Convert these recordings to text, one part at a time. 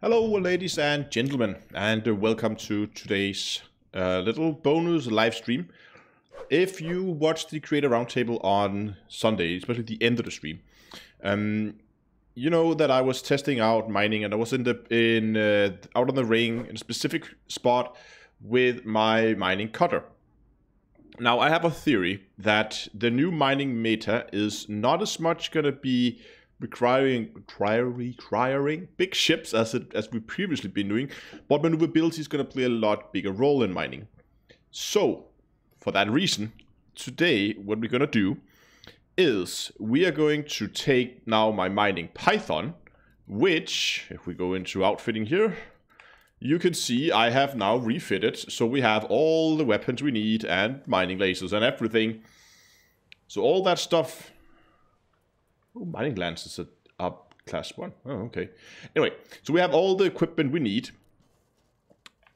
Hello ladies and gentlemen, and welcome to today's little bonus live stream. If you watched the Creator Roundtable on Sunday, especially the end of the stream, you know that I was testing out mining, and I was out on the ring in a specific spot with my mining cutter. Now I have a theory that the new mining meta is not as much going to be requiring big ships as we've previously been doing, but maneuverability is going to play a lot bigger role in mining. So, for that reason, today what we're going to do is we are going to take now my mining Python, which, if we go into outfitting here, you can see I have now refitted, so we have all the weapons we need and mining lasers and everything. So all that stuff. Oh, mining lance is a class 1. Oh, okay. Anyway, so we have all the equipment we need.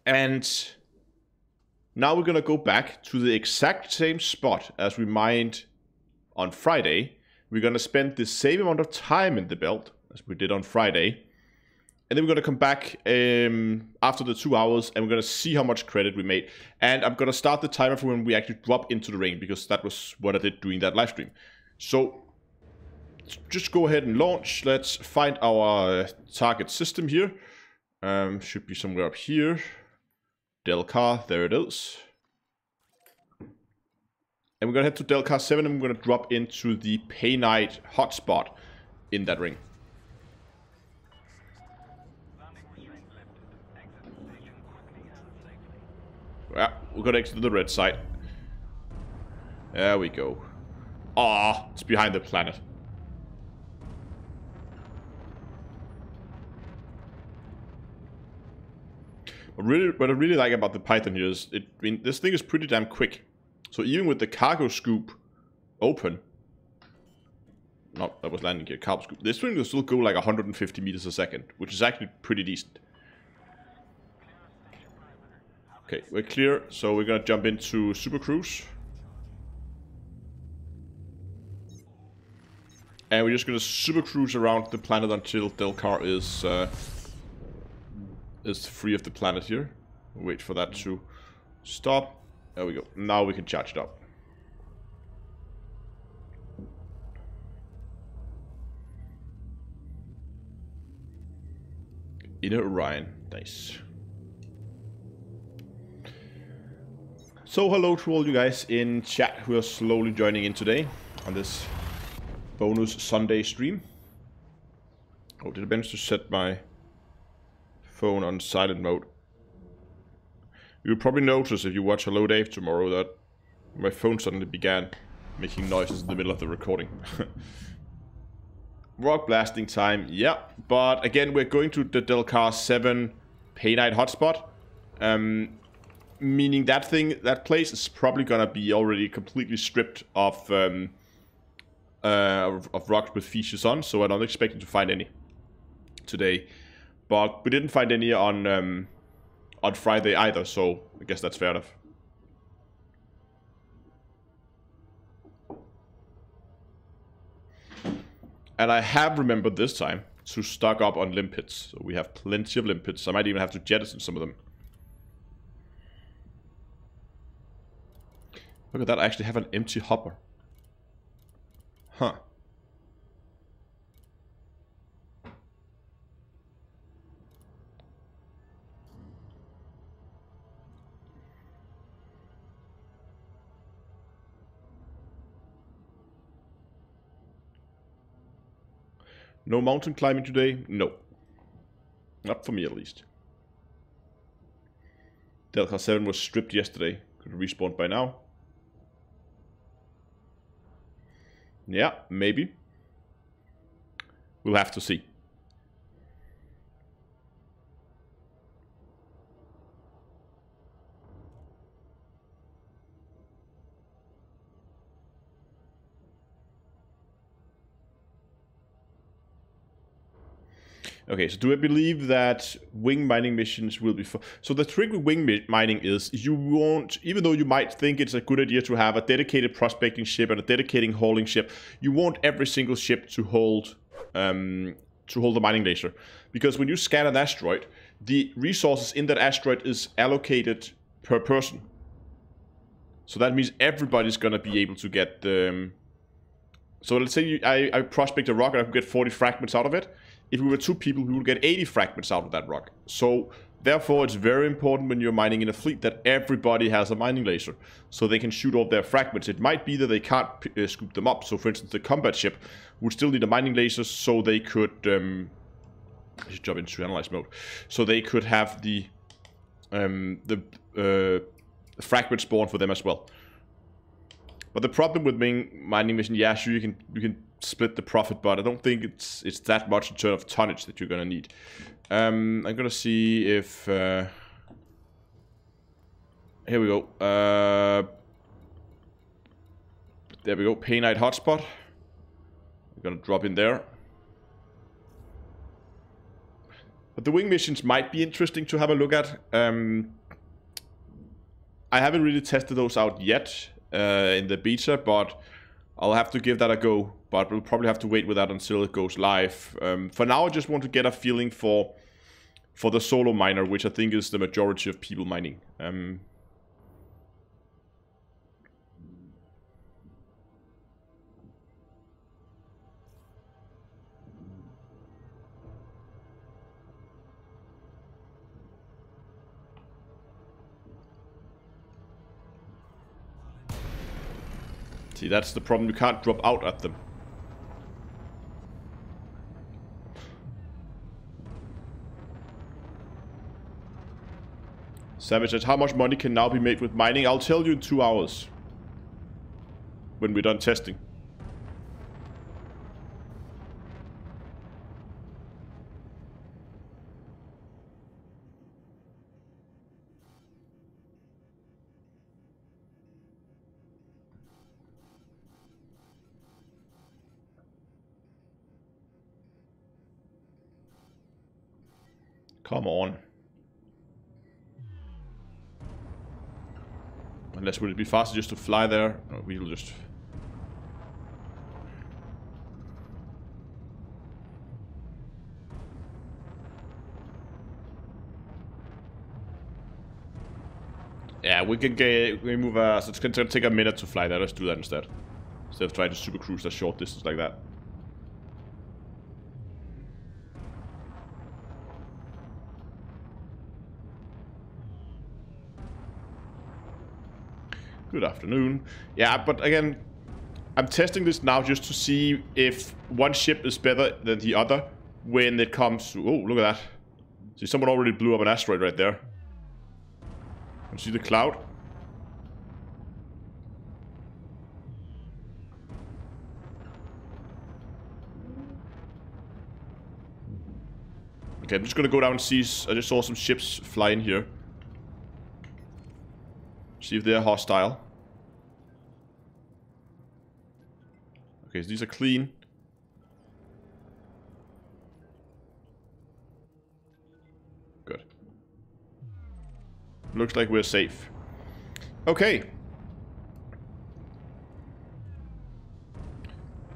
And now we're going to go back to the exact same spot as we mined on Friday. We're going to spend the same amount of time in the belt as we did on Friday. And then we're going to come back after the 2 hours, and we're going to see how much credit we made. And I'm going to start the timer for when we actually drop into the ring, because that was what I did during that live stream. So just go ahead and launch. Let's find our target system here. Should be somewhere up here. Delcar, there it is. And we're going to head to Delcar 7, and we're going to drop into the Paynite hotspot in that ring. Yeah, we're going to exit the red side. There we go. Ah, it's behind the planet. What I really like about the Python here is, this thing is pretty damn quick. So even with the cargo scoop open, that was landing here, cargo scoop, this thing will still go like 150 meters a second, which is actually pretty decent. Okay, we're clear, so we're gonna jump into Super Cruise. And we're just gonna Super Cruise around the planet until Delcar is free of the planet here. Wait for that to stop. There we go. Now we can charge it up. Inner Orion. Nice. So hello to all you guys in chat who are slowly joining in today on this bonus Sunday stream. Oh, did I manage to set my phone on silent mode? You'll probably notice if you watch Hello Dave tomorrow that my phone suddenly began making noises in the middle of the recording. Rock blasting time, yeah. But again, we're going to the Delcar 7 Paynite hotspot. Meaning that place is probably gonna be already completely stripped of rocks with features on, so I'm not expecting to find any today. But we didn't find any on Friday either, so I guess that's fair enough. And I have remembered this time to stock up on limpets. So we have plenty of limpets. I might even have to jettison some of them. Look at that, I actually have an empty hopper. Huh. No mountain climbing today? No. Not for me, at least. Delcar 7 was stripped yesterday. Could have respawned by now. Yeah, maybe. We'll have to see. Okay, so do I believe that wing mining missions will be... So the trick with wing mining is you won't, even though you might think it's a good idea to have a dedicated prospecting ship and a dedicated hauling ship, you want every single ship to hold to hold a mining laser. Because when you scan an asteroid, the resources in that asteroid is allocated per person. So that means everybody's going to be able to get the... So let's say I prospect a rock and I can get 40 fragments out of it. If we were 2 people, we would get 80 fragments out of that rock. So therefore, it's very important when you're mining in a fleet that everybody has a mining laser, so they can shoot off their fragments. It might be that they can't scoop them up. So for instance, the combat ship would still need a mining laser, so they could... I should jump into analyze mode. So they could have the fragment spawn for them as well. But the problem with mining mission, yeah, sure, you can split the profit, but I don't think it's that much in terms of tonnage that you're gonna need. I'm gonna see if here we go. There we go. Painite hotspot. We're gonna drop in there. But the wing missions might be interesting to have a look at. I haven't really tested those out yet in the beta, but I'll have to give that a go. But we'll probably have to wait with that until it goes live. For now, I just want to get a feeling for the solo miner, which I think is the majority of people mining. See, that's the problem. You can't drop out at them. Savage says, how much money can now be made with mining? I'll tell you in 2 hours. When we're done testing. Come on. Unless would it be faster just to fly there? No, we'll just... Yeah, we can move so it's gonna take a minute to fly there. Let's do that instead. Instead of trying to super cruise that short distance like that. Good afternoon. Yeah, but again, I'm testing this now just to see if one ship is better than the other when it comes to... Oh, look at that. See, someone already blew up an asteroid right there. You see the cloud? Okay, I'm just gonna go down and see... I just saw some ships fly in here. See if they're hostile. Okay, so these are clean. Good. Looks like we're safe. Okay.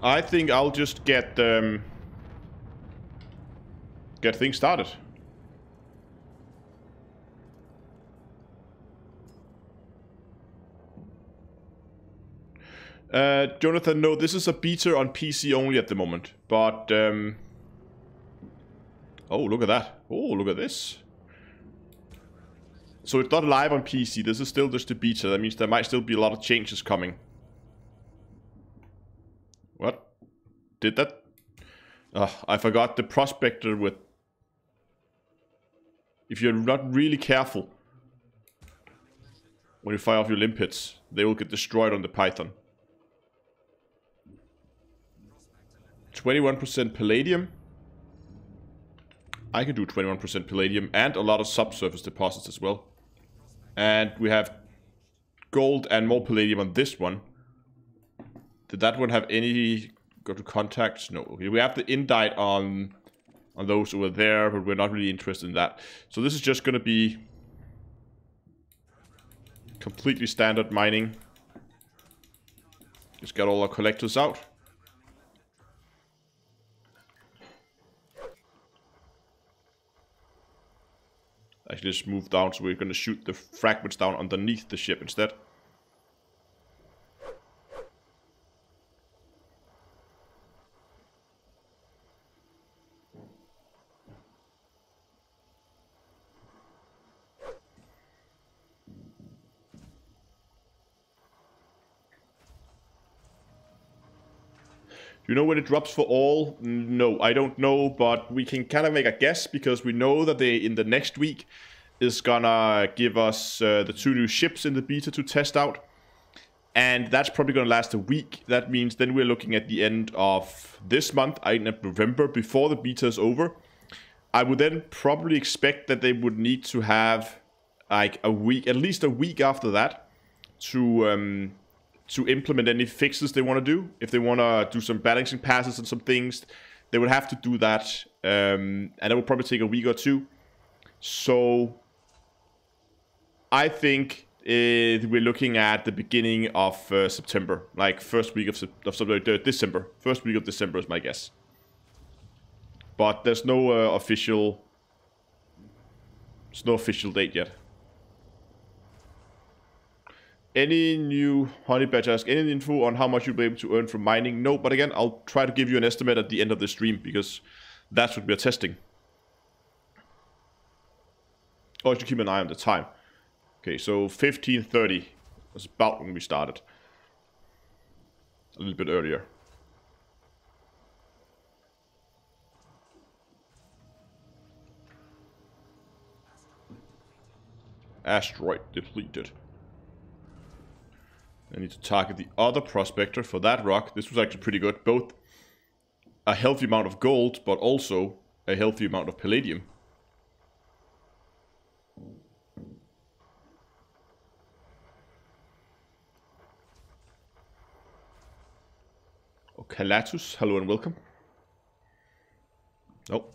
I think I'll just get things started. Jonathan, no, this is a beta on PC only at the moment. But, oh, look at that. Oh, look at this. So it's not live on PC. This is still just a beta. That means there might still be a lot of changes coming. What? Did that? Oh, I forgot the prospector with... If you're not really careful when you fire off your limpets, they will get destroyed on the Python. 21% palladium. I can do 21% palladium and a lot of subsurface deposits as well. And we have gold and more palladium on this one. Did that one have any go to contacts? No. Okay, we have the indite on those over there, but we're not really interested in that. So this is just going to be completely standard mining. Just got all our collectors out. Actually, just move down, so we're going to shoot the fragments down underneath the ship instead. Do you know when it drops for all? No, I don't know, but we can kind of make a guess because we know that they, in the next week, is gonna give us the 2 new ships in the beta to test out. And that's probably gonna last a week. That means then we're looking at the end of this month, in November, before the beta is over. I would then probably expect that they would need to have like a week, at least a week after that, to implement any fixes they want to do. If they want to do some balancing passes and some things, they would have to do that, and it will probably take a week or 2. So I think we're looking at the beginning of September, like first week of December. First week of December is my guess. But there's no official date yet. Any new honey badger ask any info on how much you'll be able to earn from mining? No, but again, I'll try to give you an estimate at the end of the stream because that's what we're testing. Oh, I should keep an eye on the time. Okay, so 15:30 was about when we started. A little bit earlier. Asteroid depleted. I need to target the other prospector for that rock. This was actually pretty good. Both a healthy amount of gold, but also a healthy amount of palladium. Oh, Calatus, hello and welcome. Oh.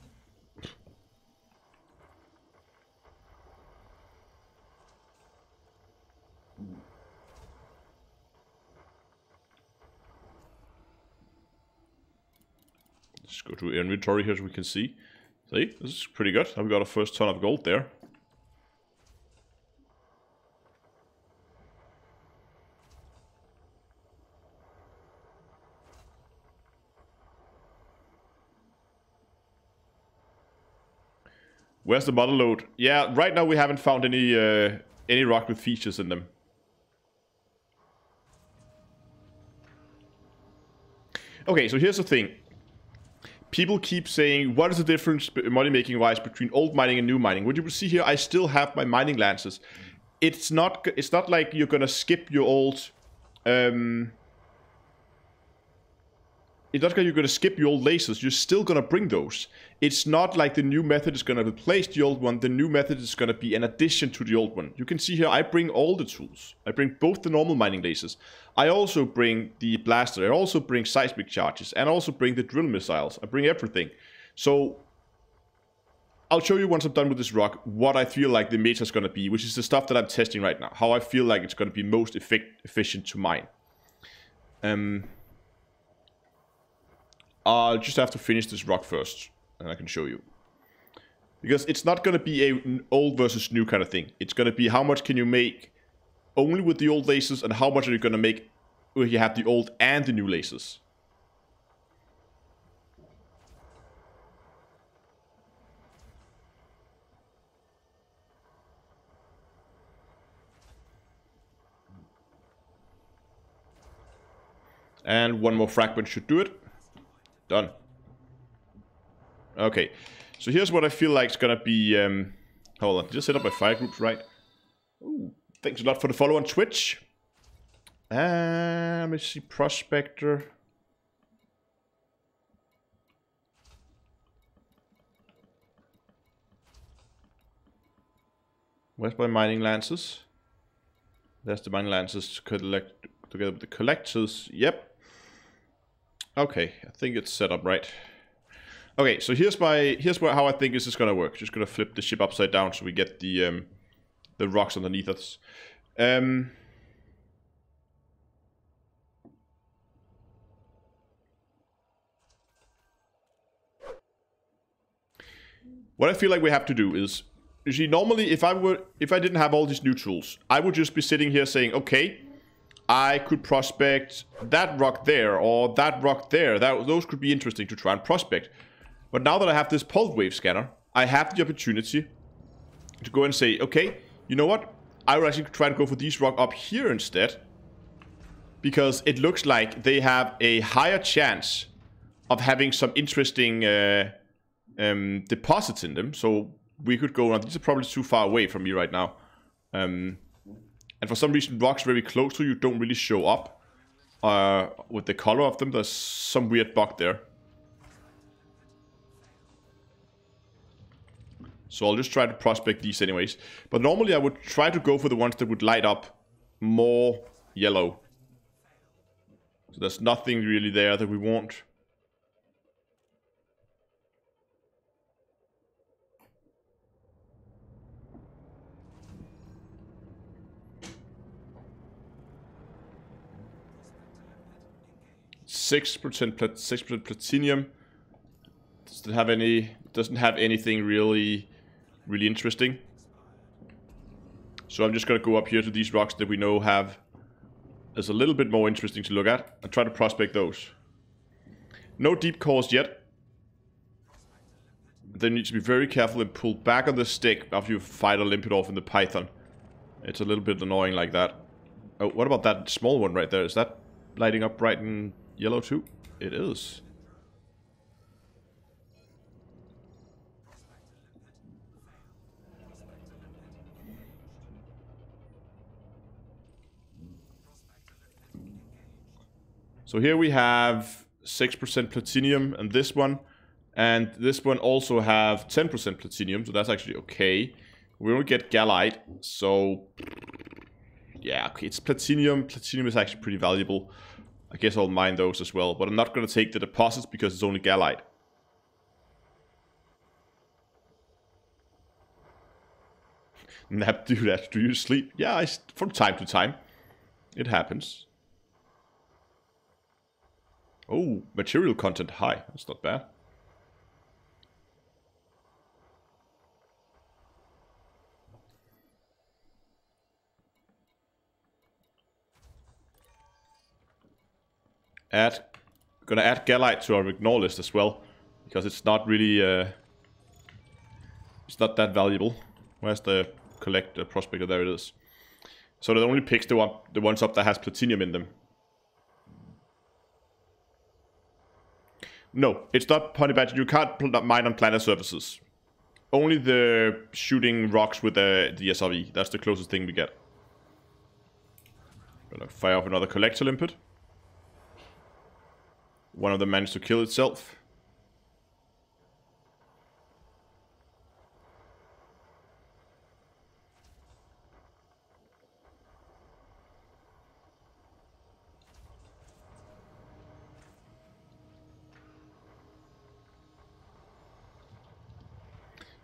Let's go to inventory here so we can see. See, this is pretty good. Now we got a first ton of gold there. Where's the model load? Yeah, right now we haven't found any rock with features in them. Okay, so here's the thing. People keep saying, what is the difference money-making wise between old mining and new mining? What you will see here, I still have my mining lances. It's not like you're gonna skip your old it's not like you're gonna skip your old lasers. You're still gonna bring those. It's not like the new method is gonna replace the old one. The new method is gonna be an addition to the old one. You can see here I bring all the tools. I bring both the normal mining lasers. I also bring the blaster. I also bring seismic charges. And I also bring the drill missiles. I bring everything. So I'll show you once I'm done with this rock what I feel like the meta is gonna be, which is the stuff that I'm testing right now. How I feel like it's gonna be most efficient to mine. I'll just have to finish this rock first, and I can show you. Because it's not going to be an old versus new kind of thing. It's going to be how much can you make only with the old lasers, and how much are you going to make when you have the old and the new lasers. And one more fragment should do it. Done. Okay, so here's what I feel like is gonna be. Hold on, just set up my fire groups right. Ooh, thanks a lot for the follow on Twitch. Let me see, Prospector. Where's my mining lances? There's the mining lances to collect together with the collectors. Yep. Okay, I think it's set up right. Okay, so here's how I think this is gonna work. Just gonna flip the ship upside down so we get the rocks underneath us. What I feel like we have to do is You see, normally if I didn't have all these new tools, I would just be sitting here saying, okay, I could prospect that rock there or that rock there. Those could be interesting to try and prospect. But now that I have this pulse wave scanner, I have the opportunity to go and say, okay, you know what? I would actually try to go for these rock up here instead. Because it looks like they have a higher chance of having some interesting deposits in them. So we could go on. These are probably too far away from me right now. And for some reason, rocks very close to you don't really show up with the color of them. There's some weird bug there. So I'll just try to prospect these anyways. But normally I would try to go for the ones that would light up more yellow. So there's nothing really there that we want. Six percent platinum. Doesn't have anything really interesting. So I'm just gonna go up here to these rocks that we know is a little bit more interesting to look at and try to prospect those. No deep cores yet. Then you need to be very careful and pull back on the stick after you fight a limpet off in the python. It's a little bit annoying like that. Oh, what about that small one right there? Is that lighting up bright in yellow too? It is. So here we have 6% platinum and this one also have 10% platinum, so that's actually okay. We don't get gallite, so yeah, okay, it's platinum. Platinum is actually pretty valuable. I guess I'll mine those as well, but I'm not going to take the deposits because it's only gallite. Nap, do that. Do you sleep? Yeah, from time to time. It happens. Oh, material content high. That's not bad. Gonna add gallite to our ignore list as well, because it's not really it's not that valuable. Where's the collect prospector? There it is. So that only picks the ones up that has platinum in them. No, it's not honey badger. You can't mine on planet surfaces. Only the shooting rocks with the SRV. That's the closest thing we get. Gonna fire off another collector limpet. One of them managed to kill itself.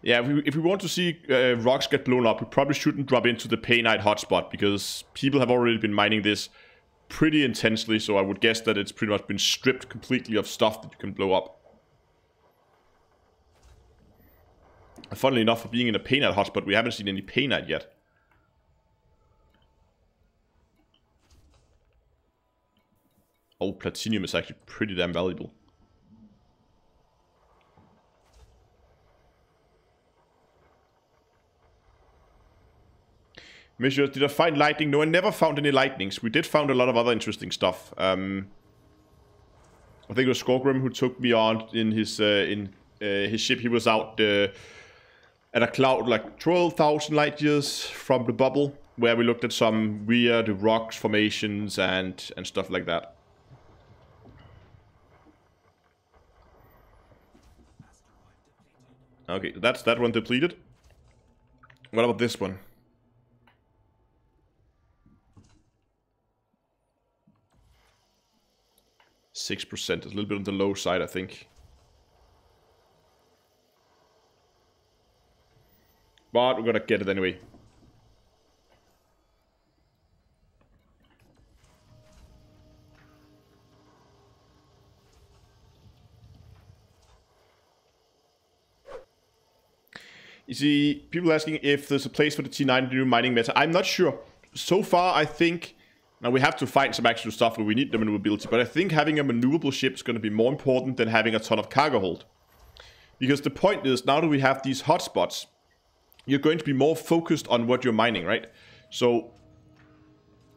Yeah, if we want to see rocks get blown up, we probably shouldn't drop into the Painite hotspot, because people have already been mining this pretty intensely, so I would guess that it's pretty much been stripped completely of stuff that you can blow up. And funnily enough, for being in a Painite hotspot, we haven't seen any Painite yet. Oh, platinum is actually pretty damn valuable. Monsieur, did I find lightning? No, I never found any lightnings. We did find a lot of other interesting stuff. I think it was Skorgrim who took me on in his ship. He was out at a cloud like 12,000 light years from the bubble, where we looked at some weird rocks, formations, and stuff like that. Okay, that's that one depleted. What about this one? 6%, a little bit on the low side, I think. But we're gonna get it anyway. You see, people asking if there's a place for the T9 new mining meta. I'm not sure. So far, I think... Now, we have to find some actual stuff where we need the maneuverability, but I think having a maneuverable ship is going to be more important than having a ton of cargo hold. Because the point is, now that we have these hotspots, you're going to be more focused on what you're mining, right? So,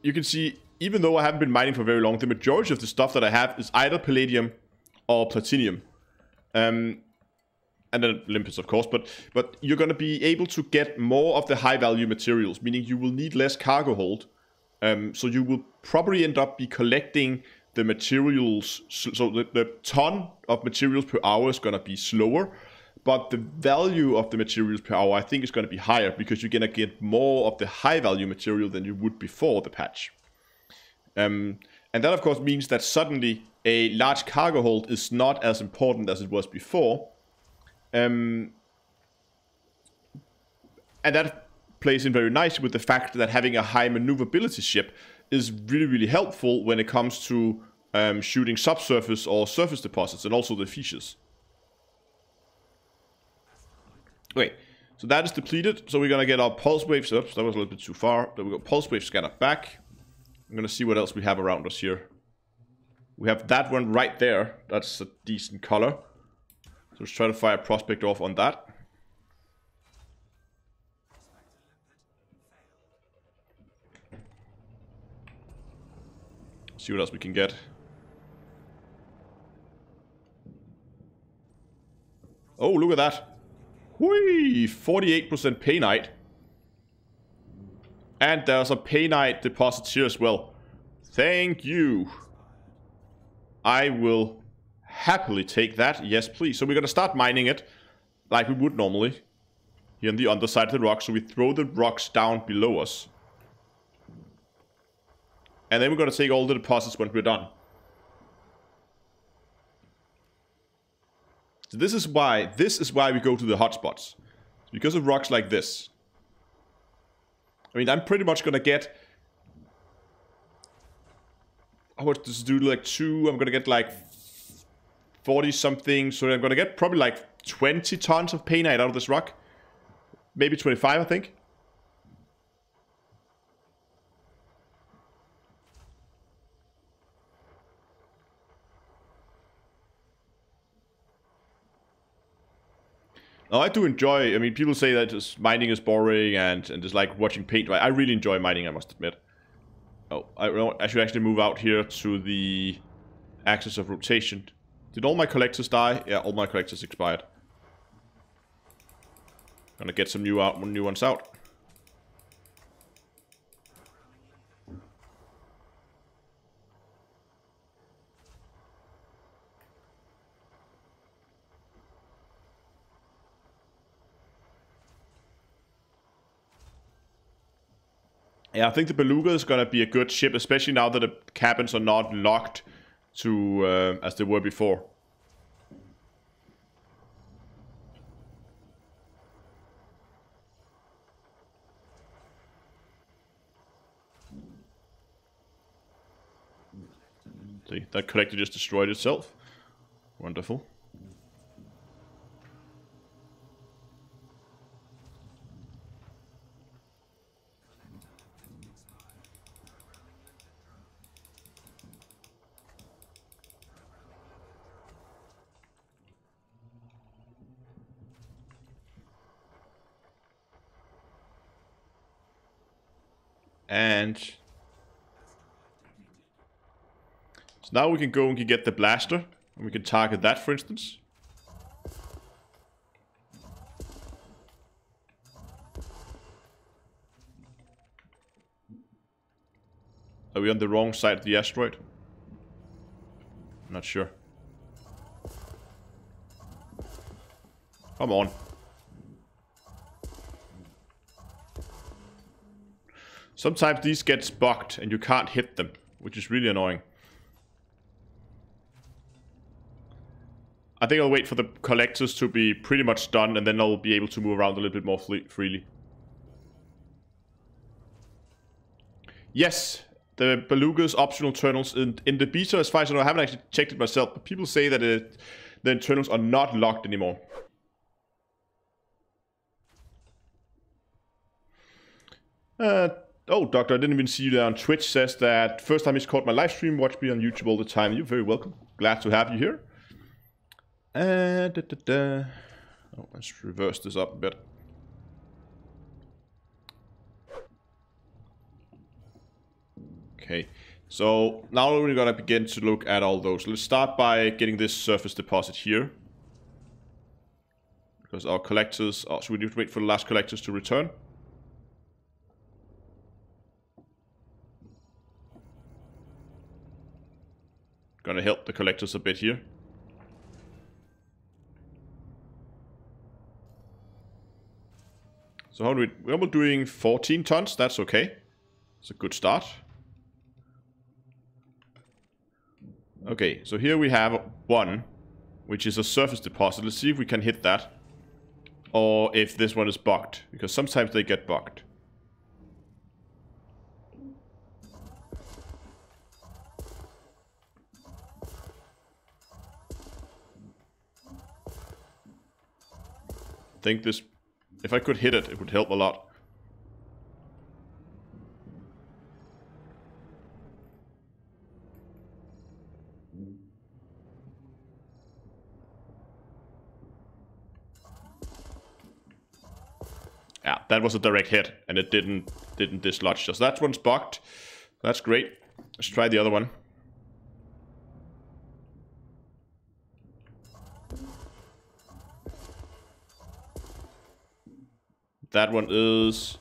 you can see, even though I haven't been mining for very long, the majority of the stuff that I have is either palladium or platinum. And then Olympus, of course, but you're going to be able to get more of the high-value materials, meaning you will need less cargo hold. So you will probably end up be collecting the materials, so the ton of materials per hour is going to be slower, but the value of the materials per hour I think is going to be higher, because you're going to get more of the high-value material than you would before the patch. And that, of course, means that suddenly a large cargo hold is not as important as it was before. And that plays in very nicely with the fact that having a high maneuverability ship is really, really helpful when it comes to shooting subsurface or surface deposits, and also the features. Okay, so that is depleted. So we're going to get our pulse waves. Oops, that was a little bit too far. Then we got pulse wave scanner back. I'm going to see what else we have around us here. We have that one right there. That's a decent color. So let's try to fire a prospect off on that. See what else we can get. Oh, look at that. Whee! 48% painite. And there's a painite deposit here as well. Thank you. I will happily take that. Yes, please. So we're going to start mining it like we would normally. Here on the underside of the rock. So we throw the rocks down below us. And then we're going to take all the deposits when we're done. So this is why we go to the hotspots. Because of rocks like this. I mean, I'm pretty much going to get... How much does this do? Like 2? I'm going to get like 40 something. So I'm going to get probably like 20 tons of painite out of this rock. Maybe 25, I think. Now, I do enjoy, I mean, people say that just mining is boring and just like watching paint. I really enjoy mining, I must admit. Oh, I should actually move out here to the axis of rotation. Did all my collectors die? Yeah, all my collectors expired. Gonna get some new ones out. Yeah, I think the Beluga is going to be a good ship, especially now that the cabins are not locked to as they were before. See, that collector just destroyed itself. Wonderful. And so now we can go and get the blaster, and we can target that, for instance. Are we on the wrong side of the asteroid? I'm not sure. Come on. Sometimes these get bugged and you can't hit them, which is really annoying. I think I'll wait for the collectors to be pretty much done, and then I'll be able to move around a little bit more freely. Yes, the Beluga's optional internals in the beta, as far as I know, I haven't actually checked it myself, but people say that the internals are not locked anymore. Oh, Doctor, I didn't even see you there on Twitch. Says that first time he's caught my live stream. Watch me on YouTube all the time. You're very welcome. Glad to have you here. Oh, let's reverse this up a bit. Okay, so now we're gonna begin to look at all those. Let's start by getting this surface deposit here. Because our collectors... Oh, so we need to wait for the last collectors to return. Gonna help the collectors a bit here. So how do we... We're doing 14 tons. That's okay. It's a good start. Okay, so here we have one, which is a surface deposit. Let's see if we can hit that. Or if this one is bugged, because sometimes they get bugged. I think this... If I could hit it, it would help a lot. Yeah, that was a direct hit, and it didn't dislodge. So that one's bugged. That's great. Let's try the other one. That one is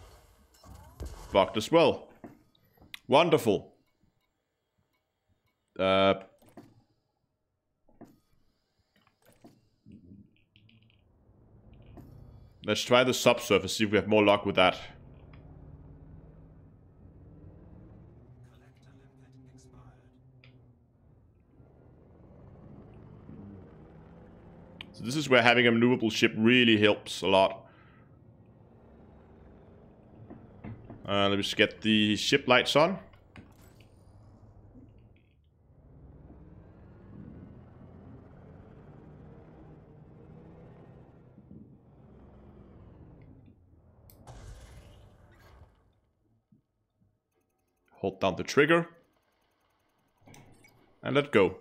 bugged as well. Wonderful. Let's try the subsurface, see if we have more luck with that. So this is where having a maneuverable ship really helps a lot. Let me just get the ship lights on. Hold down the trigger. And let go.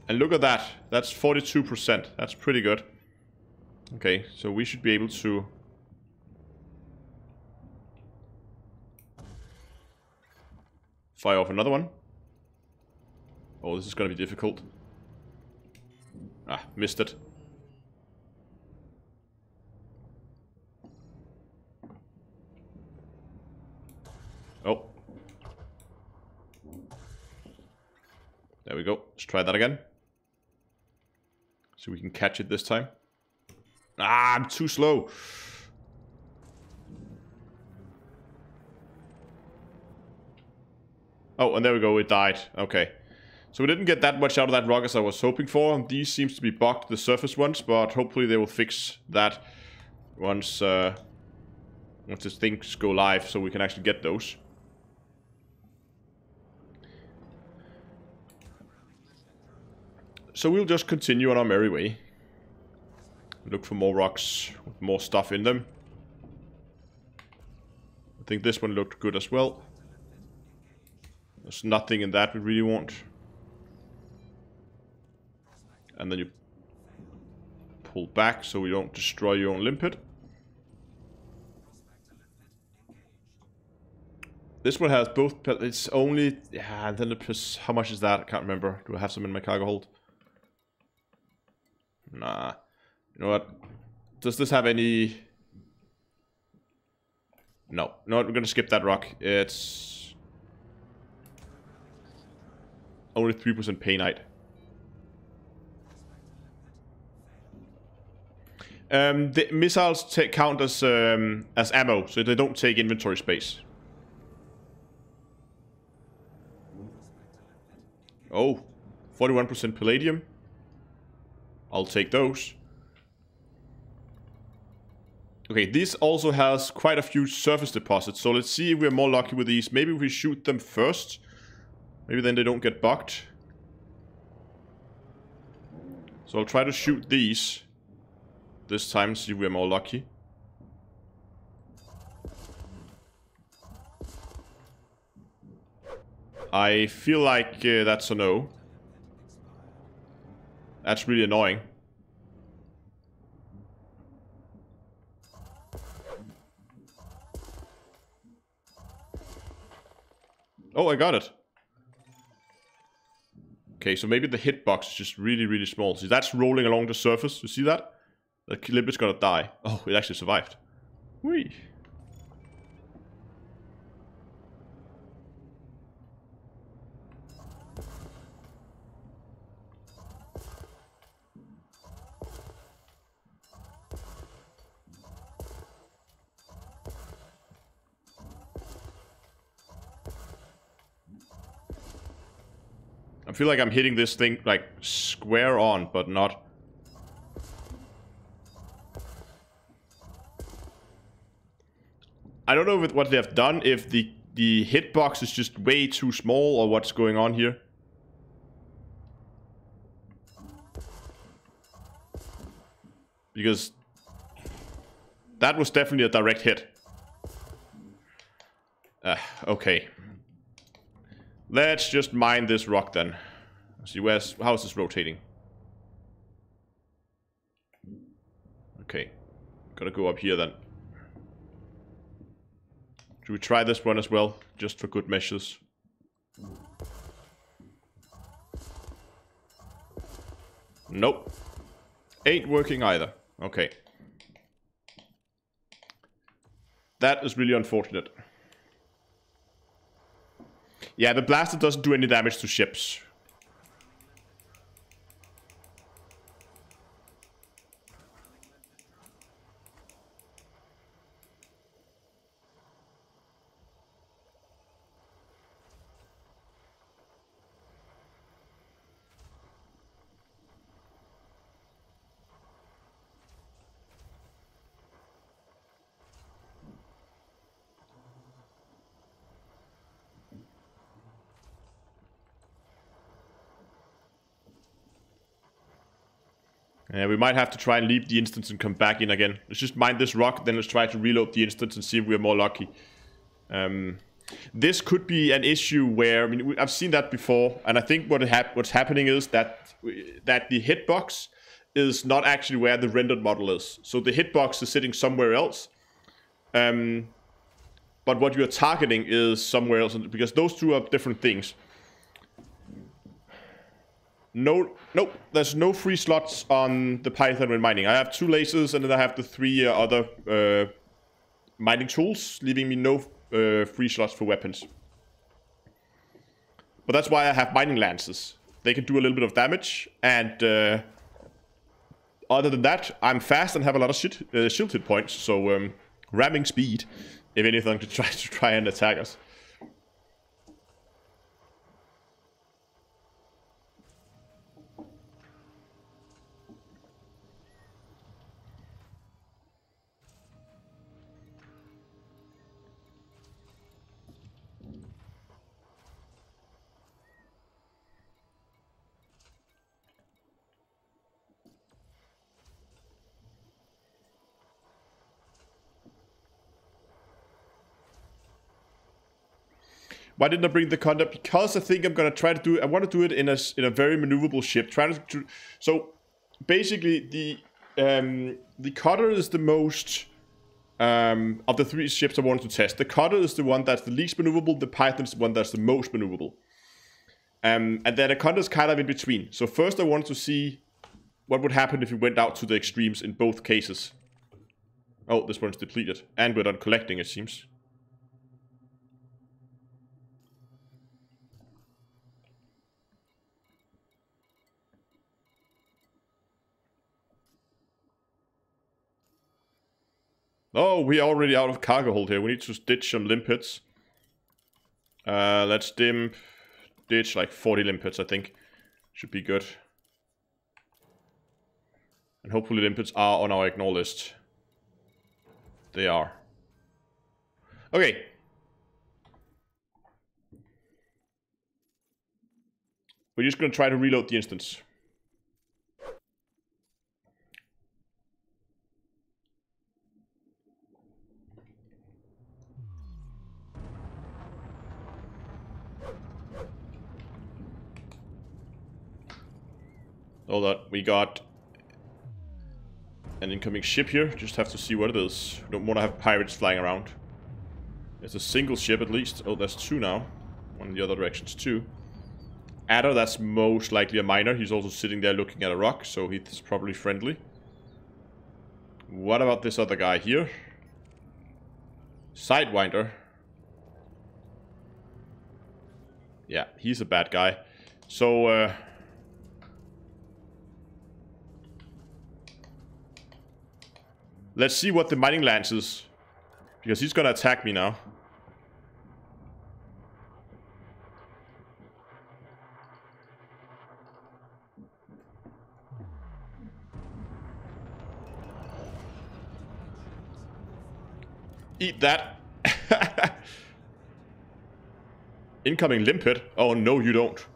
And look at that. That's 42%. That's pretty good. Okay, so we should be able to... fire off another one. Oh, this is going to be difficult. Ah, missed it. Oh. There we go. Let's try that again. So we can catch it this time. Ah, I'm too slow. Oh, and there we go, it died. Okay. So we didn't get that much out of that rock as I was hoping for. These seems to be bugged, the surface ones, but hopefully they will fix that once these things go live, so we can actually get those. So we'll just continue on our merry way. Look for more rocks with more stuff in them. I think this one looked good as well. There's nothing in that we really want. And then you pull back so you don't destroy your own limpet. This one has both, it's only, yeah, and then how much is that? I can't remember. Do I have some in my cargo hold? Nah. You know what? Does this have any... No. No, we're gonna skip that rock. It's... only 3% painite. The missiles count as ammo, so they don't take inventory space. Oh, 41% palladium. I'll take those. Okay, this also has quite a few surface deposits, so let's see if we're more lucky with these. Maybe we shoot them first. Maybe then they don't get bugged. So I'll try to shoot these this time, see if we're more lucky. I feel like that's a no. That's really annoying. Oh, I got it. Okay, so maybe the hitbox is just really, really small. See, that's rolling along the surface. You see that? The clip is gonna die. Oh, it actually survived. Whee! I feel like I'm hitting this thing like square on, but not. I don't know what they have done, if the hitbox is just way too small or what's going on here. Because that was definitely a direct hit. Okay. Let's just mine this rock then. See, how is this rotating? Okay. Gotta go up here then. Should we try this one as well? Just for good measures. Nope. Ain't working either. Okay. That is really unfortunate. Yeah, the blaster doesn't do any damage to ships. We might have to try and leave the instance and come back in again. Let's just mine this rock, then let's try to reload the instance and see if we're more lucky. This could be an issue where, I mean, I've seen that before, and I think what's happening is that the hitbox is not actually where the rendered model is. So the hitbox is sitting somewhere else. But what you're targeting is somewhere else, because those two are different things. Nope, there's no free slots on the Python when mining. I have 2 lasers, and then I have the 3 other mining tools, leaving me no free slots for weapons. But that's why I have mining lances. They can do a little bit of damage, and other than that, I'm fast and have a lot of shield hit points, so ramming speed, if anything, to try and attack us. Why didn't I bring the conduct? Because I think I'm gonna try to do it. I want to do it in a very maneuverable ship. So basically, the cutter is the most of the 3 ships I wanted to test. The cutter is the one that's the least maneuverable. The Python is the one that's the most maneuverable. And then the cutter is kind of in between. So first, I wanted to see what would happen if we went out to the extremes in both cases. Oh, this one's depleted, and we're done collecting, it seems. Oh, we're already out of cargo hold here. We need to ditch some limpets. Let's ditch like 40 limpets, I think. Should be good. And hopefully limpets are on our ignore list. They are. Okay. We're just going to try to reload the instance. Hold on, we got an incoming ship here. Just have to see what it is. Don't want to have pirates flying around. It's a single ship at least. Oh, there's two now. One in the other direction's two. Adder, that's most likely a miner. He's also sitting there looking at a rock, so he's probably friendly. What about this other guy here? Sidewinder. Yeah, he's a bad guy. So, let's see what the mining lance is. Because he's gonna attack me now. Eat that. Incoming limpet. Oh no, you don't.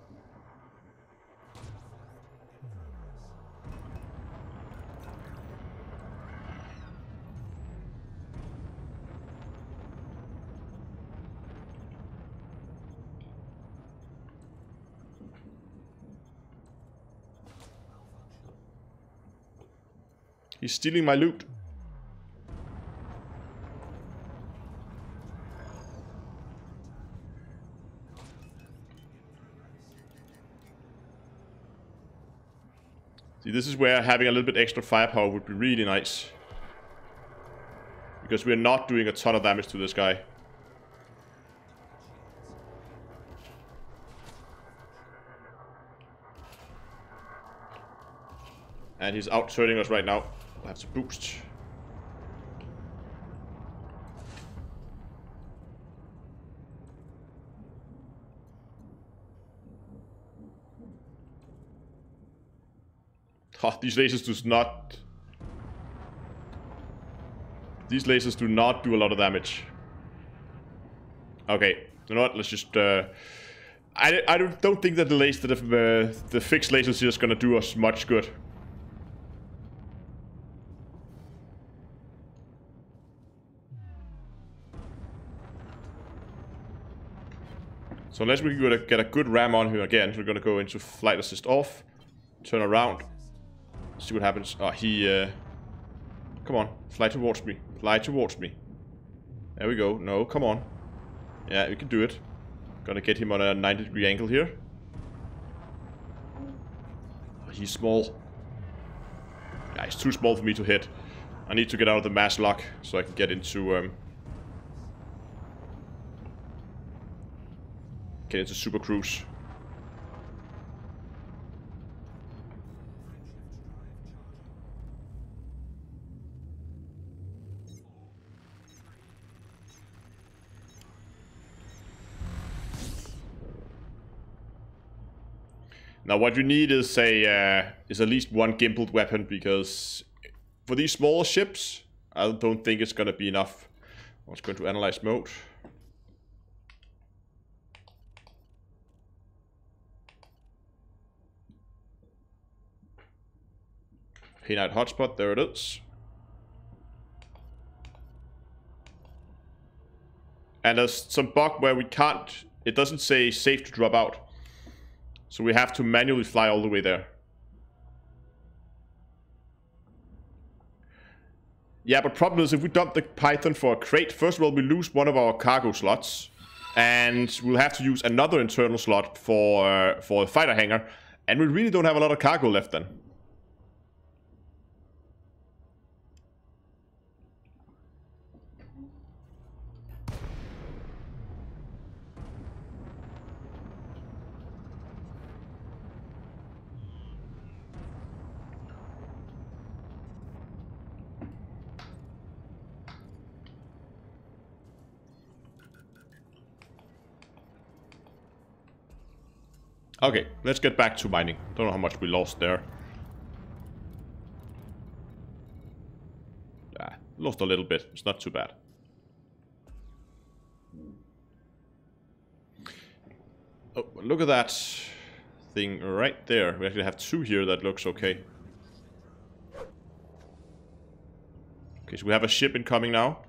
He's stealing my loot. See, this is where having a little bit extra firepower would be really nice. Because we're not doing a ton of damage to this guy. And he's out-turning us right now. We'll have to boost. Oh, these lasers do not... These lasers do not do a lot of damage. Okay, you know what? Let's just... I don't think that the fixed lasers here is gonna do us much good. So unless we get a good ram on here again, we're gonna go into flight assist off, turn around, see what happens. Oh, he come on, fly towards me. Fly towards me. There we go. No, come on. Yeah, we can do it. Gonna get him on a 90-degree angle here. Oh, he's small. Yeah, he's too small for me to hit. I need to get out of the mass lock so I can get into super cruise. Now what you need is at least one gimbaled weapon, because for these small ships, I don't think it's gonna be enough. Let's go into analyze mode. Pin out hotspot, there it is. And there's some bug where we can't, it doesn't say safe to drop out. So we have to manually fly all the way there. Yeah, but problem is if we dump the Python for a crate, first of all we lose one of our cargo slots. And we'll have to use another internal slot for a fighter hangar. And we really don't have a lot of cargo left then. Okay, let's get back to mining. Don't know how much we lost there. Ah, lost a little bit. It's not too bad. Oh, look at that thing right there. We actually have two here that looks okay. Okay, so we have a ship incoming now.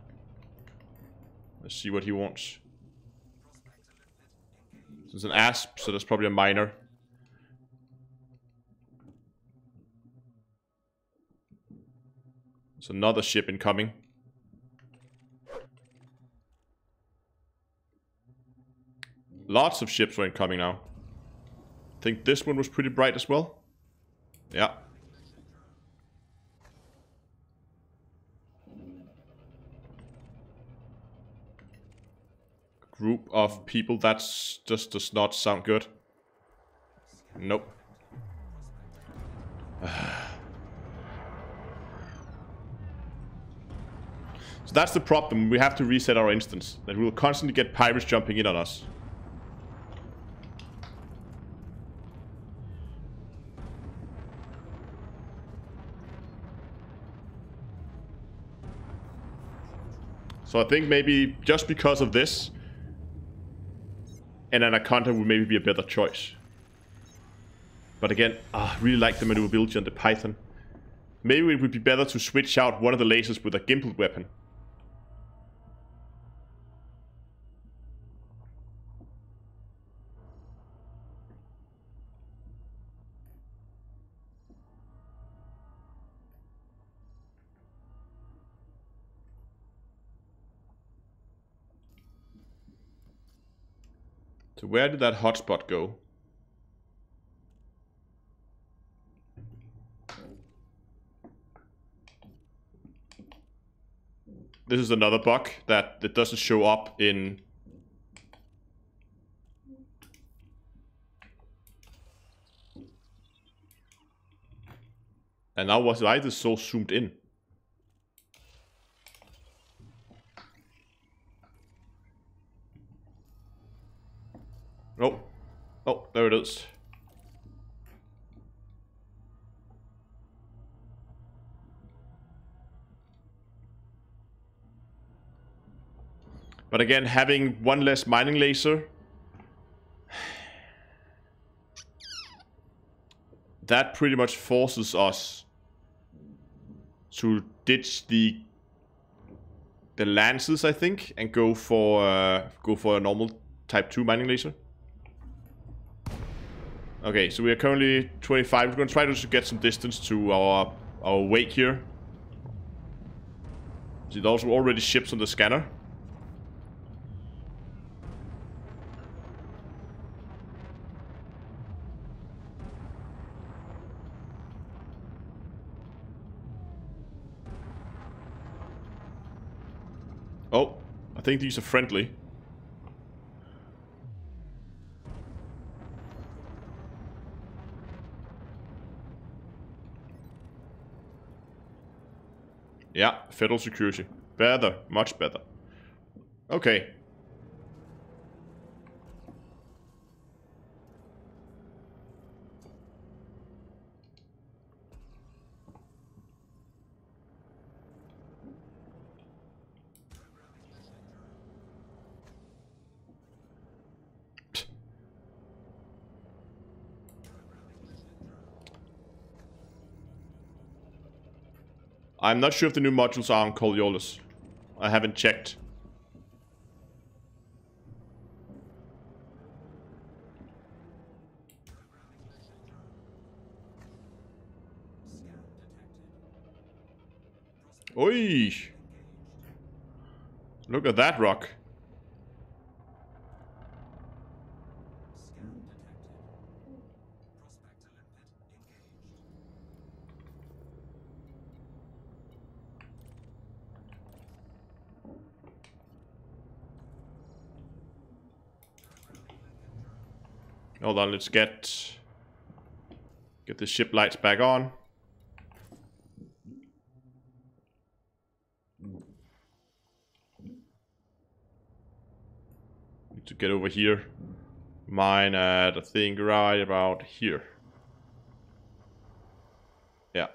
Let's see what he wants. It's an asp, so that's probably a miner. There's another ship incoming. Lots of ships are incoming now. I think this one was pretty bright as well. Yeah. Group of people, that's just does not sound good. Nope. So that's the problem. We have to reset our instance. That we will constantly get pirates jumping in on us. So I think maybe just because of this, an Anaconda would maybe be a better choice. But again, I really like the maneuverability on the Python. Maybe it would be better to switch out one of the lasers with a gimbaled weapon. So where did that hotspot go? This is another bug that it doesn't show up in... And now why is this so zoomed in? Oh. Oh, there it is. But again, having one less mining laser, that pretty much forces us to ditch the lances, I think, and go for a normal Type 2 mining laser. Okay, so we are currently 25. We're going to try to get some distance to our wake here. There's also already ships on the scanner. Oh, I think these are friendly. Yeah, federal security. Better, much better. Okay. I'm not sure if the new modules are on Coriolis. I haven't checked. Oi! Look at that rock. Hold on, let's get the ship lights back on. Need to get over here. Mine at, I think, right about here. Yeah.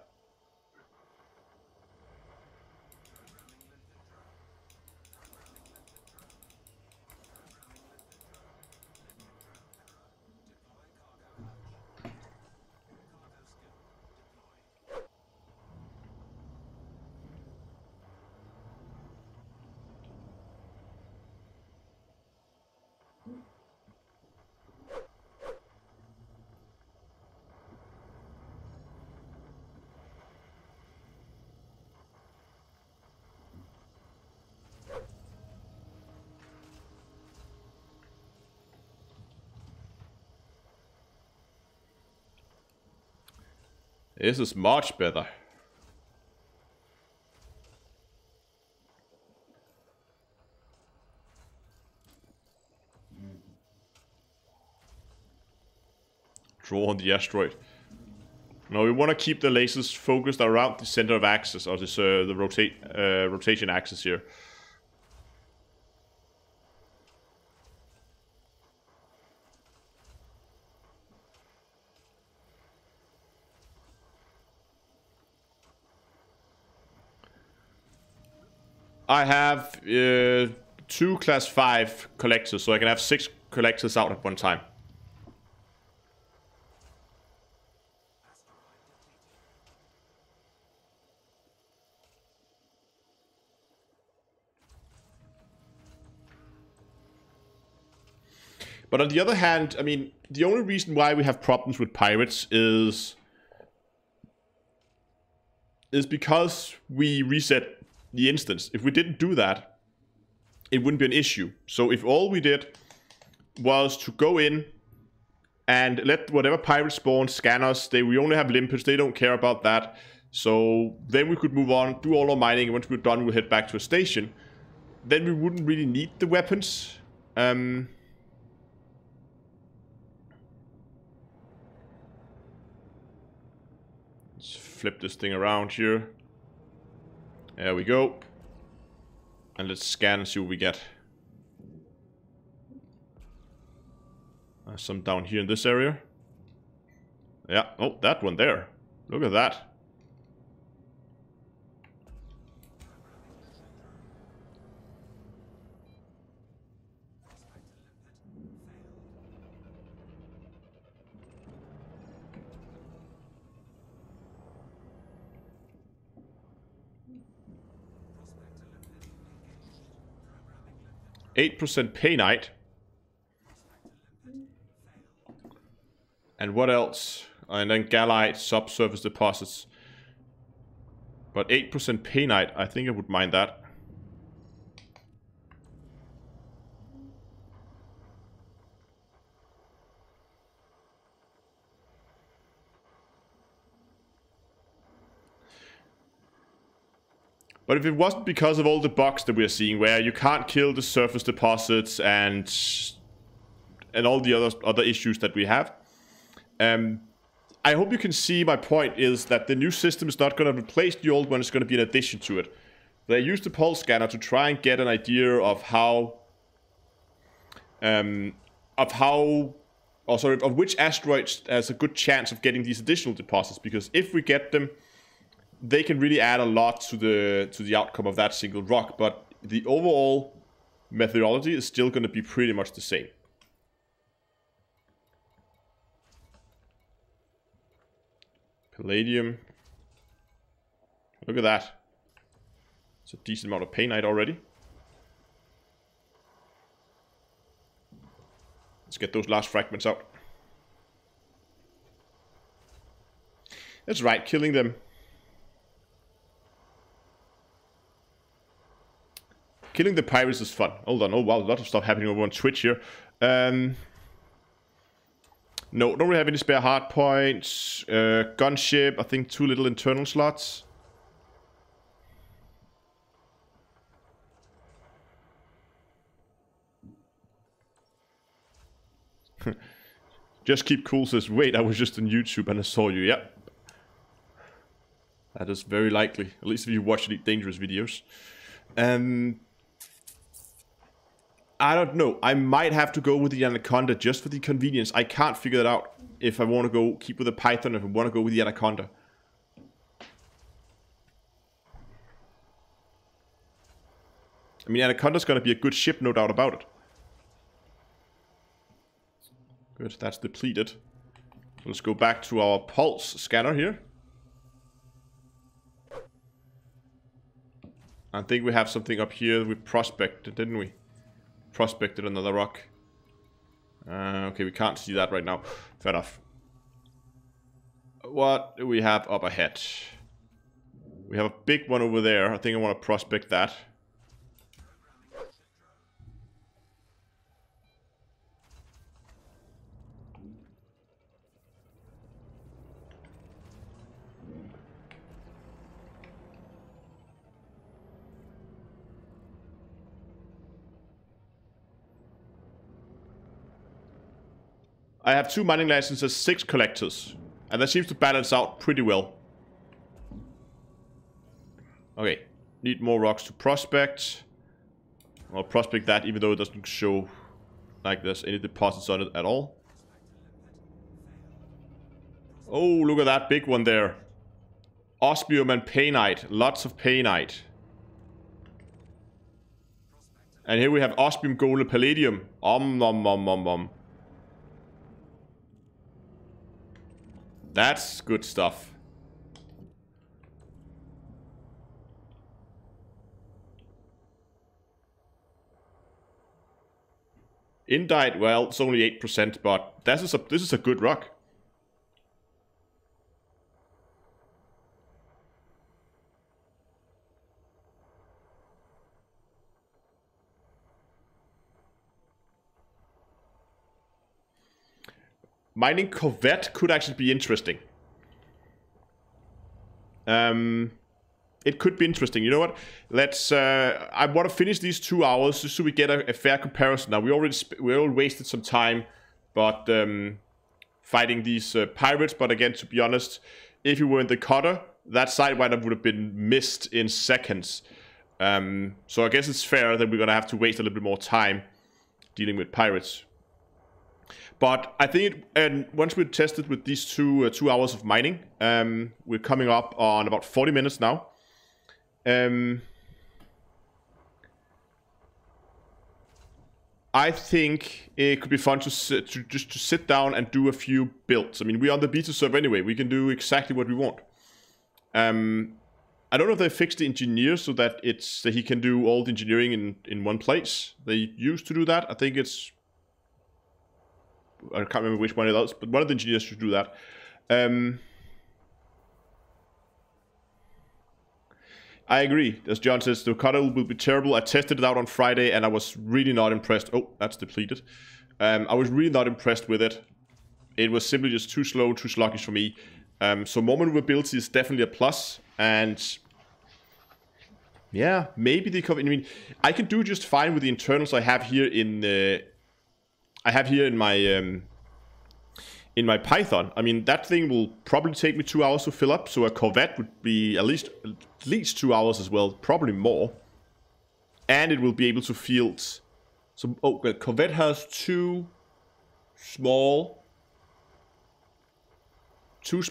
This is much better. Draw on the asteroid. Now we want to keep the lasers focused around the center of axis, or this the rotation axis here. I have 2 class 5 collectors, so I can have 6 collectors out at one time. But on the other hand, I mean, the only reason why we have problems with pirates is because we reset the instance. If we didn't do that, it wouldn't be an issue. So if all we did was to go in and let whatever pirate spawn scan us, we only have limpets, they don't care about that. So then we could move on, do all our mining, and once we're done, we'll head back to a station. Then we wouldn't really need the weapons. Let's flip this thing around here. There we go. And let's scan and see what we get. Some down here in this area. Yeah, oh, that one there. Look at that. %8% painite. And what else? And then gallite, subsurface deposits. But 8% painite, I think I would mind that. But if it wasn't because of all the bugs that we're seeing, where you can't kill the surface deposits and all the other issues that we have, I hope you can see my point is that the new system is not going to replace the old one, it's going to be an addition to it. They used the pulse scanner to try and get an idea of which asteroids has a good chance of getting these additional deposits, because if we get them, they can really add a lot to the outcome of that single rock, but the overall methodology is still going to be pretty much the same. Palladium. Look at that. It's a decent amount of painite already. Let's get those last fragments out. That's right, killing them. Killing the pirates is fun. Hold on. Oh, wow. A lot of stuff happening over on Twitch here. No, don't really have any spare hard points. Gunship. I think 2 little internal slots. Just keep cool says, wait, I was just on YouTube and I saw you. Yep. That is very likely. At least if you watch Elite Dangerous videos. I don't know. I might have to go with the Anaconda just for the convenience. I can't figure that out if I want to go keep with the Python, if I want to go with the Anaconda. I mean, Anaconda's going to be a good ship, no doubt about it. Good, that's depleted. Let's go back to our pulse scanner here. I think we have something up here we prospected, didn't we? Prospected another rock. Okay, we can't see that right now. Fair enough. What do we have up ahead? We have a big one over there. I think I want to prospect that. I have 2 mining licenses, 6 collectors. And that seems to balance out pretty well. Okay. Need more rocks to prospect. I'll prospect that even though it doesn't show like there's any deposits on it at all. Oh, look at that big one there. Osmium and painite. Lots of painite. And here we have osmium, gold, and palladium. Nom. That's good stuff. Indite, well, it's only 8%, but this is a good rock. Mining Corvette could actually be interesting. It could be interesting. You know what? Let's. I want to finish these 2 hours just so we get a fair comparison. Now we all wasted some time, but fighting these pirates. But again, to be honest, if you were in the cutter, that sidewinder would have been missed in seconds. So I guess it's fair that we're gonna have to waste a little bit more time dealing with pirates. But I think once we're tested with these 2 hours of mining, we're coming up on about 40 minutes now. I think it could be fun to sit down and do a few builds. I mean, we're on the beta server anyway. We can do exactly what we want. I don't know if they fixed the engineer so that he can do all the engineering in one place. They used to do that. I think it's... I can't remember which one it is, but one of the engineers should do that. I agree. As John says, the cutter will be terrible. I tested it out on Friday and I was really not impressed. Oh, that's depleted. I was really not impressed with it. It was simply just too slow, too sluggish for me. So more maneuverability is definitely a plus. And yeah, maybe the cover. I mean, I can do just fine with the internals I have here in in my Python. I mean, that thing will probably take me 2 hours to fill up, so a Corvette would be at least 2 hours as well, probably more. And it will be able to field. So, oh, well, Corvette has two small, two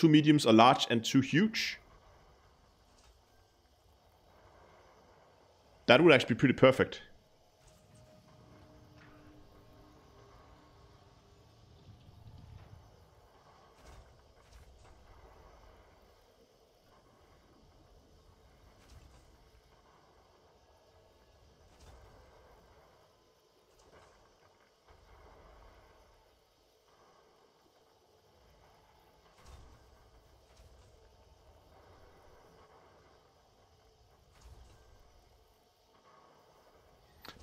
mediums, a large, and 2 huge. That would actually be pretty perfect.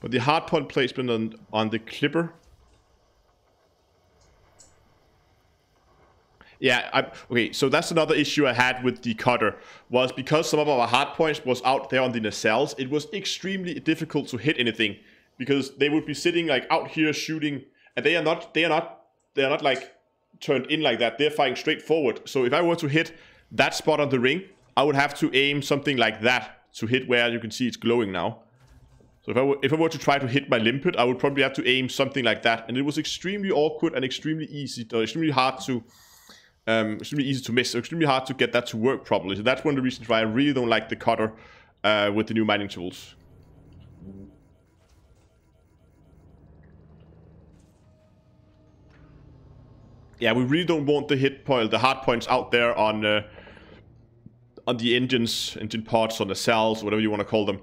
But the hardpoint placement on the clipper. Yeah, okay, so that's another issue I had with the cutter, was because some of our hardpoints was out there on the nacelles, it was extremely difficult to hit anything, because they would be sitting like out here shooting, and they are not like turned in like that, they're firing straight forward. So if I were to hit that spot on the ring, I would have to aim something like that to hit where you can see it's glowing now. So if I were to try to hit my limpet, I would probably have to aim something like that, and it was extremely awkward and extremely easy, or extremely hard to, extremely easy to miss, extremely hard to get that to work properly. So that's one of the reasons why I really don't like the cutter with the new mining tools. Yeah, we really don't want the hard points out there on the engine parts, on the cells, whatever you want to call them.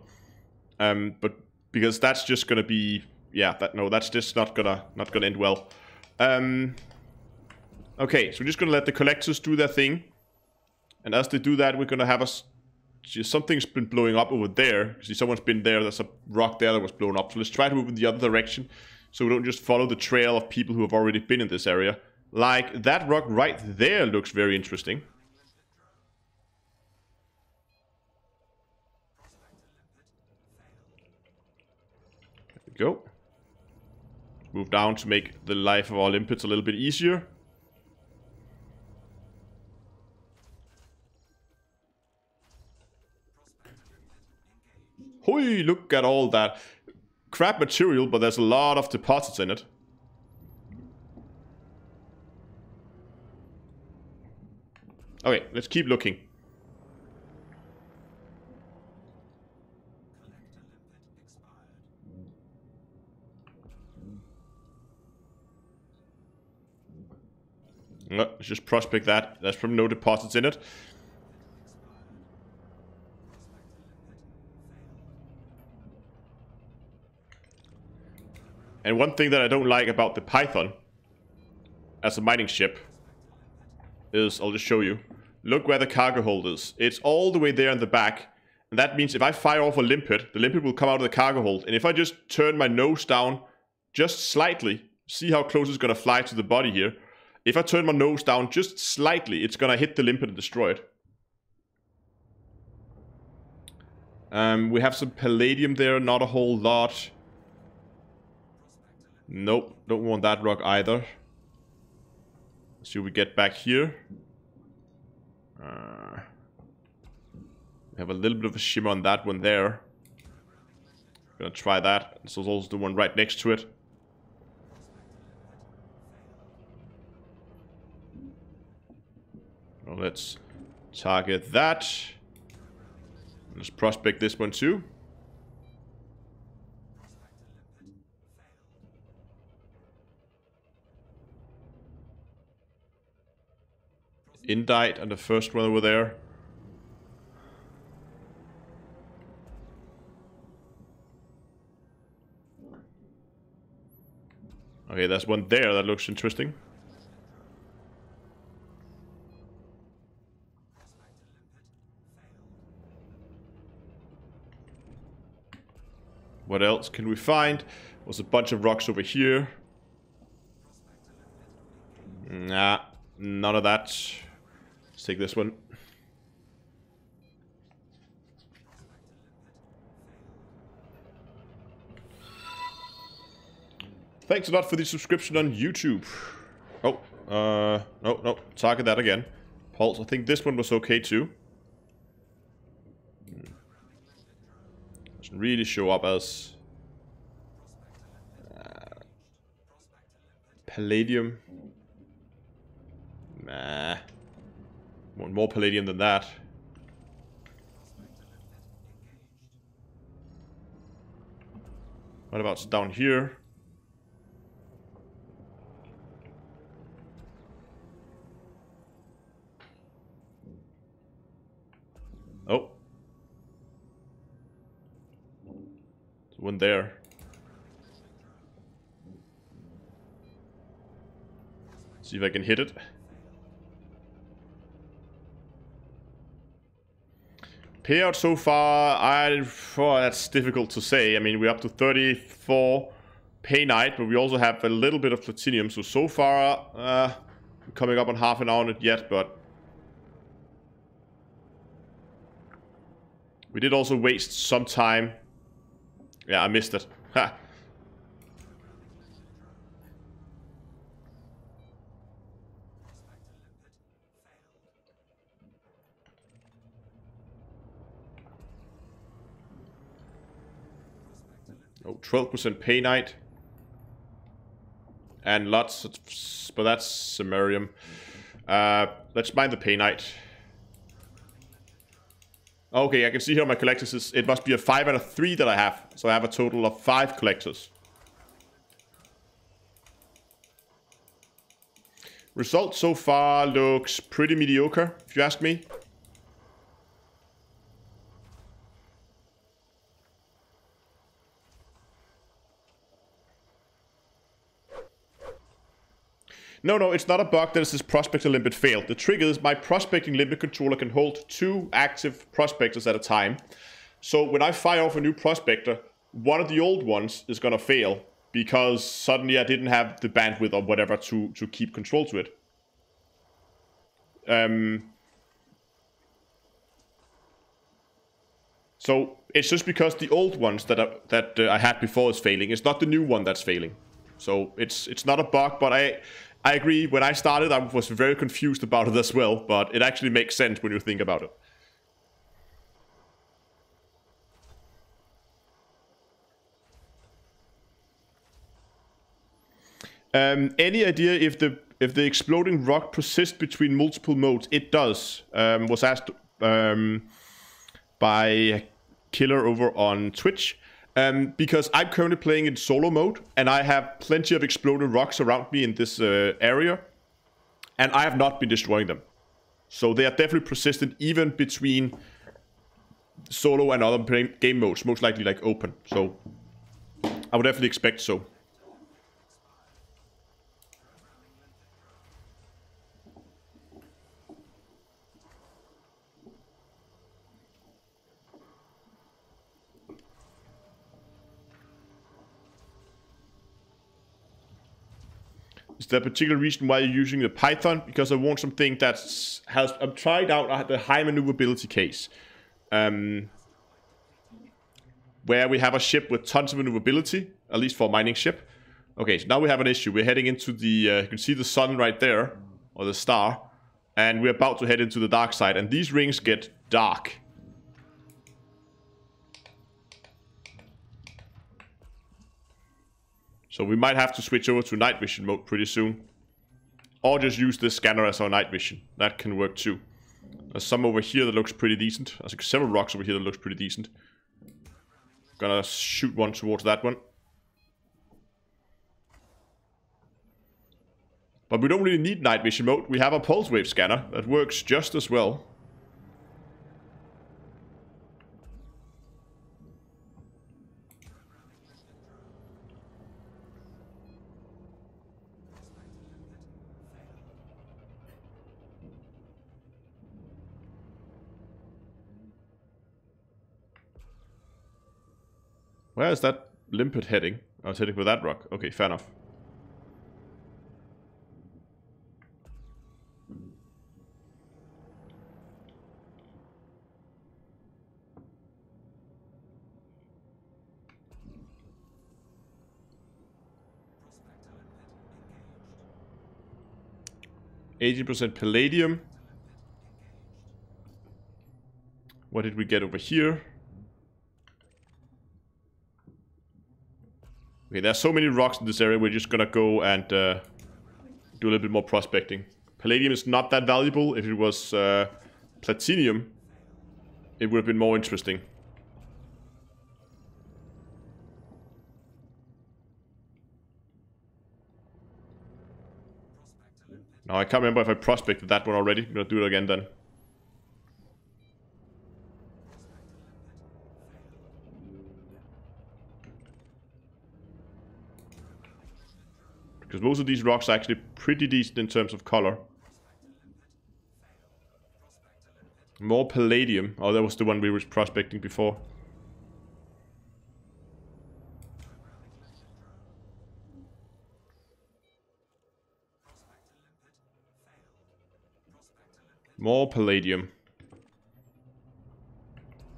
But because that's just gonna be, yeah, that's just not gonna end well. Okay, so we're just gonna let the collectors do their thing, and as they do that, we're gonna have something's been blowing up over there. See, someone's been there. There's a rock there that was blown up. So let's try to move in the other direction, so we don't just follow the trail of people who have already been in this area. Like that rock right there looks very interesting. There we go. Move down to make the life of our limpets a little bit easier. Hoi, look at all that crap material, but there's a lot of deposits in it. Okay, let's keep looking. Let's just prospect that. There's probably no deposits in it. And one thing that I don't like about the Python as a mining ship is, I'll just show you. Look where the cargo hold is. It's all the way there in the back. And that means if I fire off a limpet, the limpet will come out of the cargo hold. And if I just turn my nose down just slightly, see how close it's going to fly to the body here. If I turn my nose down just slightly, it's going to hit the limpet and destroy it. We have some palladium there, not a whole lot. Nope, don't want that rock either. Let's see what we get back here. We have a little bit of a shimmer on that one there. Gonna try that. This is also the one right next to it. Well, let's target that. Let's prospect this one too. Indite and the first one over there. Okay, there's one there that looks interesting. What else can we find? There's a bunch of rocks over here. Nah, none of that. Let's take this one. Thanks a lot for the subscription on YouTube. Oh, no, target that again. Pulse, I think this one was okay too. Doesn't really show up as palladium. Nah. Want more palladium than that. What about down here? Oh. There's one there. See if I can hit it. Payout so far, that's difficult to say. I mean, we're up to 34 paynite, but we also have a little bit of platinum. So far, coming up on half an hour on it yet, but we did also waste some time. Yeah, I missed it. Ha. Oh, 12% paynite. And lots of, but that's samarium. Let's mine the paynite. Okay, I can see here on my collectors is, it must be a 5 and a 3 that I have. So I have a total of 5 collectors. Results so far looks pretty mediocre, if you ask me. No, it's not a bug that this prospector limpet failed. The trick is my prospecting limpet controller can hold 2 active prospectors at a time. So when I fire off a new prospector, one of the old ones is going to fail because suddenly I didn't have the bandwidth or whatever to keep control to it. So it's just because the old ones that I had before is failing. It's not the new one that's failing. So it's not a bug, but I agree. When I started, I was very confused about it as well, but it actually makes sense when you think about it. Any idea if the exploding rock persists between multiple modes? It does. Was asked by Killer over on Twitch. Because I'm currently playing in solo mode, and I have plenty of exploded rocks around me in this area, and I have not been destroying them. So they are definitely persistent even between solo and other game modes, most likely like open. So I would definitely expect so. Is there a particular reason why you're using the Python? Because I want something that has... I've tried out the high maneuverability case. Where we have a ship with tons of maneuverability, at least for a mining ship. Okay, so now we have an issue. We're heading into the... you can see the sun right there, or the star. And we're about to head into the dark side. And these rings get dark. So we might have to switch over to night vision mode pretty soon. Or just use this scanner as our night vision. That can work too. There's some over here that looks pretty decent. There's several rocks over here that looks pretty decent. Gonna shoot one towards that one. But we don't really need night vision mode. We have a pulse wave scanner that works just as well. Where is that limpet heading? I was heading for that rock. Okay, fair enough. %, palladium. What did we get over here? Okay, there's so many rocks in this area, we're just gonna go and do a little bit more prospecting. Palladium is not that valuable. If it was platinum, it would have been more interesting. Now, I can't remember if I prospected that one already. I'm gonna do it again then. Because most of these rocks are actually pretty decent in terms of color. More palladium. Oh, that was the one we were prospecting before. More palladium.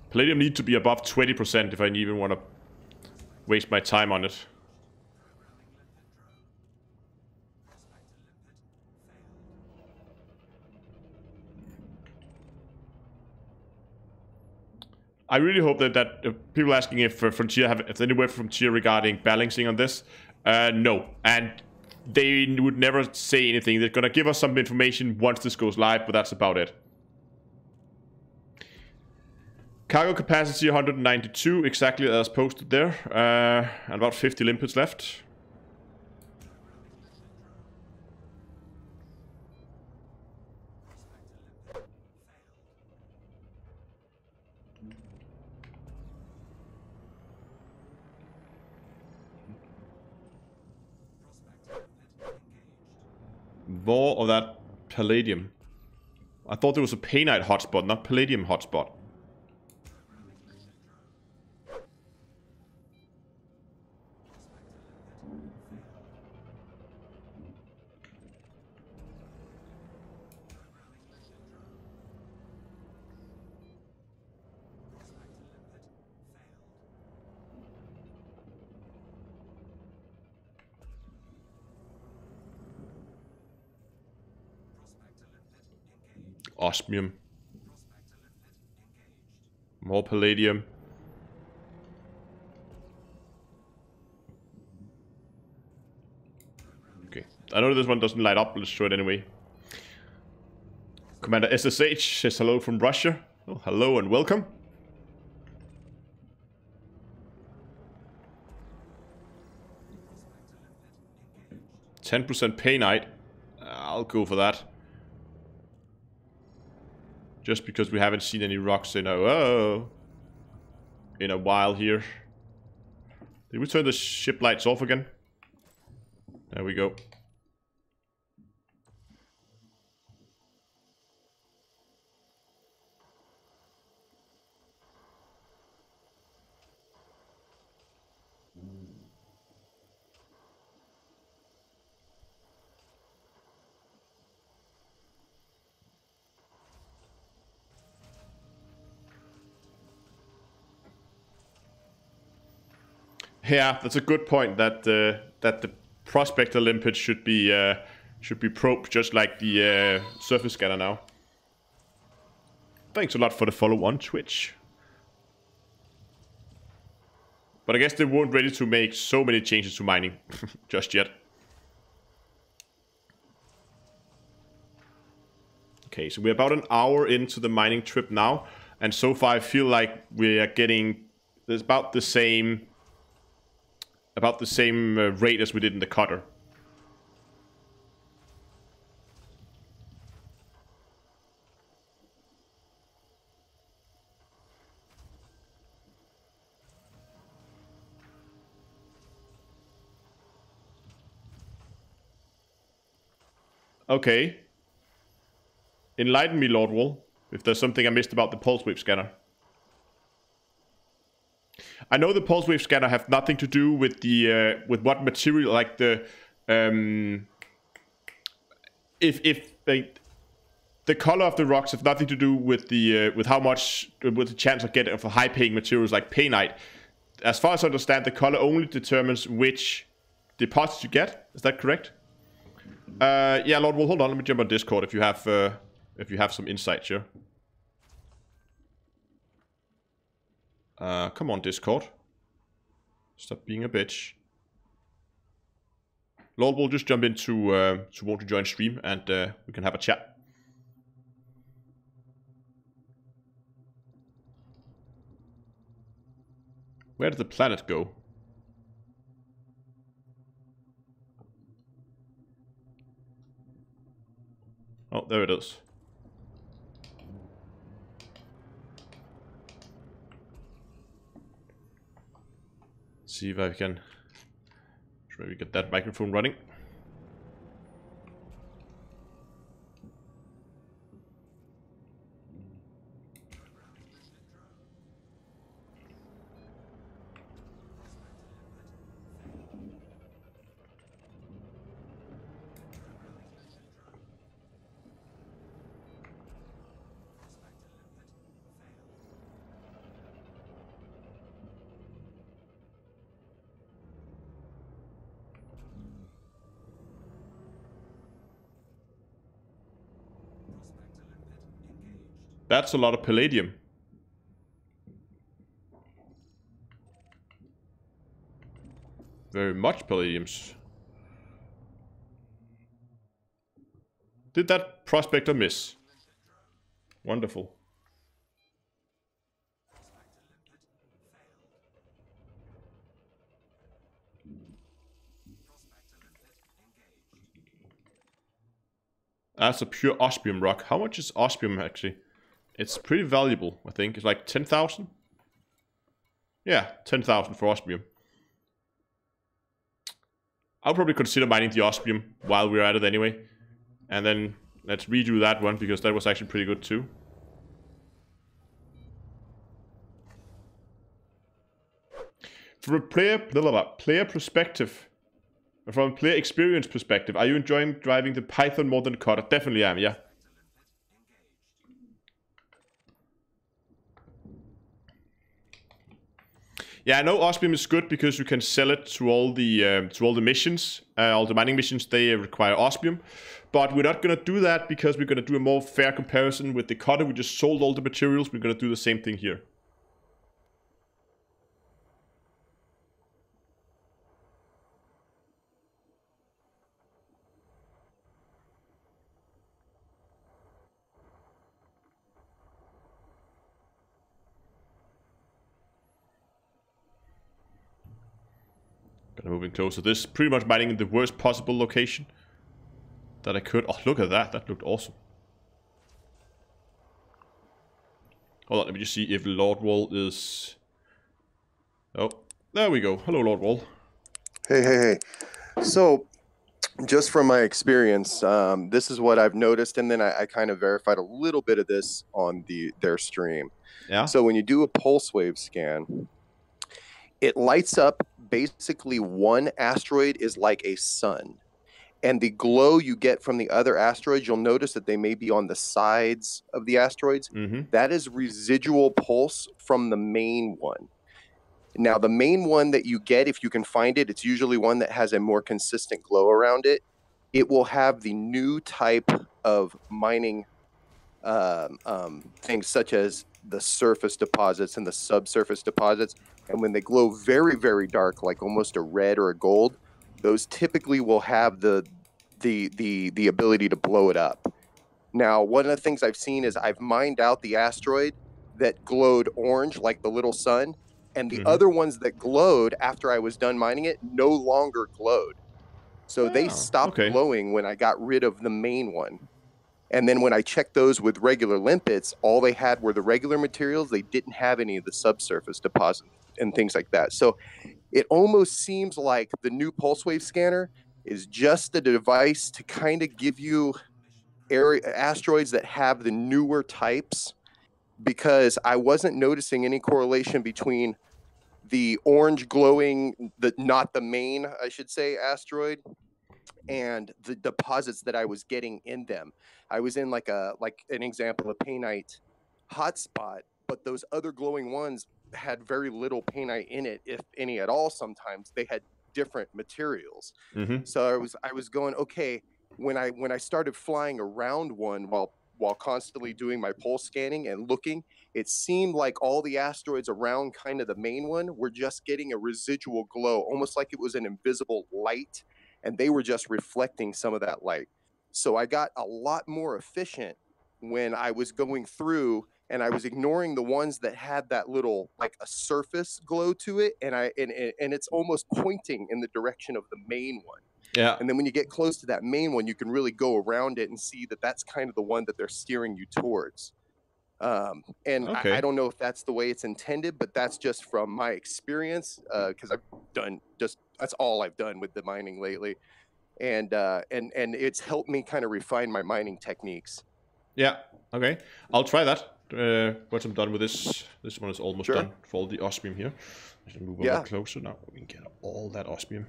Palladium needs to be above 20% if I even want to waste my time on it. I really hope that people asking if Frontier if any word from Frontier regarding balancing on this. No, and they would never say anything. They're gonna give us some information once this goes live, but that's about it. Cargo capacity 192, exactly as posted there, and about 50 limpets left. More of that palladium. I thought there was a painite hotspot, not palladium hotspot. Osmium. More palladium. Okay. I know this one doesn't light up, but let's show it anyway. Commander SSH says hello from Russia. Oh, hello and welcome. %10% painite. I'll go for that. Just because we haven't seen any rocks in a while here. Did we turn the ship lights off again? There we go. Yeah, that's a good point. That that the prospector limpet should be probed just like the surface scanner now. Thanks a lot for the follow on Twitch. But I guess they weren't ready to make so many changes to mining just yet. Okay, so we're about an hour into the mining trip now, and so far I feel like we are getting about the same rate as we did in the cutter. Okay. Enlighten me, Lord Wall, if there's something I missed about the pulse wave scanner. I know the pulse wave scanner have nothing to do with the with what material, like the the color of the rocks have nothing to do with the with how much with the chance of getting for high paying materials like painite. As far as I understand, the color only determines which deposits you get. Is that correct? Yeah, Lord Wall, hold on. Let me jump on Discord if you have some insights here. Come on, Discord. Stop being a bitch. Lord will just jump into want to join stream, and we can have a chat. Where did the planet go? Oh, there it is. See if I can maybe get that microphone running. That's a lot of palladium. Very much palladiums. Did that prospector miss? Wonderful. That's a pure osmium rock. How much is osmium actually? It's pretty valuable, I think. It's like 10,000? Yeah, 10,000 for osmium. I'll probably consider mining the osmium while we're at it anyway. And then let's redo that one, because that was actually pretty good too. From a player perspective, from a player experience perspective, are you enjoying driving the Python more than the Cutter? Definitely am, yeah. Yeah, I know osmium is good because you can sell it to all the missions, all the mining missions. They require osmium, but we're not gonna do that because we're gonna do a more fair comparison with the cutter. We just sold all the materials. We're gonna do the same thing here. Gonna move in closer. This is pretty much mining in the worst possible location that I could. Oh, look at that. That looked awesome. Hold on, let me just see if Lord Wall is... Oh, there we go. Hello, Lord Wall. Hey. So, just from my experience, this is what I've noticed, and then I kind of verified a little bit of this on their stream. Yeah. So when you do a pulse wave scan, it lights up basically one asteroid is like a sun. And the glow you get from the other asteroids, you'll notice that they may be on the sides of the asteroids. Mm-hmm. That is residual pulse from the main one. Now, the main one that you get, if you can find it, it's usually one that has a more consistent glow around it. It will have the new type of mining things such as the surface deposits and the subsurface deposits. And when they glow very, very dark, like almost a red or a gold, those typically will have the ability to blow it up. Now, one of the things I've seen is I've mined out the asteroid that glowed orange like the little sun, and the other ones that glowed after I was done mining it no longer glowed. So they stopped glowing when I got rid of the main one. And then when I checked those with regular limpets, all they had were the regular materials. They didn't have any of the subsurface deposits and things like that. So it almost seems like the new pulse wave scanner is just a device to kind of give you asteroids that have the newer types, because I wasn't noticing any correlation between the orange glowing, not the main, I should say, asteroid, and the deposits that I was getting in them. I was in like an example, a painite hotspot, but those other glowing ones had very little painite in it, if any at all. Sometimes they had different materials. Mm-hmm. So I was going, okay, when I started flying around one while constantly doing my pulse scanning and looking, it seemed like all the asteroids around kind of the main one were just getting a residual glow, almost like it was an invisible light, and they were just reflecting some of that light. So I got a lot more efficient when I was going through, and I was ignoring the ones that had that little, like a surface glow to it, and it's almost pointing in the direction of the main one. Yeah. And then when you get close to that main one, you can really go around it and see that that's kind of the one that they're steering you towards. I don't know if that's the way it's intended, but that's just from my experience, because that's all I've done with the mining lately. And it's helped me kind of refine my mining techniques. Yeah, okay. I'll try that. Once I'm done with this one is almost done for all the osmium here. I should move a little closer now. We can get all that osmium.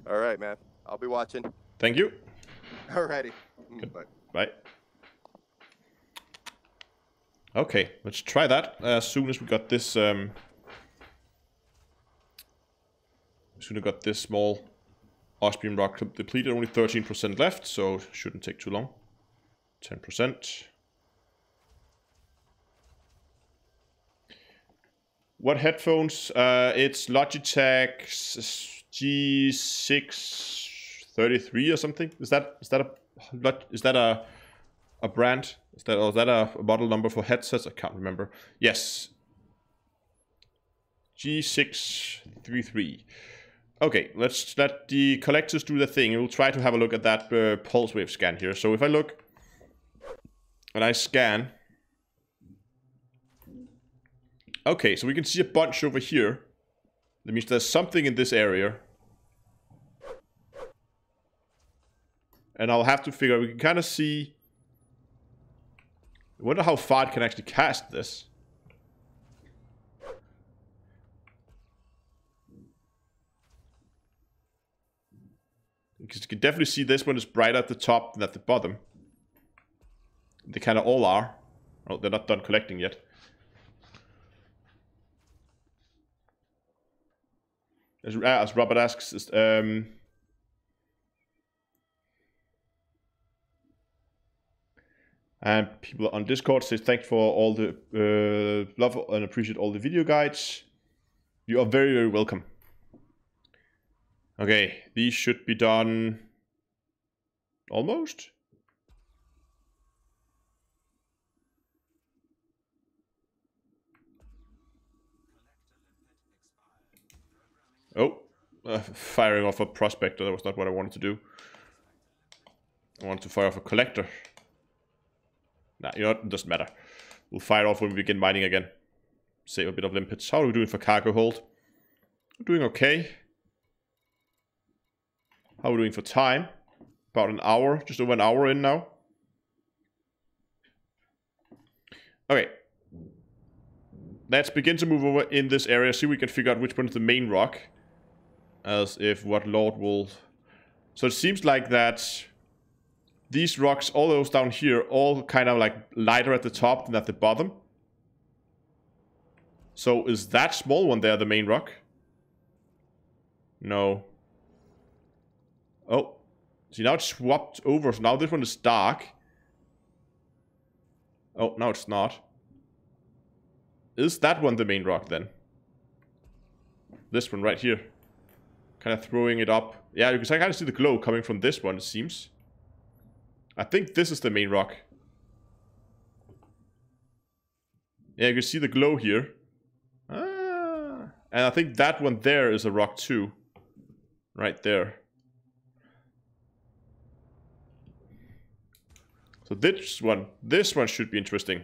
All right, man. I'll be watching. Thank you. Alrighty. Bye. Okay, let's try that as soon as we got this. As soon as we got this small osmium rock depleted, only 13% left, so shouldn't take too long. 10%. What headphones? It's Logitech G633 or something. Is that a brand? Is that a model number for headsets? I can't remember. Yes. G633. Okay, let's let the collectors do their thing. We'll try to have a look at that pulse wave scan here. So if I look and I scan. Okay, so we can see a bunch over here. That means there's something in this area. And I'll have to figure out, we can kind of see. I wonder how far it can actually cast this. Because you can definitely see this one is brighter at the top than at the bottom. They kind of all are. Oh, they're not done collecting yet. As Robert asks, and people on Discord say thanks for all the love and appreciate all the video guides. You are very, very welcome. Okay, these should be done almost. Oh, firing off a prospector. That was not what I wanted to do. I wanted to fire off a collector. Nah, you know what? It doesn't matter. We'll fire off when we begin mining again. Save a bit of limpets. How are we doing for cargo hold? We're doing okay. How are we doing for time? About an hour. Just over an hour in now. Okay. Let's begin to move over in this area. See if we can figure out which one is the main rock. As if what Lord will... So it seems like that... These rocks, all those down here, all kind of like lighter at the top than at the bottom. So is that small one there the main rock? No. Oh. See, now it's swapped over. So now this one is dark. Oh, now it's not. Is that one the main rock then? This one right here. Kind of throwing it up. Yeah, because I kind of see the glow coming from this one, it seems. I think this is the main rock. Yeah, you can see the glow here. Ah. And I think that one there is a rock too. Right there. So this one should be interesting.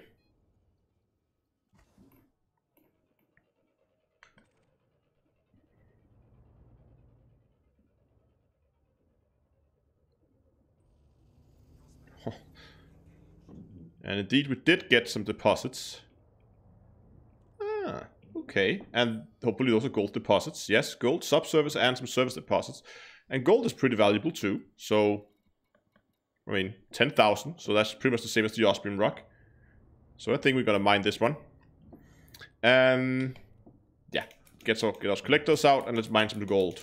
And indeed, we did get some deposits. Ah, okay. And hopefully those are gold deposits. Yes, gold, subsurface, and some surface deposits. And gold is pretty valuable too. So, I mean, 10,000. So that's pretty much the same as the osmium rock. So I think we're going to mine this one. Yeah, get those collectors out and let's mine some gold.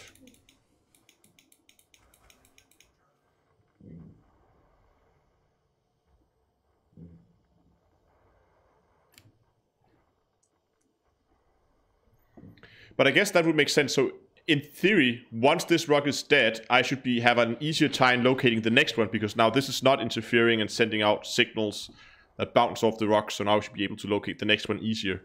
But I guess that would make sense. So in theory, once this rock is dead, I should have an easier time locating the next one, because now this is not interfering and sending out signals that bounce off the rock. So now I should be able to locate the next one easier.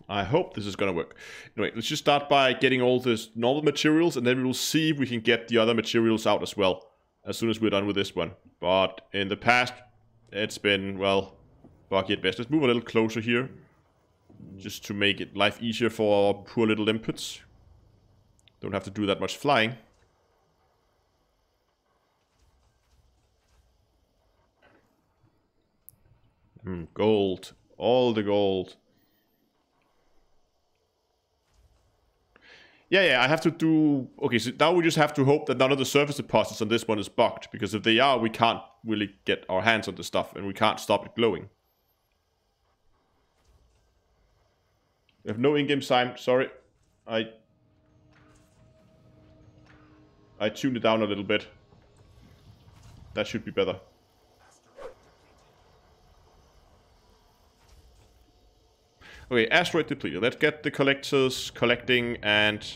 I hope this is going to work. Anyway, let's just start by getting all the normal materials, and then we will see if we can get the other materials out as well, as soon as we're done with this one. But in the past, it's been, well, buggy at best. Let's move a little closer here, just to make it life easier for our poor little limpets. Don't have to do that much flying. Gold. All the gold. Yeah, I have to do... Okay, so now we just have to hope that none of the surface deposits on this one is bugged. Because if they are, we can't really get our hands on the stuff. And we can't stop it glowing. We have no in-game sign. Sorry. I tuned it down a little bit. That should be better. Okay, asteroid depleted. Let's get the collectors collecting and...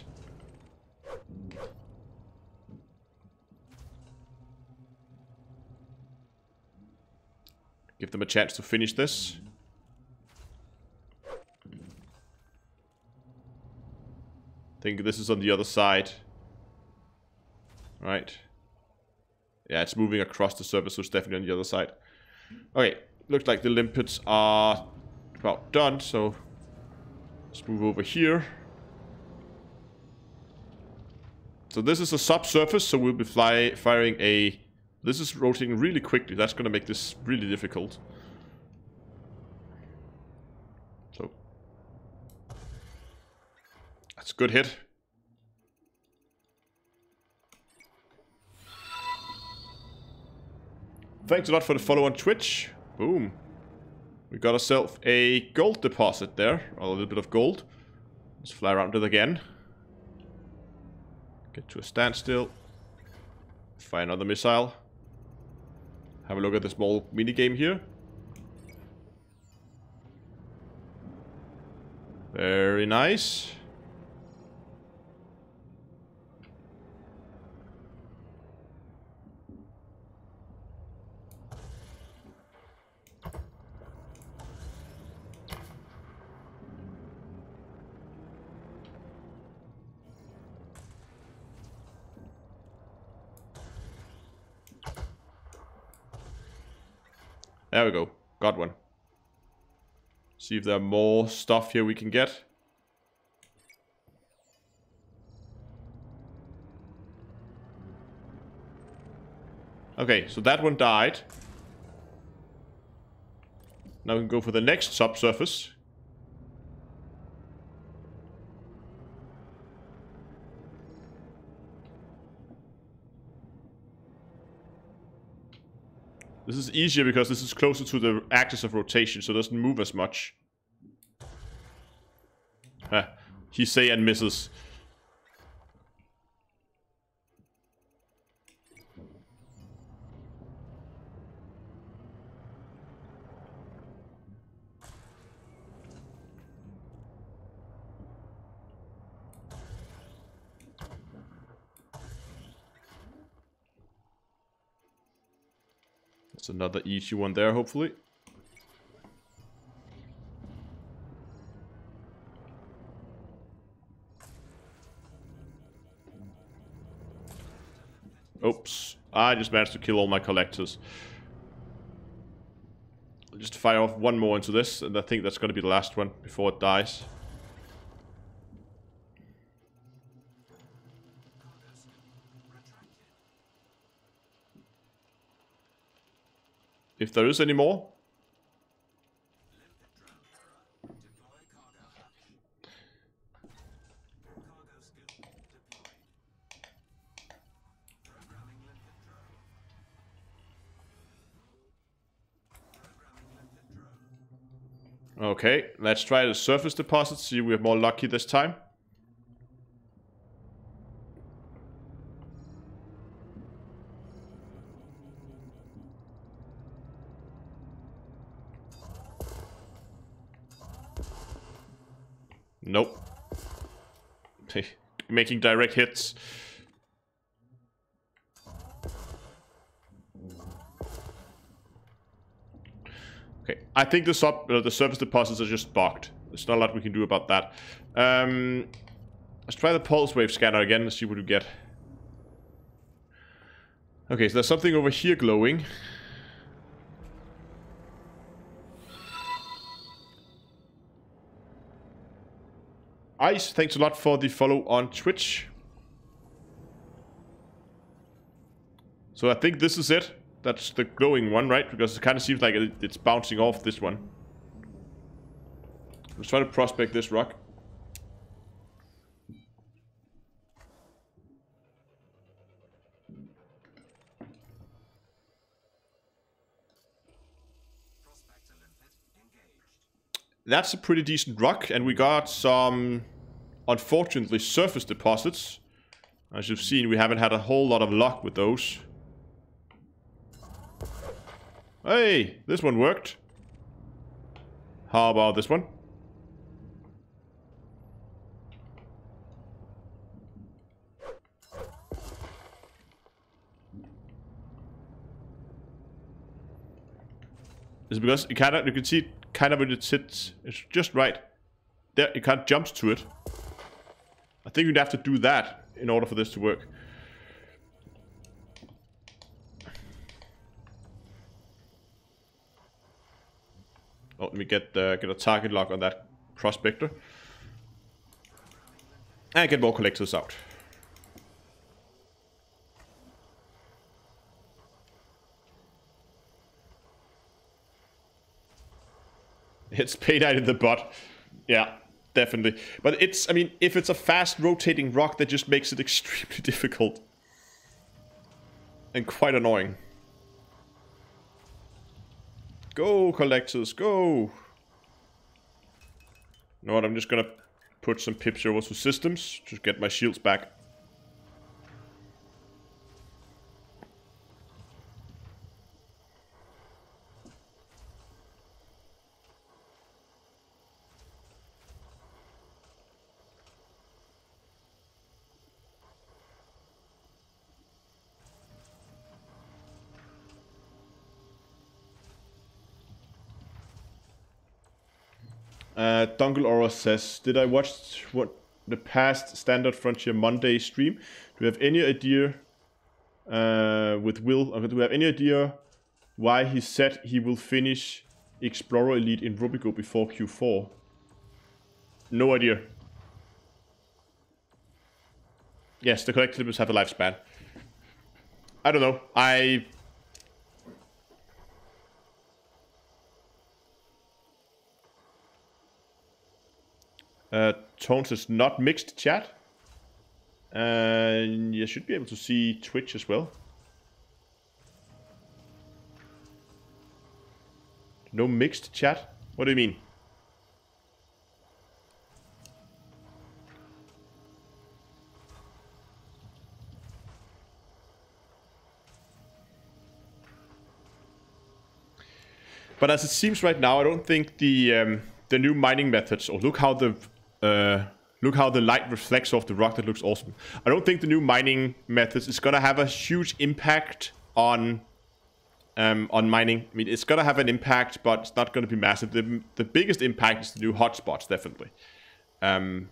give them a chance to finish this. I think this is on the other side. Right. Yeah, it's moving across the surface, so it's definitely on the other side. Okay, looks like the limpets are about done, so let's move over here. So this is a subsurface, so we'll be firing a... This is rotating really quickly. That's going to make this really difficult. So... That's a good hit. Thanks a lot for the follow on Twitch. Boom. We got ourselves a gold deposit there. Or a little bit of gold. Let's fly around it again. Get to a standstill. Fire another missile. Have a look at the small mini game here. Very nice. There we go. Got one. See if there are more stuff here we can get. Okay, so that one died. Now we can go for the next subsurface. This is easier because this is closer to the axis of rotation, so it doesn't move as much. He say and misses. That's another easy one there, hopefully. Oops. I just managed to kill all my collectors. I'll just fire off one more into this, and I think that's going to be the last one before it dies. If there is any more. Okay, let's try the surface deposit, see if we have more lucky this time. Nope. Making direct hits. Okay, I think the surface deposits are just bugged. There's not a lot we can do about that. Let's try the pulse wave scanner again and see what we get. Okay, so there's something over here glowing. Ice, thanks a lot for the follow on Twitch. So I think this is it. That's the glowing one, right? Because it kind of seems like it's bouncing off this one. Let's try to prospect this rock. That's a pretty decent rock, and we got some, unfortunately, surface deposits. As you've seen, we haven't had a whole lot of luck with those. Hey, this one worked. How about this one? It's because you can see it kind of when it sits, it's just right. There, you can't jump to it. I think you'd have to do that in order for this to work. Oh, let me get a target lock on that prospector. And get more collectors out. It's paydight in the butt. Yeah, definitely. But it's, I mean, if it's a fast rotating rock, that just makes it extremely difficult. And quite annoying. Go, collectors, go! You know what, I'm just gonna put some pips over to systems to get my shields back. Dungle Aura says, did I watch what the past Standard Frontier Monday stream? Do we have any idea with Will? Do we have any idea why he said he will finish Explorer Elite in Rubico before Q4? No idea. Yes, the collectibles have a lifespan. I don't know. Tones is not mixed chat. And you should be able to see Twitch as well. No mixed chat? What do you mean? But as it seems right now, I don't think the new mining methods. Oh, look how the light reflects off the rock. That looks awesome. I don't think the new mining methods is gonna have a huge impact on mining. I mean, it's gonna have an impact, but it's not gonna be massive. The biggest impact is the new hotspots, definitely. There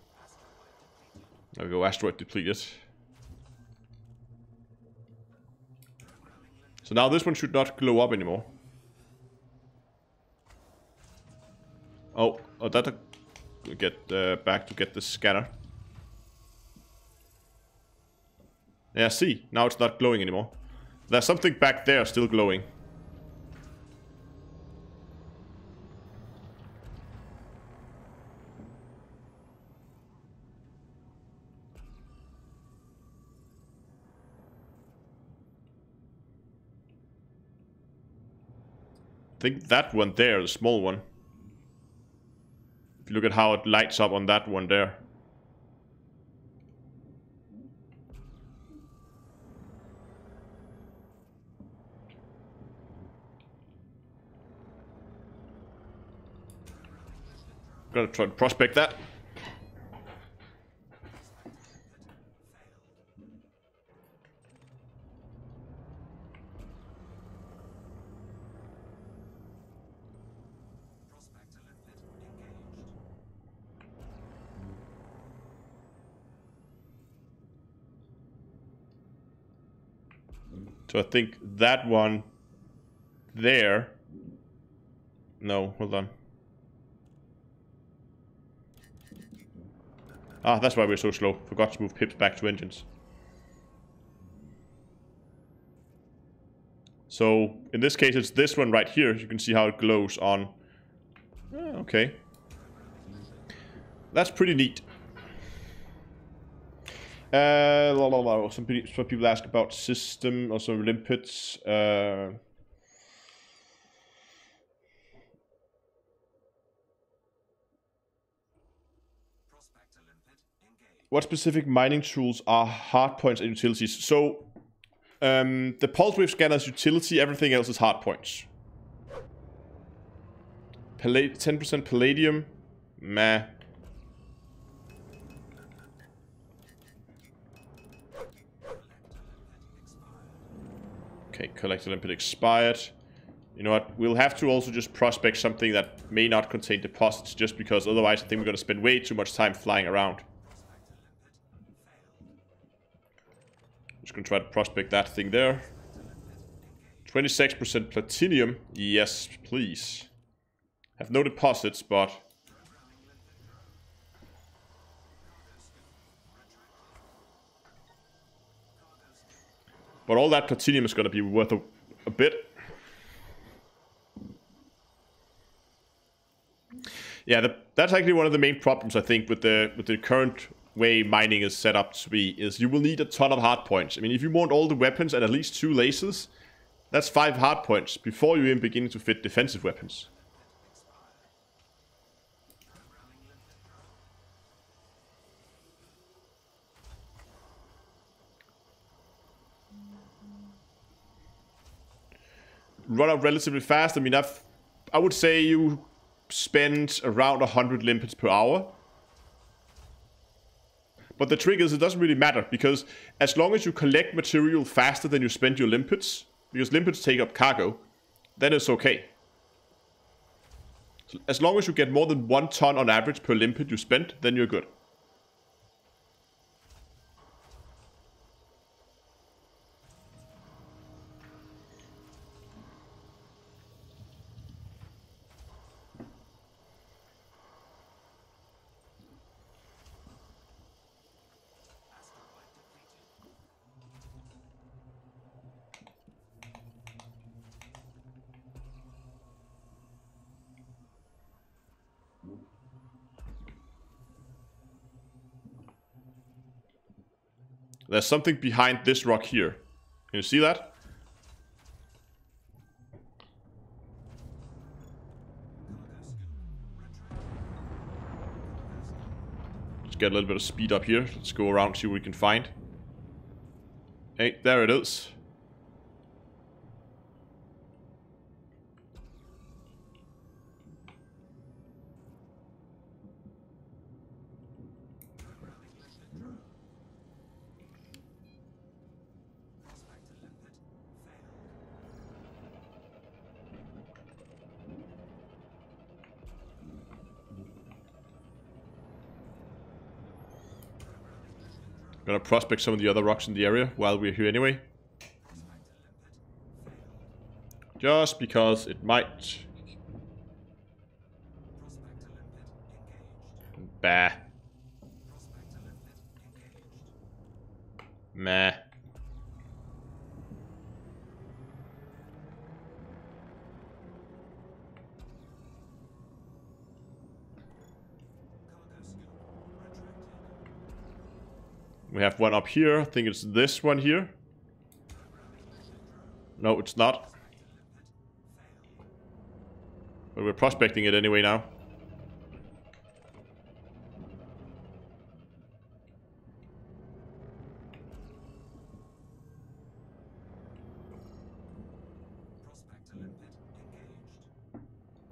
we go. Asteroid depleted. So now this one should not glow up anymore. Oh, that get back to get the scanner. Yeah, see, now it's not glowing anymore. There's something back there still glowing. I think that one there, the small one. If you look at how it lights up on that one there. Gonna try to prospect that. So I think that one there. No, hold on. Ah, that's why we're so slow. Forgot to move pips back to engines. So in this case, it's this one right here. You can see how it glows on. Okay. That's pretty neat. Some people ask about system, also limpets. What specific mining tools are hardpoints and utilities? So, the pulse wave scanner's utility, everything else is hardpoints. 10% palladium, meh. Okay, collected limpet expired. You know what? We'll have to also just prospect something that may not contain deposits, just because otherwise I think we're going to spend way too much time flying around. Just going to try to prospect that thing there. 26% platinum. Yes, please. Have no deposits, but... But all that platinum is going to be worth a bit. Yeah, that's actually one of the main problems I think with the current way mining is set up to be, is you will need a ton of hard points. I mean, if you want all the weapons and at least 2 lasers, that's 5 hard points before you even begin to fit defensive weapons. Run up relatively fast. I mean, I would say you spend around 100 limpets per hour. But the trick is, it doesn't really matter, because as long as you collect material faster than you spend your limpets, because limpets take up cargo, then it's okay. So as long as you get more than 1 ton on average per limpet you spend, then you're good. There's something behind this rock here. Can you see that? Let's get a little bit of speed up here. Let's go around, see what we can find. Hey, there it is. Gonna prospect some of the other rocks in the area while we're here anyway. Just because it might. Bah. Meh. We have one up here. I think it's this one here. No, it's not. But we're prospecting it anyway now.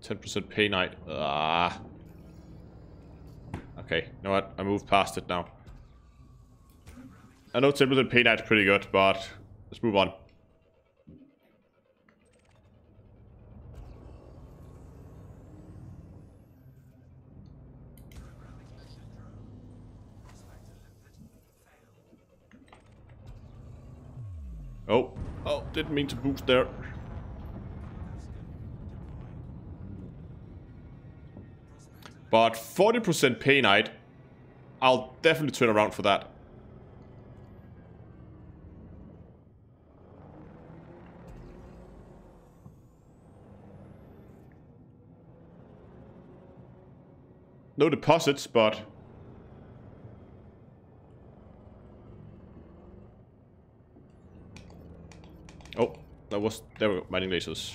%% pay night. Ah. Okay, you know what? I moved past it now. I know 10% pay night's pretty good, but let's move on. Oh, didn't mean to boost there. But 40% pay night, I'll definitely turn around for that. No deposits, but... Oh, there we go, mining lasers.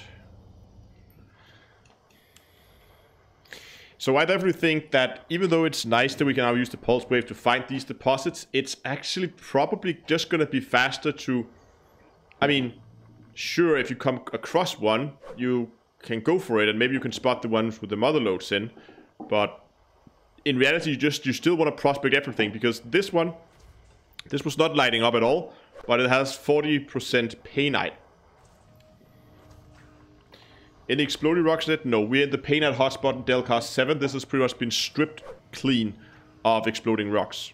So I definitely think that even though it's nice that we can now use the pulse wave to find these deposits, it's actually probably just going to be faster to... I mean, sure, if you come across one, you can go for it, and maybe you can spot the ones with the mother loads in, but in reality, you still want to prospect everything, because this was not lighting up at all, but it has 40% pay night. In the exploding rockset, no, we're in the pay night hotspot in Delcar 7. This has pretty much been stripped clean of exploding rocks.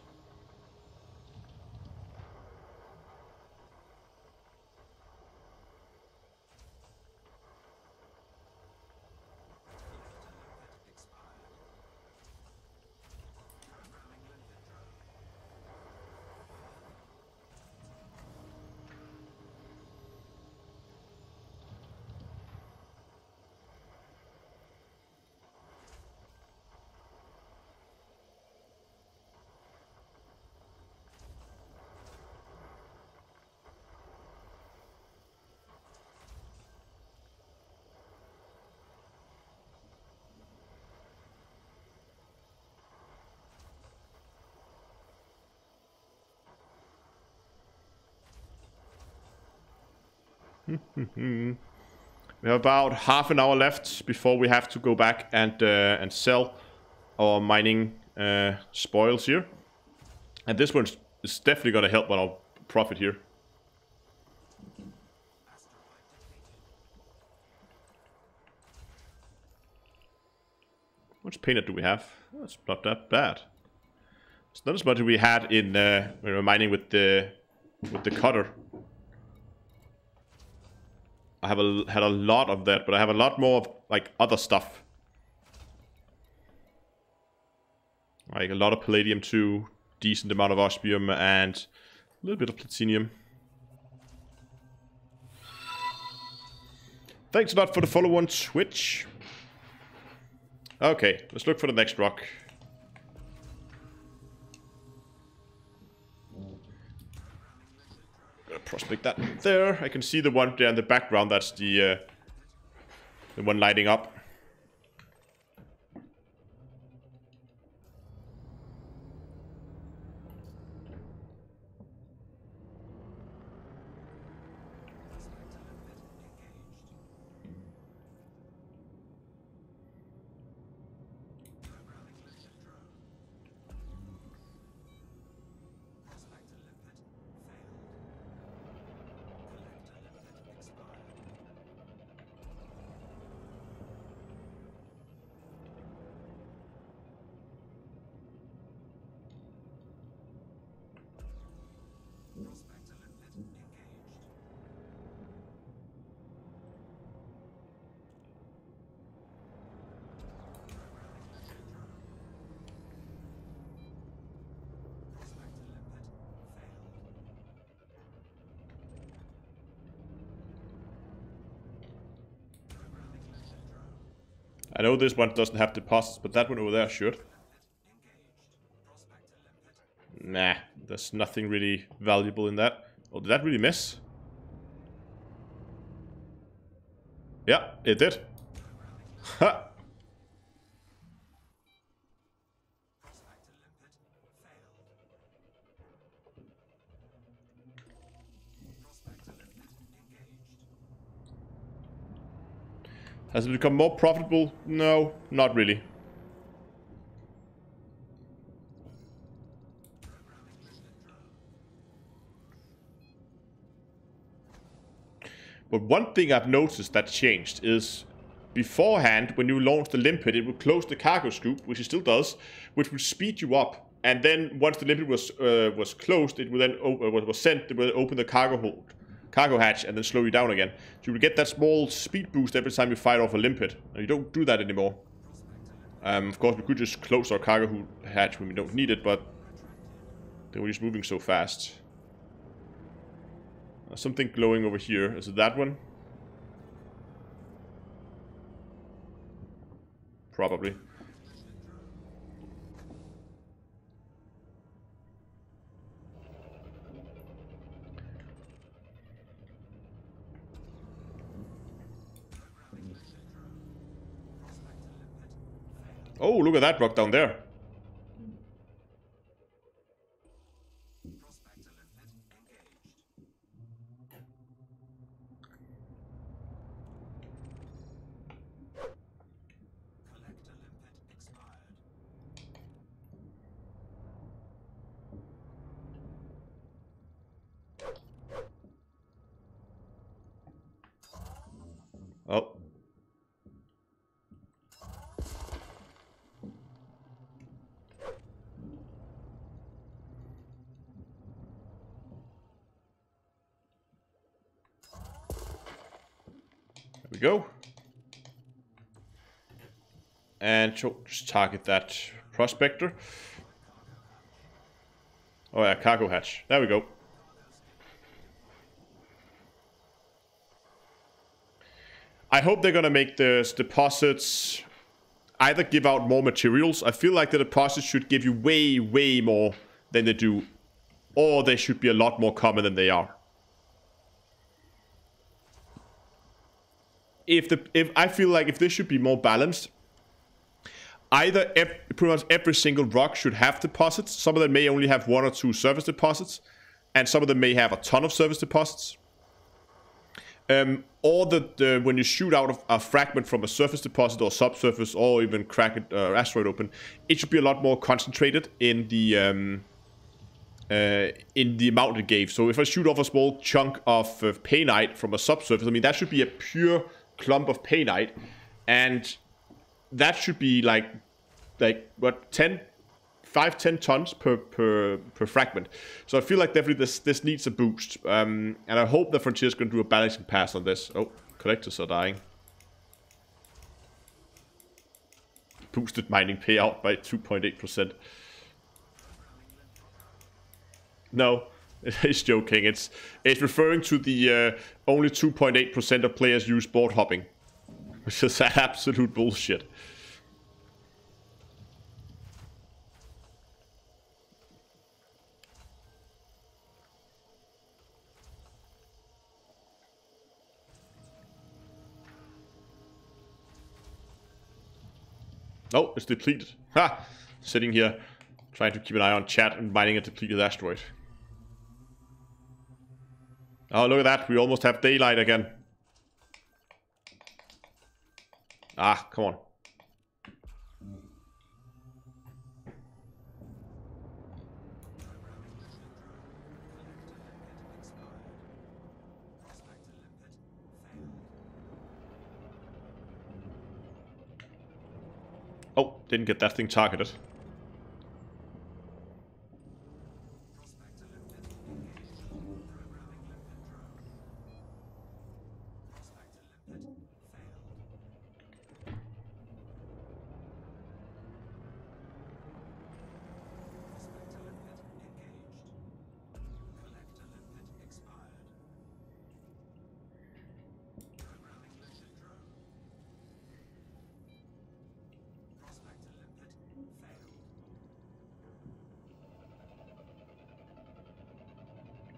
We have about half an hour left before we have to go back and sell our mining spoils here. And this one is definitely going to help on our profit here. How much painted do we have? That's not that bad. It's not as much as we had in when we were mining with the cutter. I have had a lot of that, but I have a lot more of like other stuff. Like a lot of palladium too, decent amount of osmium, and a little bit of platinum. Thanks a lot for the follow on Twitch. Okay, let's look for the next rock. Gonna prospect that there. I can see the one there in the background. That's the one lighting up. I know this one doesn't have deposits, but that one over there should. Nah, there's nothing really valuable in that. Oh, did that really miss? Yeah, it did. Ha! Has it become more profitable? No, not really. But one thing I've noticed that changed is beforehand, when you launch the limpet, it would close the cargo scoop, which it still does, which would speed you up. And then once the limpet was closed, it would then was sent. It would open the cargo hatch and then slow you down again. So you will get that small speed boost every time you fire off a limpet. And you don't do that anymore. Of course, we could just close our cargo hatch when we don't need it, but then we're just moving so fast. Something glowing over here. Is it that one? Probably. Oh, look at that rock down there. Oh. There we go. And just target that prospector. Oh yeah, cargo hatch. There we go. I hope they're gonna make the deposits either give out more materials. I feel like the deposits should give you way, way more than they do. Or they should be a lot more common than they are. If I feel like if this should be more balanced, either pretty much every single rock should have deposits. Some of them may only have 1 or 2 surface deposits, and some of them may have a ton of surface deposits. Or when you shoot out a fragment from a surface deposit or subsurface, or even crack it asteroid open, it should be a lot more concentrated in the amount it gave. So if I shoot off a small chunk of painite from a subsurface, I mean that should be a pure clump of painite, and that should be like what 5-10 tons per fragment. So I feel like definitely this needs a boost. And I hope the Frontier's going to do a balancing pass on this. Oh, collectors are dying. Boosted mining payout by 2.8%. No, it's joking. It's referring to the only 2.8% of players use board hopping, which is absolute bullshit. Oh, it's depleted. Ha! Sitting here, trying to keep an eye on chat and mining a depleted asteroid. Oh, look at that. We almost have daylight again. Ah, come on. Oh, didn't get that thing targeted.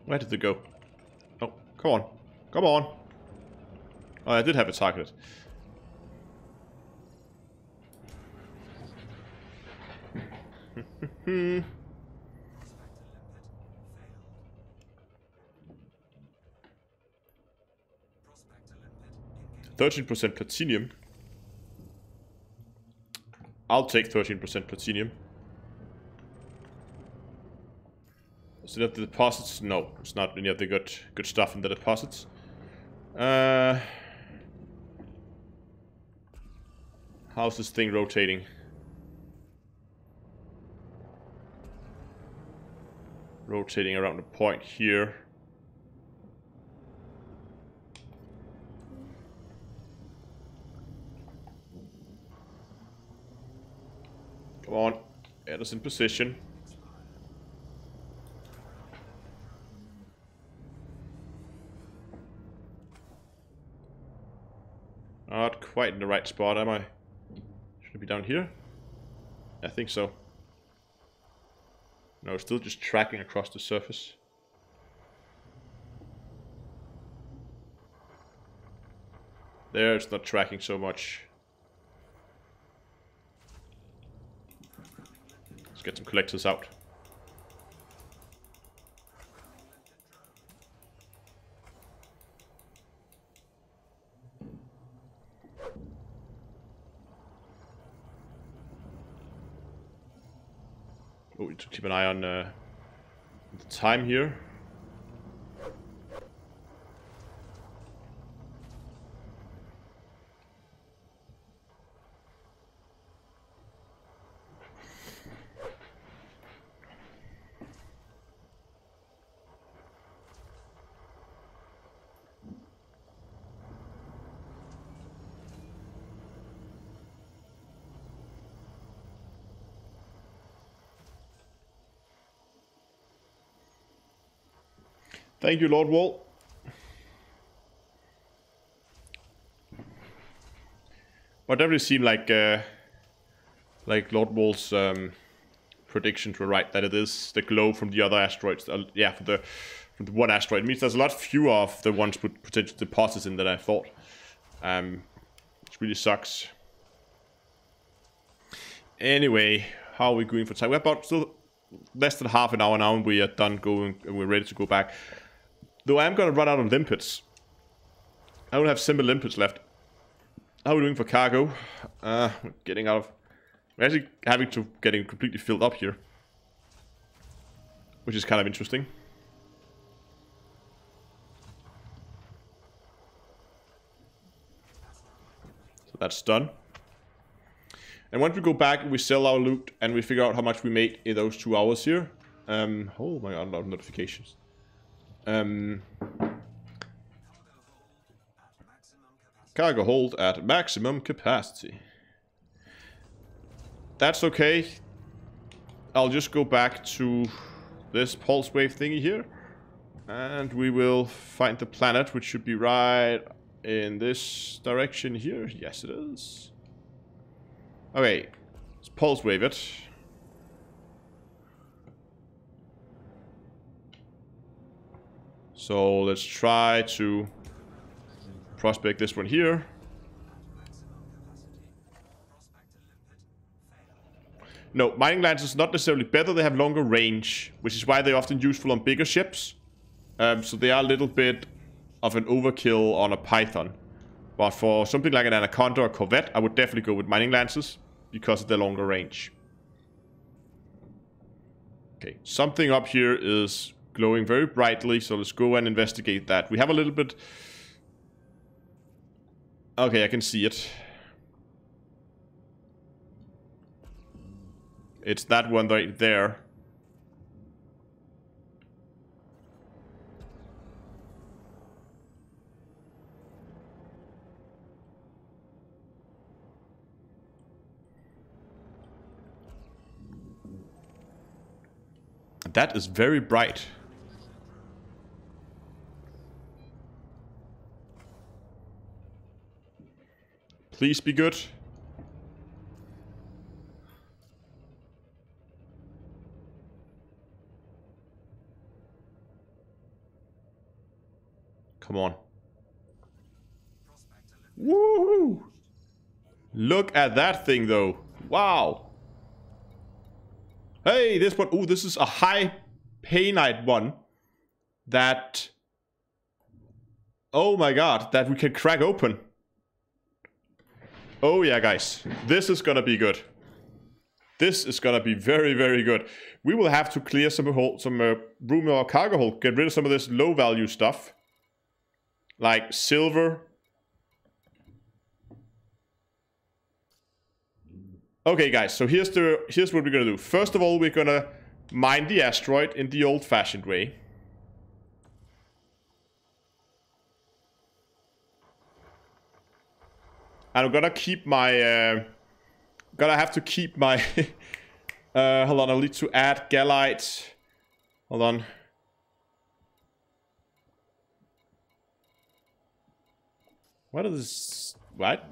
Where did it go? Oh, come on. Come on. Oh, I did have it targeted. Hmm. 13% platinum. I'll take 13% platinum. Is it at the deposits? No, it's not any of the good stuff in the deposits. How's this thing rotating? Rotating around the point here. Come on, get us in position. Not quite in the right spot, am I? Should it be down here? I think so. No, still just tracking across the surface. There, it's not tracking so much. Let's get some collectors out. Oh, we need to keep an eye on the time here. Thank you, Lord Wall. But definitely seemed like Lord Wall's predictions were right, that it is the glow from the other asteroids. Yeah, from the one asteroid. It means there's a lot fewer of the ones with potential deposits in than I thought. Which really sucks. Anyway, how are we going for time? We're about still less than half an hour now, and we are done going, and we're ready to go back. Though I am going to run out of limpets. I don't have simple inputs left. How are we doing for cargo? We're getting out of... We're actually having to getting completely filled up here. Which is kind of interesting. So that's done. And once we go back, we sell our loot and we figure out how much we made in those 2 hours here. Oh my god, a lot of notifications. Cargo hold at maximum capacity. That's okay. I'll just go back to this pulse wave thingy here. And we will find the planet, which should be right in this direction here. Yes, it is. Okay, let's pulse wave it. So let's try to prospect this one here. No, mining lances is not necessarily better. They have longer range, which is why they're often useful on bigger ships. So they are a little bit of an overkill on a Python. But for something like an Anaconda or Corvette, I would definitely go with mining lances because of their longer range. Okay, something up here is glowing very brightly, so let's go and investigate that. We have a little bit... Okay, I can see it. It's that one right there. That is very bright. Please be good. Come on. Woo! Look at that thing though. Wow. Hey, this one. Oh, this is a high painite one. That... Oh my god, that we can crack open. Oh yeah, guys. This is gonna be good. This is gonna be very, very good. We will have to clear some room in our cargo hold. Get rid of some of this low value stuff. Like silver. Okay, guys. So here's what we're gonna do. First of all, we're gonna mine the asteroid in the old-fashioned way. And I'm gonna keep my... gonna have to keep my... hold on, I'll need to add Gallite. Hold on. What is this? What?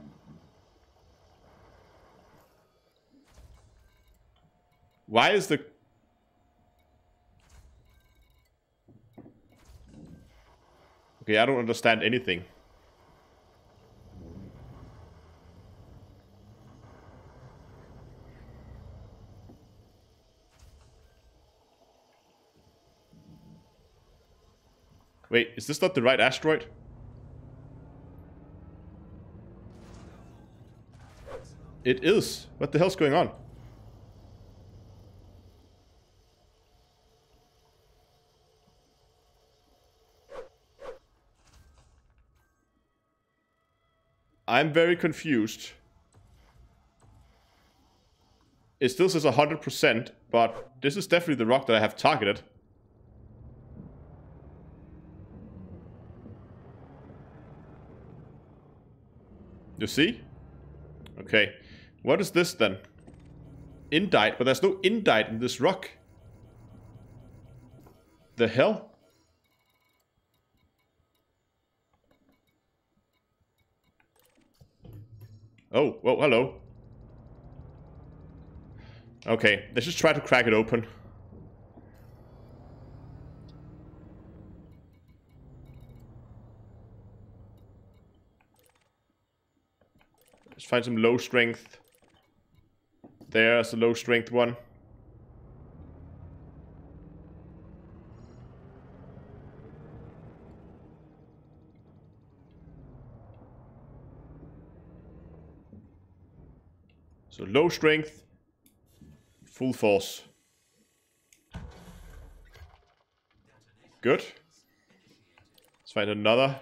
Why is the... Okay, I don't understand anything. Wait, is this not the right asteroid? It is. What the hell's going on? I'm very confused. It still says 100%, but this is definitely the rock that I have targeted. You see? Okay. What is this then? Indite, but there's no indite in this rock. The hell? Oh, well, hello. Okay, let's just try to crack it open. Let's find some low strength. There's a low strength one. So low strength, full force. Good. Let's find another.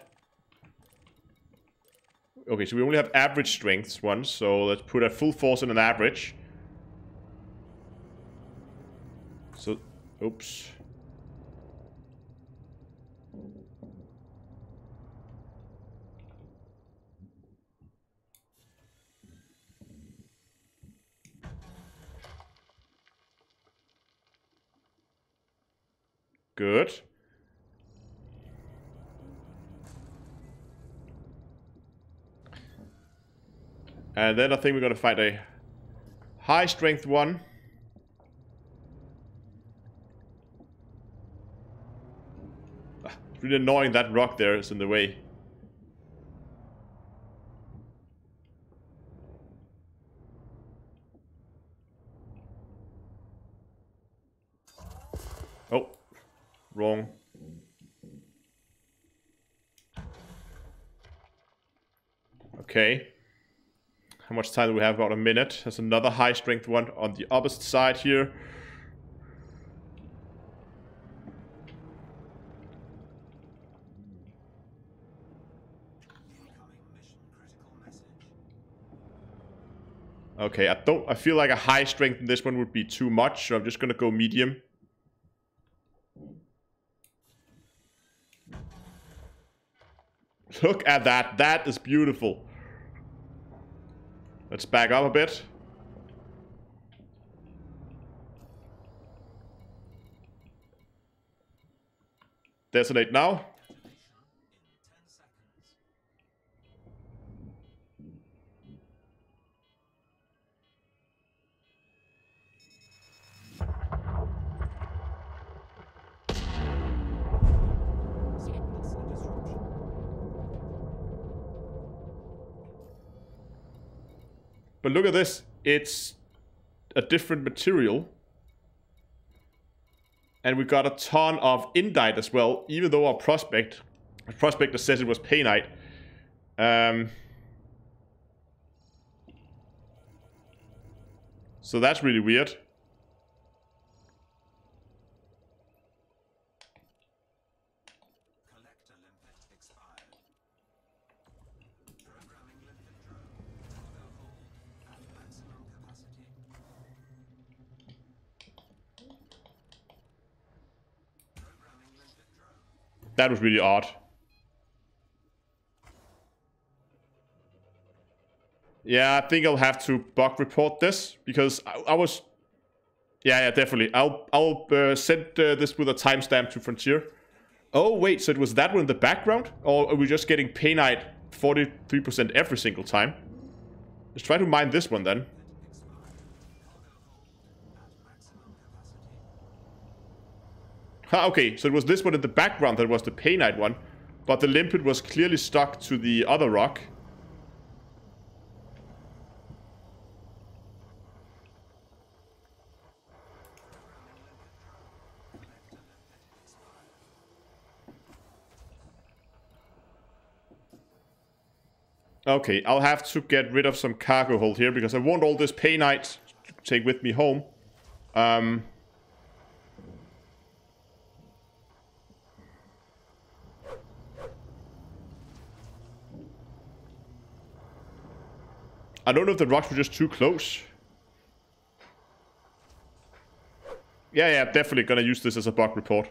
Okay, so we only have average strengths ones, so let's put a full force in an average. So, oops. Good. And then I think we're gonna find a high strength one. It's really annoying that rock there is in the way. Oh, wrong. Okay. How much time do we have? About a minute. There's another high strength one on the opposite side here. Okay, I feel like a high strength in this one would be too much, so I'm just gonna go medium. Look at that. That is beautiful. Let's back up a bit. Detonate now. But look at this. It's a different material. And we got a ton of indite as well, even though our prospector says it was painite. So that's really weird. That was really odd. Yeah, I think I'll have to bug report this because I was. Yeah, definitely. I'll send this with a timestamp to Frontier. Oh wait, so it was that one in the background, or are we just getting painite 43% every single time? Let's try to mine this one then. Okay, so it was this one in the background that was the painite one, but the limpet was clearly stuck to the other rock. Okay, I'll have to get rid of some cargo hold here because I want all this painite to take with me home. I don't know if the rocks were just too close. Yeah, definitely gonna use this as a bug report.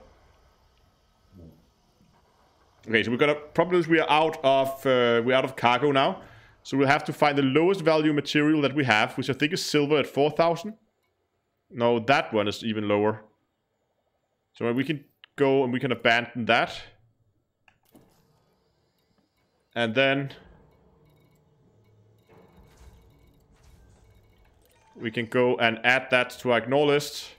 Okay, so we're gonna problems. We are out of cargo now, so we'll have to find the lowest value material that we have, which I think is silver at 4,000. No, that one is even lower. So we can go and we can abandon that, and then we can go and add that to our ignore list.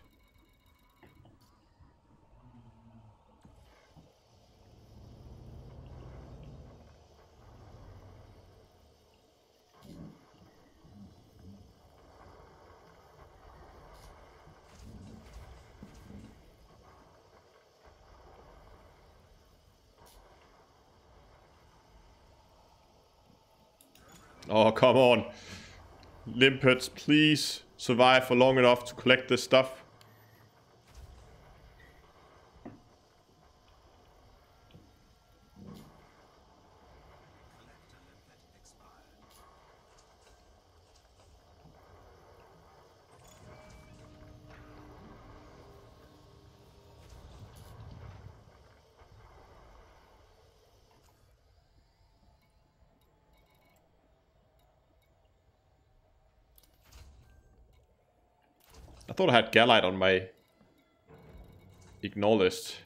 Oh, come on. Limpets, please survive for long enough to collect this stuff. I thought I had Galite on my ignore list.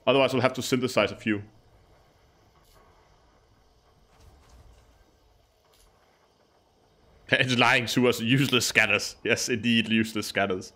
Otherwise, we'll have to synthesize a few. It's lying to us. Useless scanners. Yes, indeed, useless scanners.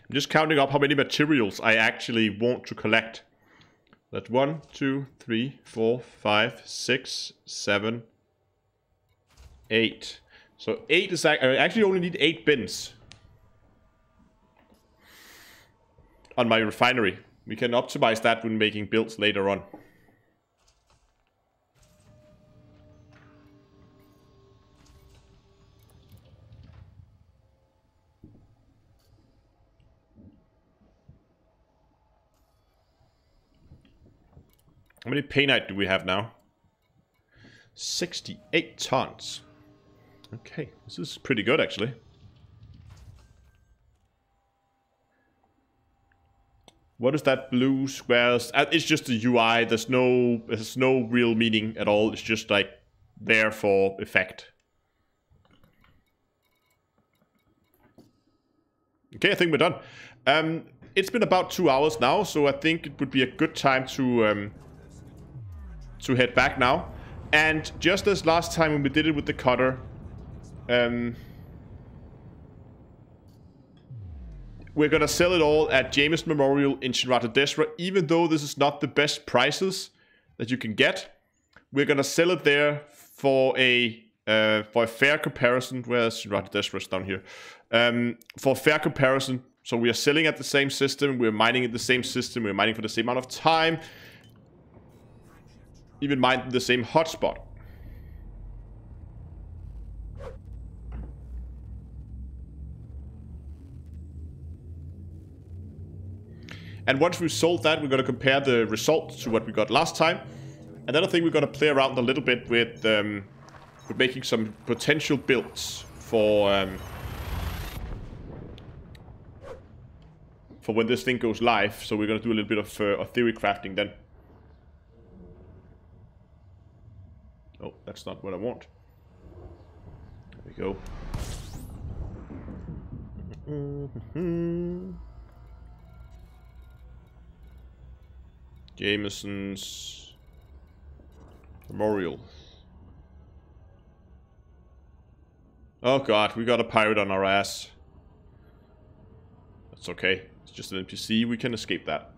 I'm just counting up how many materials I actually want to collect. That's 1, 2, 3, 4, 5, 6, 7, 8. So 8 is... I actually only need 8 bins on my refinery. We can optimize that when making builds later on. How many painite do we have now? 68 tons. Okay, this is pretty good actually. What is that blue squares? It's just a UI. There's no real meaning at all. It's just like there for effect. Okay, I think we're done. It's been about 2 hours now, so I think it would be a good time to head back now. And just as last time when we did it with the cutter, we're gonna sell it all at Jameson Memorial in Shinrata Desra. Even though this is not the best prices that you can get, we're gonna sell it there for a fair comparison. Where's Shinrata Desra? Down here. For fair comparison, so we are selling at the same system, we're mining at the same system, we're mining for the same amount of time, even mine the same hotspot. And once we've sold that, we're going to compare the results to what we got last time. And then I think we're going to play around a little bit with making some potential builds for when this thing goes live. So we're going to do a little bit of theory crafting then. Oh, that's not what I want. There we go. Jameson's Memorial. Oh god, we got a pirate on our ass. That's okay. It's just an NPC. We can escape that.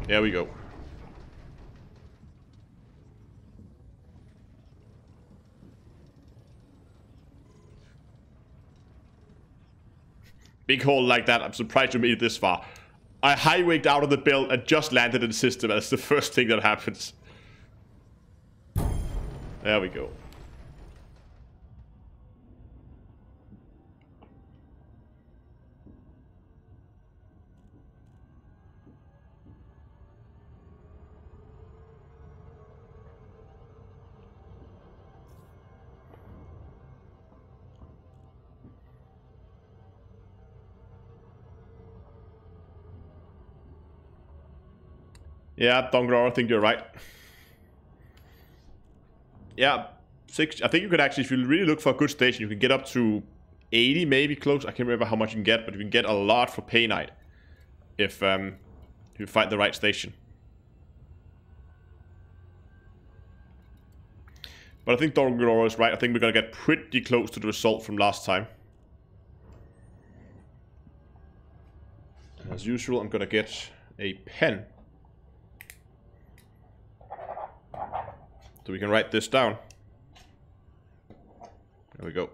There we go. Big hole like that. I'm surprised you made it this far. I highwayed out of the build and just landed in the system. That's the first thing that happens. There we go. Yeah, Dongror, I think you're right. Yeah, 6. I think you could actually, if you really look for a good station, you can get up to 80, maybe close. I can't remember how much you can get, but you can get a lot for pay night if you find the right station. But I think Dongror is right. I think we're gonna get pretty close to the result from last time. As usual, I'm gonna get a pen. So we can write this down. There we go.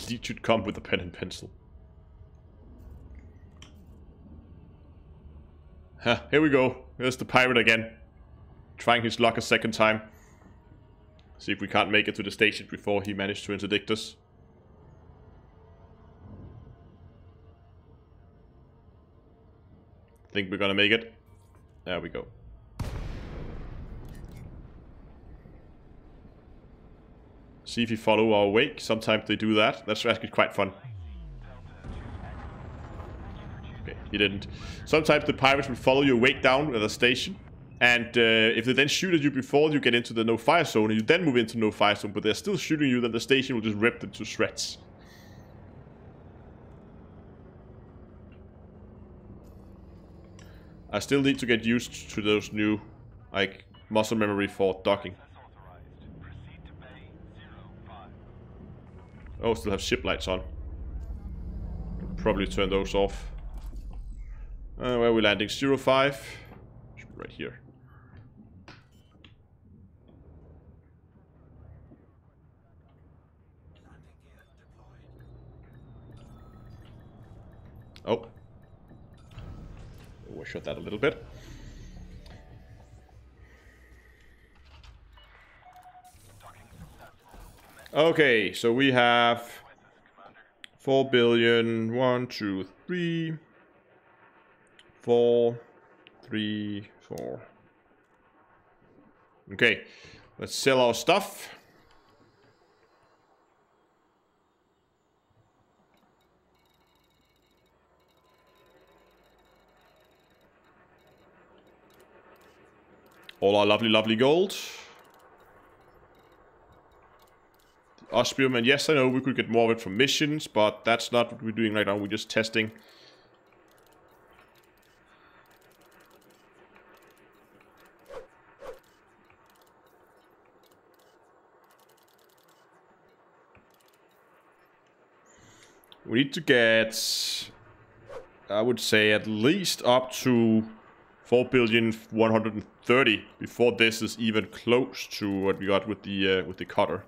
It should come with a pen and pencil. Huh, here we go. There's the pirate again. Trying his luck a second time. See if we can't make it to the station before he managed to interdict us. Think we're gonna make it. There we go. See if you follow our wake. Sometimes they do that. That's actually quite fun. Okay, he didn't. Sometimes the pirates will follow your wake down at a station. And if they then shoot at you before you get into the no-fire zone, and you then move into no-fire zone, but they're still shooting you, then the station will just rip them to shreds. I still need to get used to those new, like, muscle memory for docking. Oh, still have ship lights on. Probably turn those off. Where are we landing? 05. Right here. Oh. We'll shut that a little bit. Okay, so we have 4 billion. 1, 2, 3. 4, 3, 4. Okay, let's sell our stuff. All our lovely, lovely gold. Osmium, and yes, I know we could get more of it from missions, but that's not what we're doing right now. We're just testing. We need to get, I would say, at least up to 4,130,000,000 before this is even close to what we got with the cutter.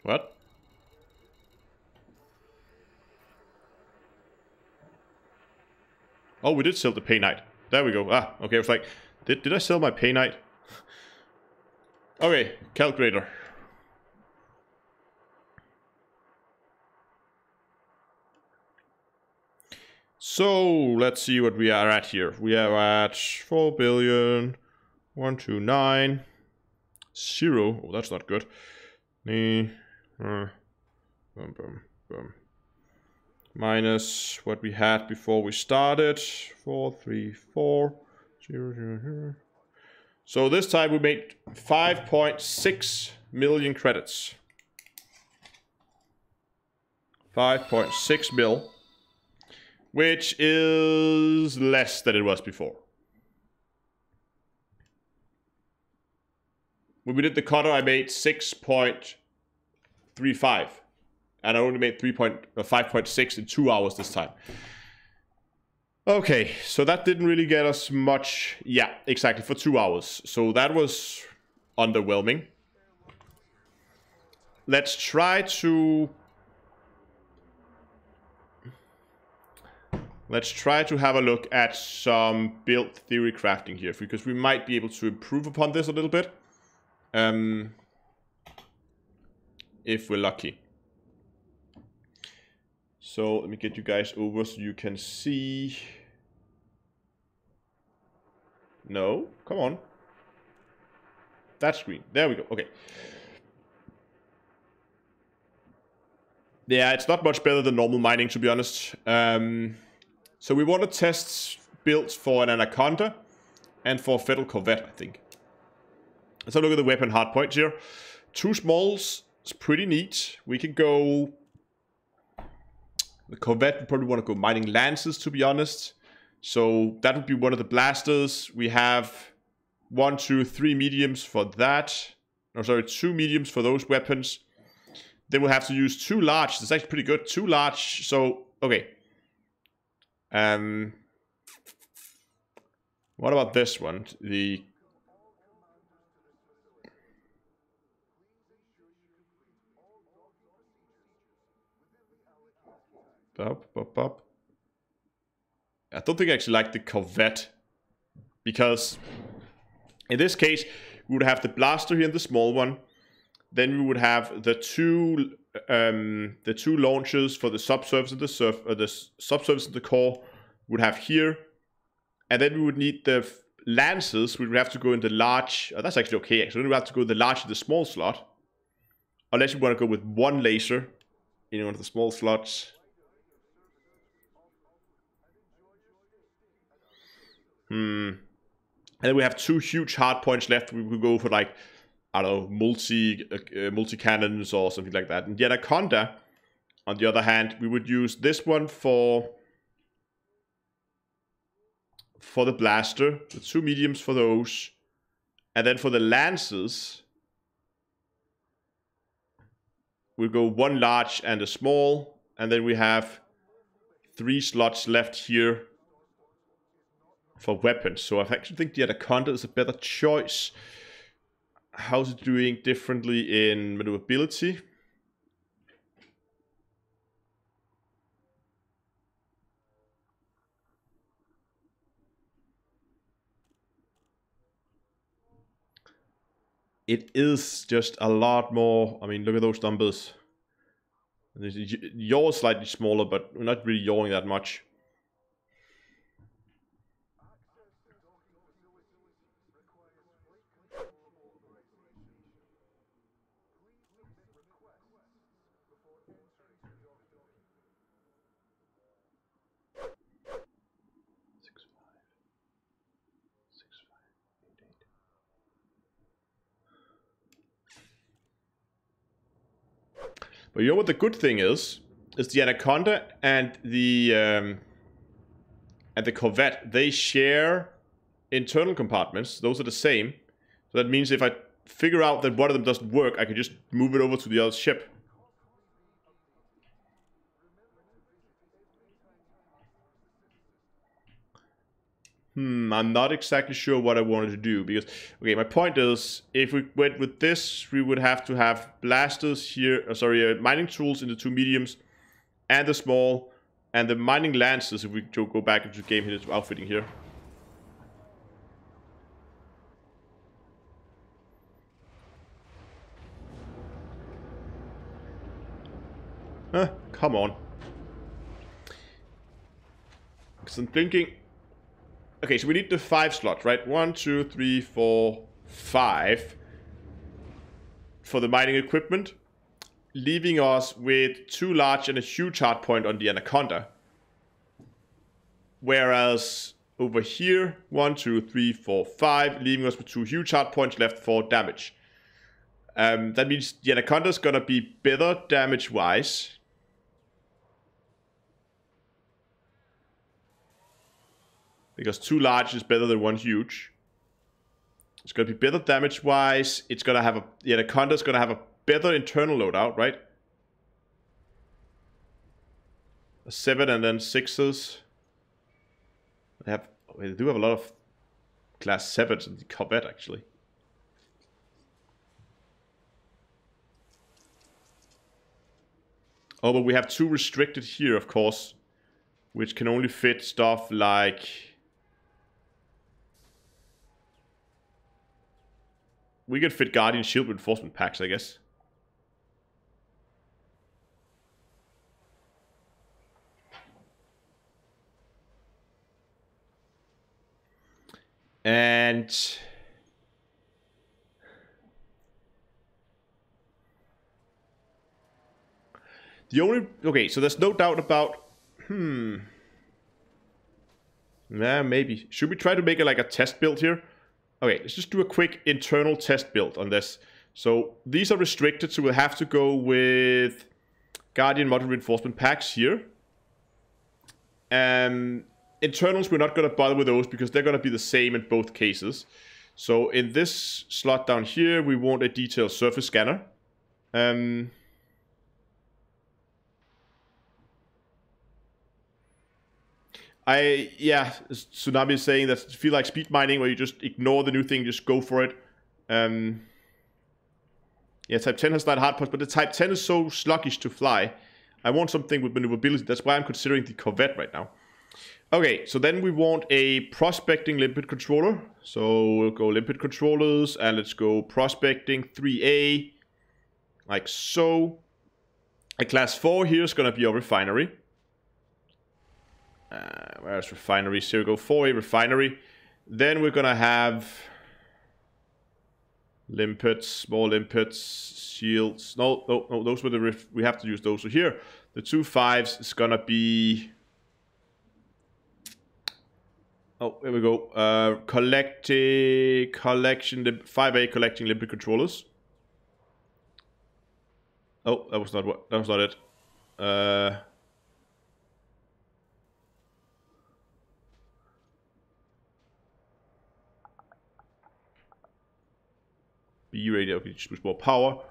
What? Oh, we did sell the pay night. There we go. Ah, okay. I was like, did I sell my pay night? Okay, calculator. So let's see what we are at here. We are at 4,129,000,000. Oh, that's not good. Minus what we had before we started. 434,000,000. So this time we made 5.6 million credits. 5.6 mil. which is less than it was before. When we did the cutter, I made 6.35, and I only made 5.6 in 2 hours this time. Okay, so that didn't really get us much. Yeah, exactly, for 2 hours. So that was underwhelming. Let's try to have a look at some build theory crafting here, because we might be able to improve upon this a little bit. If we're lucky. So let me get you guys over so you can see. No, come on. That screen. There we go. Okay. Yeah, it's not much better than normal mining, to be honest. So we want to test builds for an Anaconda and for a Federal Corvette, I think. Let's have a look at the weapon hardpoint here. 2 smalls. It's pretty neat. We can go... The Corvette, we probably want to go mining lances, to be honest. So that would be one of the blasters. We have 1, 2, 3 mediums for that. No, sorry, 2 mediums for those weapons. Then we'll have to use 2 large. That's actually pretty good. 2 large. So, okay. What about this one? The... Up. I don't think I actually like the Corvette, because in this case we would have the blaster here in the small one, then we would have the two launchers for the subsurface and the subsurface and the core would have here, and then we would need the lances. We would have to go in the large. That's actually okay. Actually, we would have to go in the large and the small slot, unless you want to go with 1 laser in one of the small slots. And then we have 2 huge hard points left. We could go for, like, I don't know, multi cannons or something like that. And the Anaconda, on the other hand, we would use this one for the blaster, the 2 mediums for those, and then for the lances, we'll go 1 large and a small, and then we have 3 slots left here for weapons. So I actually think the Anaconda is a better choice. How's it doing differently in maneuverability? It is just a lot more. I mean, look at those numbers. Yours slightly smaller, but we're not really yawing that much. But you know what the good thing is the Anaconda and the Corvette, they share internal compartments. Those are the same. So that means if I figure out that one of them doesn't work, I can just move it over to the other ship. I'm not exactly sure what I wanted to do, because, okay, my point is, if we went with this, we would have to have blasters here, mining tools in the 2 mediums, and the small, and the mining lances, if we go back into the game here, to outfitting here. Come on. Because I'm thinking... Okay, so we need the 5 slots, right? 1, 2, 3, 4, 5 for the mining equipment, leaving us with 2 large and a huge hard point on the Anaconda. Whereas over here, 1, 2, 3, 4, 5, leaving us with 2 huge hard points left for damage. That means the Anaconda is gonna be better damage-wise. because 2 large is better than 1 huge. It's going to be better damage-wise. It's going to have a... Yeah, the Conda's going to have a better internal loadout, right? A 7 and then 6s. They do have a lot of class 7s in the Corvette, actually. Oh, but we have 2 restricted here, of course, which can only fit stuff like... We could fit Guardian Shield reinforcement packs, I guess. And... The only... Okay, so there's no doubt about... Nah, maybe. Should we try to make it like a test build here? Okay, let's just do a quick internal test build on this. So these are restricted, so we'll have to go with Guardian Model Reinforcement Packs here. Internals, we're not going to bother with those because they're going to be the same in both cases. So in this slot down here, we want a detailed surface scanner. Yeah, Tsunami is saying that it feels like speed mining where you just ignore the new thing, just go for it. Yeah, Type 10 has that hard part, but the Type 10 is so sluggish to fly. I want something with maneuverability. That's why I'm considering the Corvette right now. Okay, so then we want a prospecting limpet controller. So we'll go limpet controllers, and let's go prospecting 3A, like so. A class 4 here is going to be a refinery. Where's refinery? So we go 4A refinery. Then we're gonna have limpets, small limpets, shields. No, those were the we have to use those. So here, the 2 5s is gonna be. Oh, here we go. Collection 5A collecting limpet controllers. Oh, that was not it. B radio, okay, just push more power.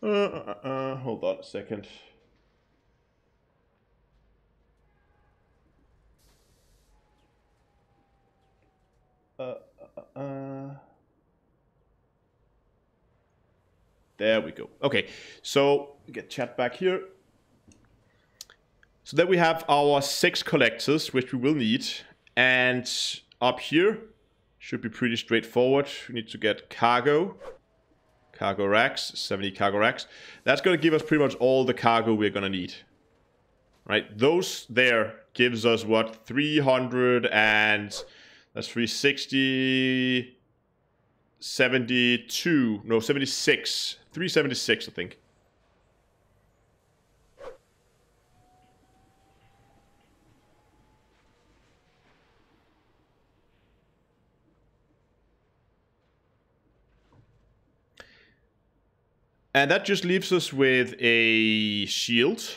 Hold on a second. There we go. Okay, so get chat back here. So then we have our 6 collectors, which we will need. And up here should be pretty straightforward. We need to get cargo racks, 70 cargo racks. That's going to give us pretty much all the cargo we're going to need. Right, those there gives us what, 300 and that's 360, 72, no, 76, 376 I think. And that just leaves us with a shield.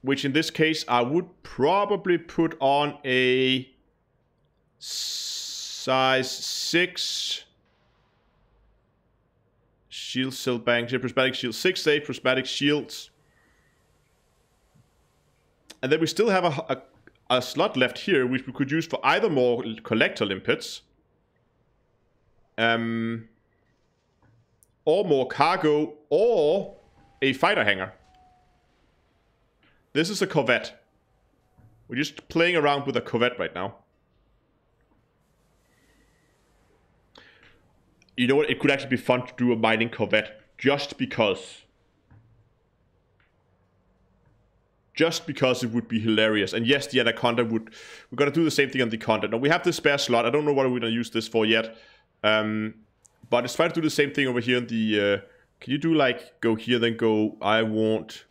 Which in this case I would probably put on a size 6 shield cell bank. Prismatic shield 6A, prismatic shields. And then we still have a slot left here which we could use for either more collector limpets. Or more cargo, or a fighter hangar. This is a Corvette. We're just playing around with a Corvette right now. You know what? It could actually be fun to do a mining Corvette. Just because it would be hilarious. And yes, the Anaconda would... We're going to do the same thing on the Conda. Now, we have this spare slot. I don't know what we're going to use this for yet. But let's try to do the same thing over here in the... can you do like, go here, then go, I want...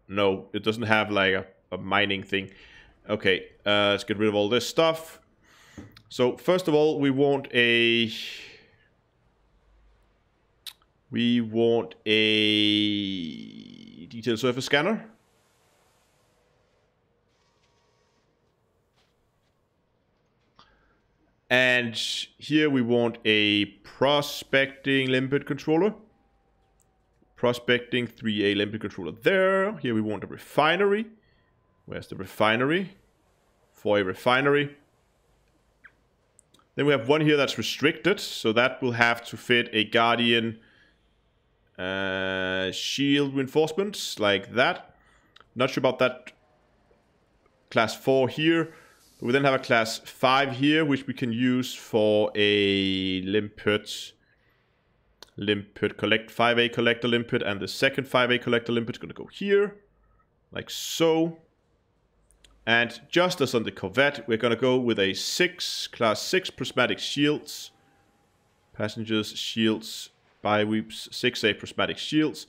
No, it doesn't have like a a mining thing. Okay, let's get rid of all this stuff. So first of all, we want a detailed surface scanner. And here we want a prospecting limpet controller. Prospecting 3A limpet controller there. Here we want a refinery. Where's the refinery? For a refinery. Then we have one here that's restricted. So that will have to fit a Guardian shield reinforcements like that. Not sure about that class 4 here. But we then have a class 5 here, which we can use for a limpet collect 5A collector limpet, and the second 5A collector limpet is going to go here, like so. And just as on the Corvette, we're going to go with a class 6 prismatic shields, passengers shields, bi-weeps, 6A prismatic shields.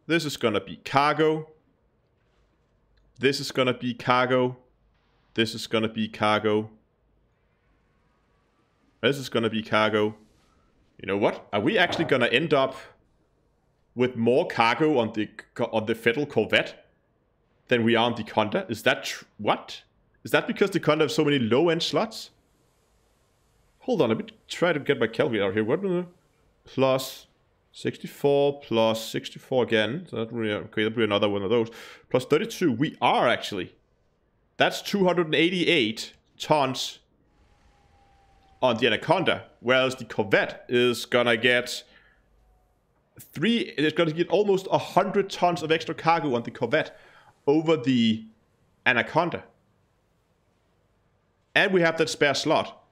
This is going to be cargo. This is going to be cargo. This is going to be cargo. This is going to be cargo. You know what? Are we actually going to end up with more cargo on the Federal Corvette than we are on the Conda? Is that what? Is that because the Conda has so many low-end slots? Hold on, let me try to get my calculator out here. What? Plus 64 plus 64 again. So that will, okay, that'll be another one of those. Plus 32. We are actually. That's 288 tons on the Anaconda, whereas the Corvette is gonna get it's gonna get almost 100 tons of extra cargo on the Corvette over the Anaconda. And we have that spare slot,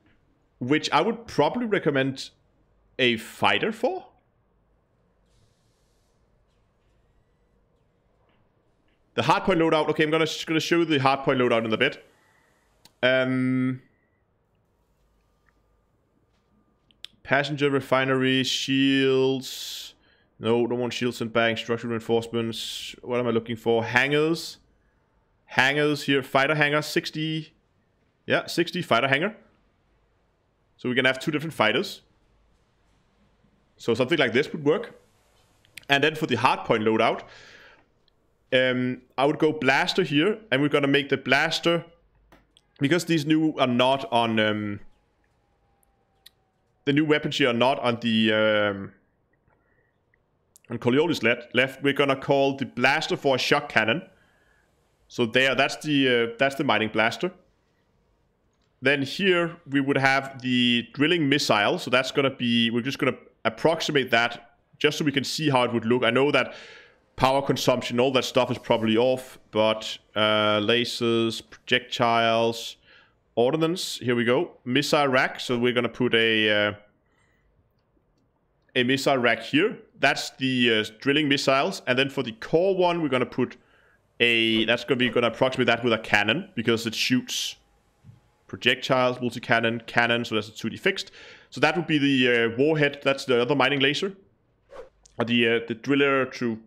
which I would probably recommend a fighter for. The hardpoint loadout. Okay, I'm gonna show you the hardpoint loadout in a bit. Passenger refinery shields. No, don't want shields and banks. Structural reinforcements. What am I looking for? Hangars. Hangars here. Fighter hangar. 60. Yeah, 60 fighter hangar. So we can have 2 different fighters. So something like this would work. And then for the hardpoint loadout, I would go blaster here, and we're gonna make the blaster, because these new are not on the new weapons here are not on the on Coriolis left. We're gonna call the blaster for a shock cannon. So there, that's the mining blaster. Then here we would have the drilling missile. So that's gonna be, we're just gonna approximate that just so we can see how it would look. I know that power consumption, all that stuff is probably off, but lasers, projectiles, ordnance, here we go. Missile rack, so we're gonna put a missile rack here. That's the drilling missiles, and then for the core one, we're gonna put gonna approximate that with a cannon, because it shoots projectiles, multi-cannon, cannon, so that's a 2D fixed. So that would be the warhead, that's the other mining laser. Or the driller to...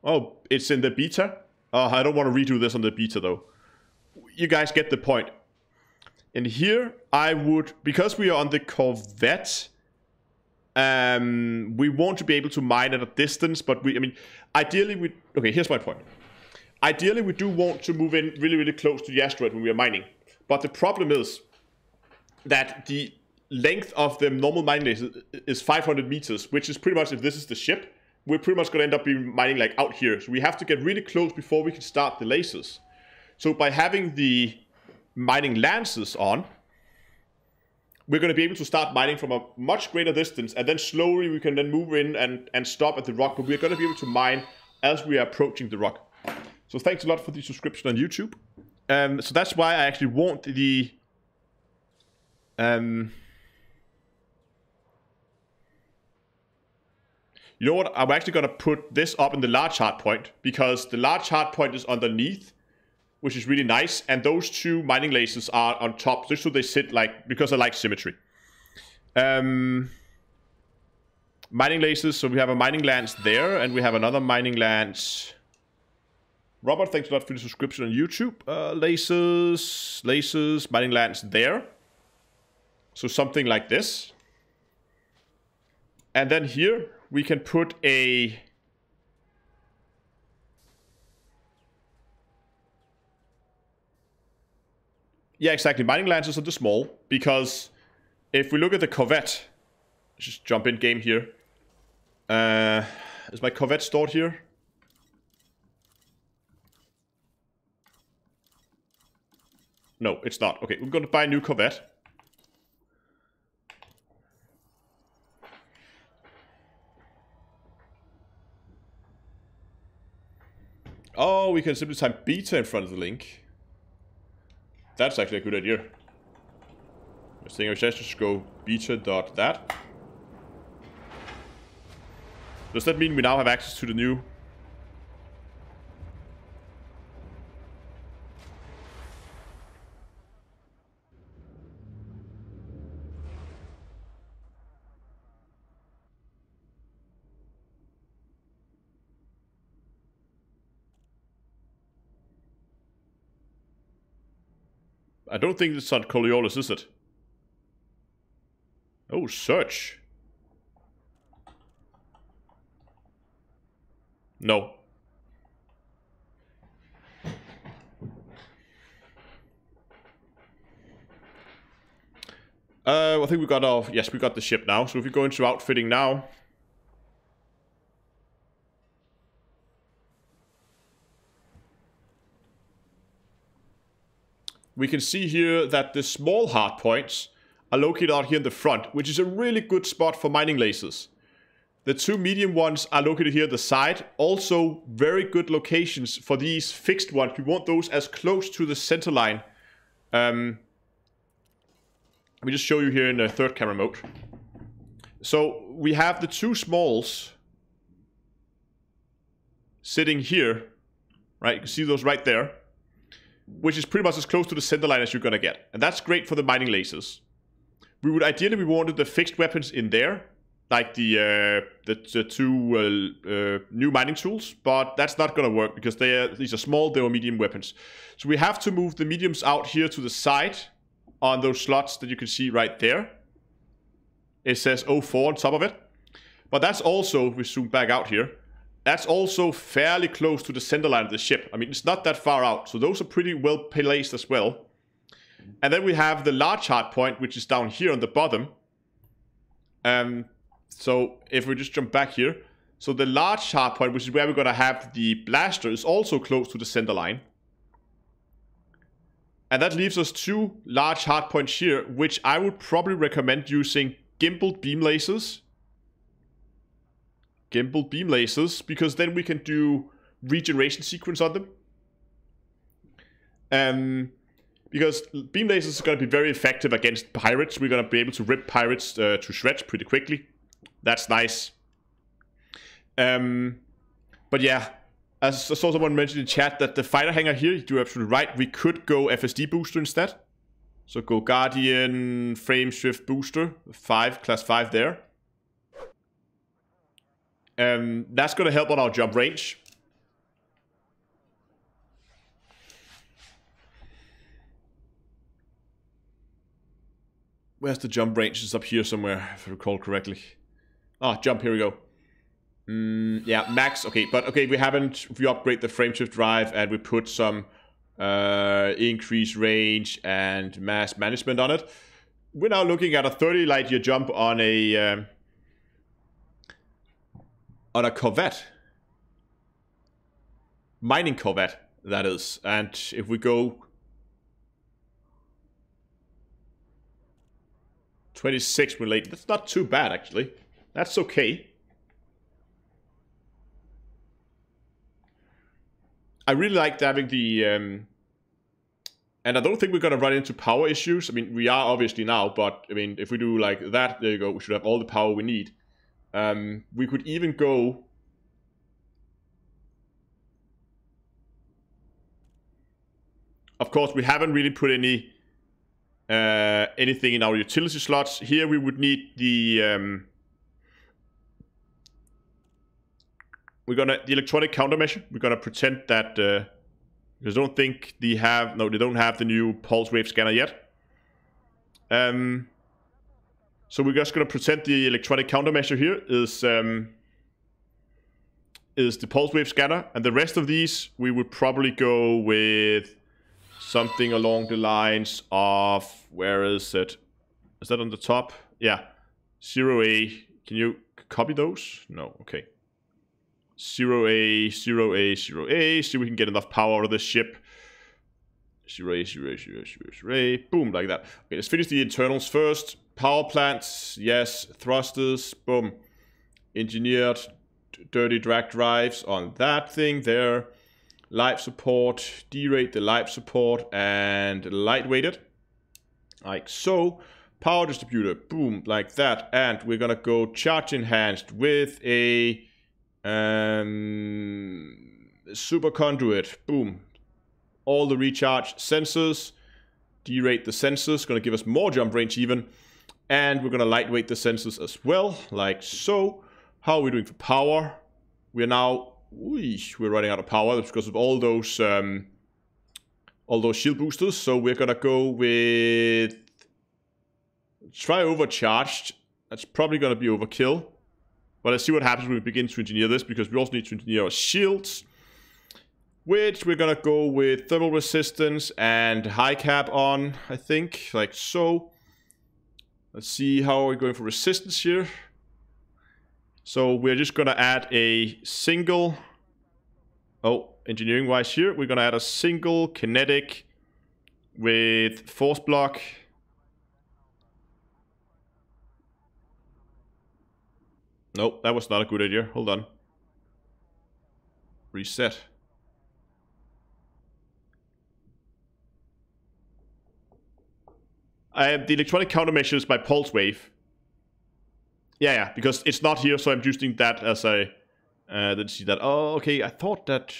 Oh, it's in the beta? Oh, I don't want to redo this on the beta though. You guys get the point. And here I would, because we are on the Corvette, we want to be able to mine at a distance, but ideally okay, here's my point. Ideally we do want to move in really, really close to the asteroid when we are mining. But the problem is that the length of the normal mining laser is 500 meters, which is pretty much, if this is the ship, we're pretty much going to end up being mining like out here. So we have to get really close before we can start the lasers. So by having the mining lances on, we're going to be able to start mining from a much greater distance, and then slowly we can then move in and stop at the rock, but we're going to be able to mine as we are approaching the rock. So thanks a lot for the subscription on YouTube. So that's why I actually want the... You know what? I'm actually going to put this up in the large hard point, because the large hard point is underneath, which is really nice, and those 2 mining lasers are on top, just so they sit like, because I like symmetry. Mining lasers, so we have a mining lance there, and we have another mining lance Robert, thanks a lot for the subscription on YouTube. Lasers, mining lands there. So something like this. And then here we can put a... Yeah, exactly. Mining lands are the small, because if we look at the Corvette, just jump in game here. Is my Corvette stored here? No, it's not. Okay, we're going to buy a new Corvette. Oh, we can simply type beta in front of the link. That's actually a good idea. I think I should just go beta.that. Does that mean we now have access to the new? I don't think it's on Coriolis, is it? Oh, search. No. I think we got our... Yes, we got the ship now. So if we go into outfitting now... we can see here that the small hard points are located out here in the front, which is a really good spot for mining lasers. The two medium ones are located here at the side. Also, very good locations for these fixed ones. We want those as close to the center line. Let me just show you here in the third camera mode. So, we have the two smalls sitting here. Right, you can see those right there. Which is pretty much as close to the center line as you're gonna get. And that's great for the mining lasers. We would ideally, we wanted the fixed weapons in there. Like the two new mining tools. But that's not gonna work because these are small, they are medium weapons. So we have to move the mediums out here to the side. On those slots that you can see right there. It says 04 on top of it. But that's also, if we zoom back out here. That's also fairly close to the center line of the ship. I mean, it's not that far out. So those are pretty well placed as well. And then we have the large hard point, which is down here on the bottom. So if we just jump back here. So the large hard point, which is where we're going to have the blaster, is also close to the center line. And that leaves us two large hard points here, which I would probably recommend using gimbaled beam lasers. Gimbal beam lasers, because then we can do regeneration sequence on them. Because beam lasers are going to be very effective against pirates. We're going to be able to rip pirates to shreds pretty quickly. That's nice. But yeah, as I saw someone mention in chat that the fighter hangar here, you're absolutely right. We could go FSD booster instead. So go Guardian, Frame Shift Booster, 5, class 5 there. That's going to help on our jump range. Where's the jump range? It's up here somewhere, if I recall correctly. Ah, jump, here we go. Yeah, max. Okay, but okay, we haven't... If we upgrade the frameshift drive and we put some increased range and mass management on it, we're now looking at a 30 light year jump on a Corvette. Mining Corvette, that is. And if we go 26 related, that's not too bad actually. That's okay. I really liked having the and I don't think we're gonna run into power issues. I mean, we are obviously now, but I mean, if we do like that, there you go, we should have all the power we need. We could even go... Of course, we haven't really put any anything in our utility slots. Here we would need the we're gonna the electronic countermeasure. We're gonna pretend that because I don't think they don't have the new pulse wave scanner yet. So we're just gonna pretend the electronic countermeasure here is the pulse wave scanner, and the rest of these we would probably go with something along the lines of, where is it? Is that on the top? Yeah, 0A. Can you copy those? No, okay. 0A, 0A, 0A. See if we can get enough power out of this ship. 0A, 0A, 0A, 0A, 0A. Boom, like that. Okay, let's finish the internals first. Power plants, yes. Thrusters, boom. Engineered dirty drag drives on that thing there. Life support, derate the life support, and lightweighted. Like so. Power distributor, boom, like that. And we're gonna go charge enhanced with a super conduit, boom. All the recharge sensors, derate the sensors, gonna give us more jump range even. And we're gonna lightweight the sensors as well, like so. How are we doing for power? We're now, we're running out of power because of all those shield boosters. So we're gonna go with, try overcharged. That's probably gonna be overkill. But let's see what happens when we begin to engineer this, because we also need to engineer our shields, which we're gonna go with thermal resistance and high cap on, I think, like so. Let's see how we're going for resistance here. So we're just gonna add a single, engineering wise here, we're gonna add a single kinetic with force block. Nope, that was not a good idea. Hold on. Reset. I have the electronic countermeasures by pulse wave. Yeah, because it's not here, so I'm using that as a... didn't see that. Oh, okay, I thought that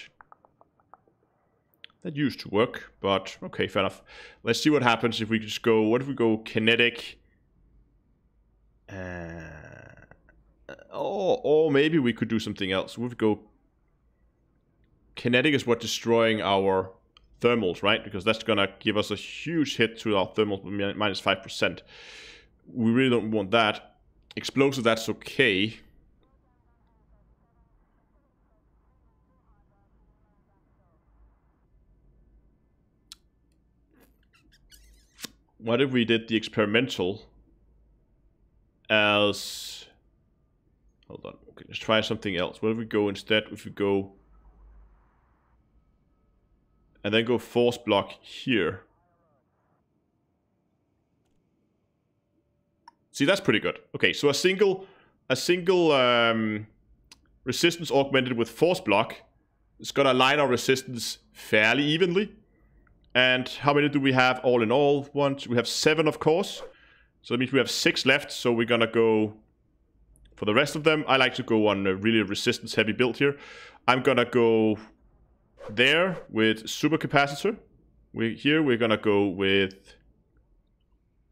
used to work, but okay, fair enough. Let's see what happens if we just go... What if we go kinetic? Or maybe we could do something else. What if we go... Kinetic is what destroying our thermals, right? Because that's gonna give us a huge hit to our thermals, minus 5%. We really don't want that. Explosive, that's okay. What if we did the experimental as... Hold on, okay, let's try something else. What if we go instead, if we go... And then go force block here. See, that's pretty good. Okay, so a single resistance augmented with force block is gonna align our resistance fairly evenly. And how many do we have all in all? We have 7, of course. So that means we have 6 left. So we're gonna go for the rest of them. I like to go on a really resistance heavy build here. I'm gonna go there with supercapacitor. We're gonna go with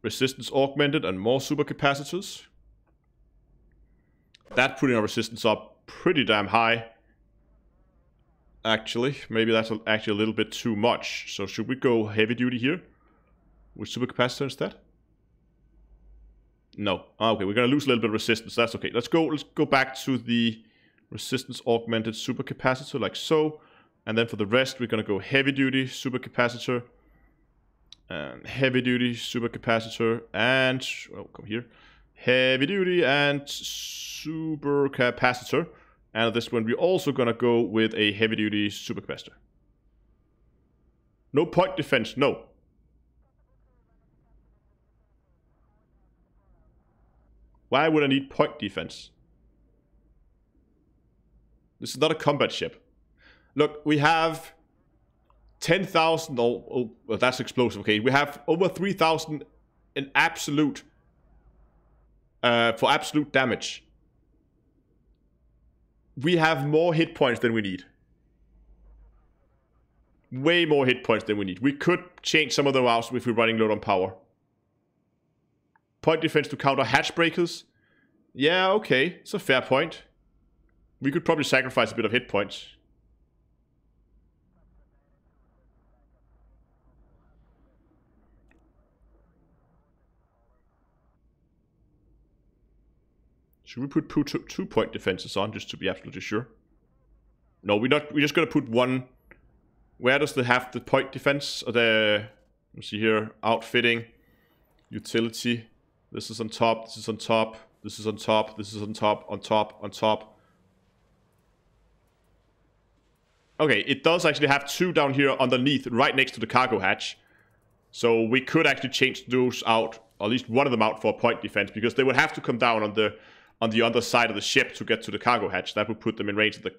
resistance augmented and more supercapacitors. That putting our resistance up pretty damn high. Actually, maybe that's actually a little bit too much. So should we go heavy duty here with supercapacitor instead? No. Okay, we're gonna lose a little bit of resistance. That's okay. Let's go back to the resistance augmented supercapacitor like so. And then for the rest, we're gonna go heavy duty supercapacitor. Heavy duty supercapacitor and come here, heavy duty and supercapacitor, and this one we're also gonna go with a heavy duty supercapacitor. No point defense, no. Why would I need point defense? This is not a combat ship. Look, we have 10,000, well, that's explosive, okay. We have over 3,000 in absolute, for absolute damage. We have more hit points than we need. Way more hit points than we need. We could change some of them out if we're running low on power. Point defense to counter hatch breakers. Yeah, okay, it's a fair point. We could probably sacrifice a bit of hit points. Should we put 2-point defenses on just to be absolutely sure? No, we're not. We're just gonna put one. Where does it have the point defense? Or the, let's see here, outfitting, utility. This is on top. This is on top. This is on top. This is on top. On top. On top. Okay, it does actually have 2 down here underneath, right next to the cargo hatch. So we could actually change those out, or at least one of them out, for a point defense, because they would have to come down on the other side of the ship to get to the cargo hatch. That would put them in range of the...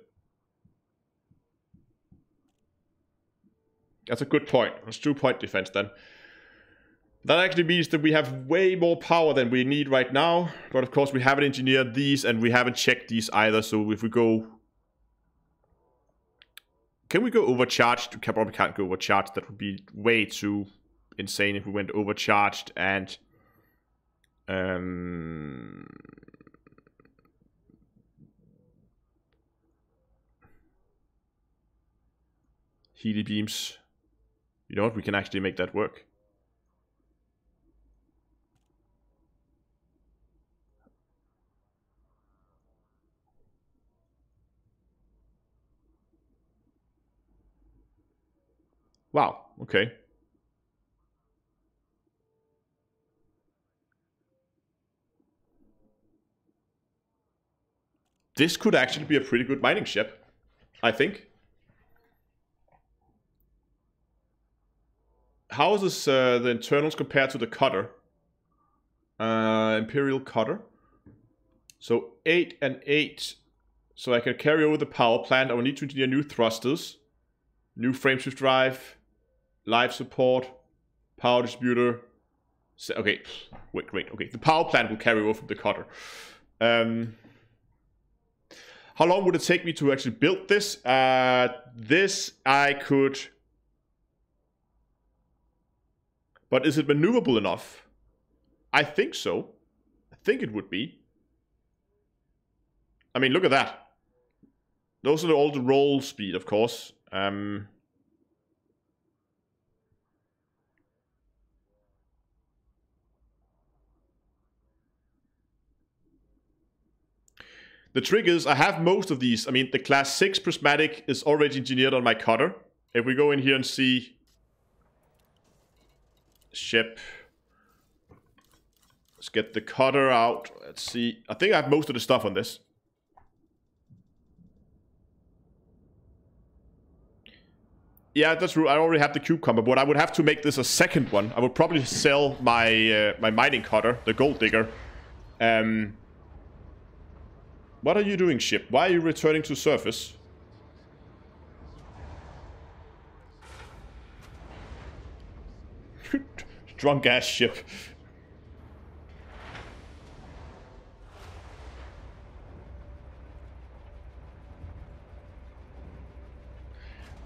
That's a good point. It's 2-point defense then. That actually means that we have way more power than we need right now. But of course we haven't engineered these and we haven't checked these either. So if we go... Can we go overcharged? We probably can't go overcharged. That would be way too insane if we went overcharged and... Healy beams. You know what? We can actually make that work. Wow, okay. This could actually be a pretty good mining ship, I think. How is this, the internals compared to the cutter? Imperial cutter. So 8 and 8. So I can carry over the power plant. I will need to engineer new thrusters. New frameshift drive. Life support. Power distributor. Okay, wait. Okay, the power plant will carry over from the cutter. How long would it take me to actually build this? This I could... But is it maneuverable enough? I think so. I think it would be. I mean, look at that. Those are all the roll speed, of course. The trick is, I have most of these. I mean, the class 6 prismatic is already engineered on my cutter. If we go in here and see... Ship. Let's get the cutter out. Let's see. I think I have most of the stuff on this. Yeah, that's true. I already have the cube combo, but I would have to make this a second one. I would probably sell my my mining cutter, the gold digger. What are you doing, ship? Why are you returning to surface? Drunk ass ship.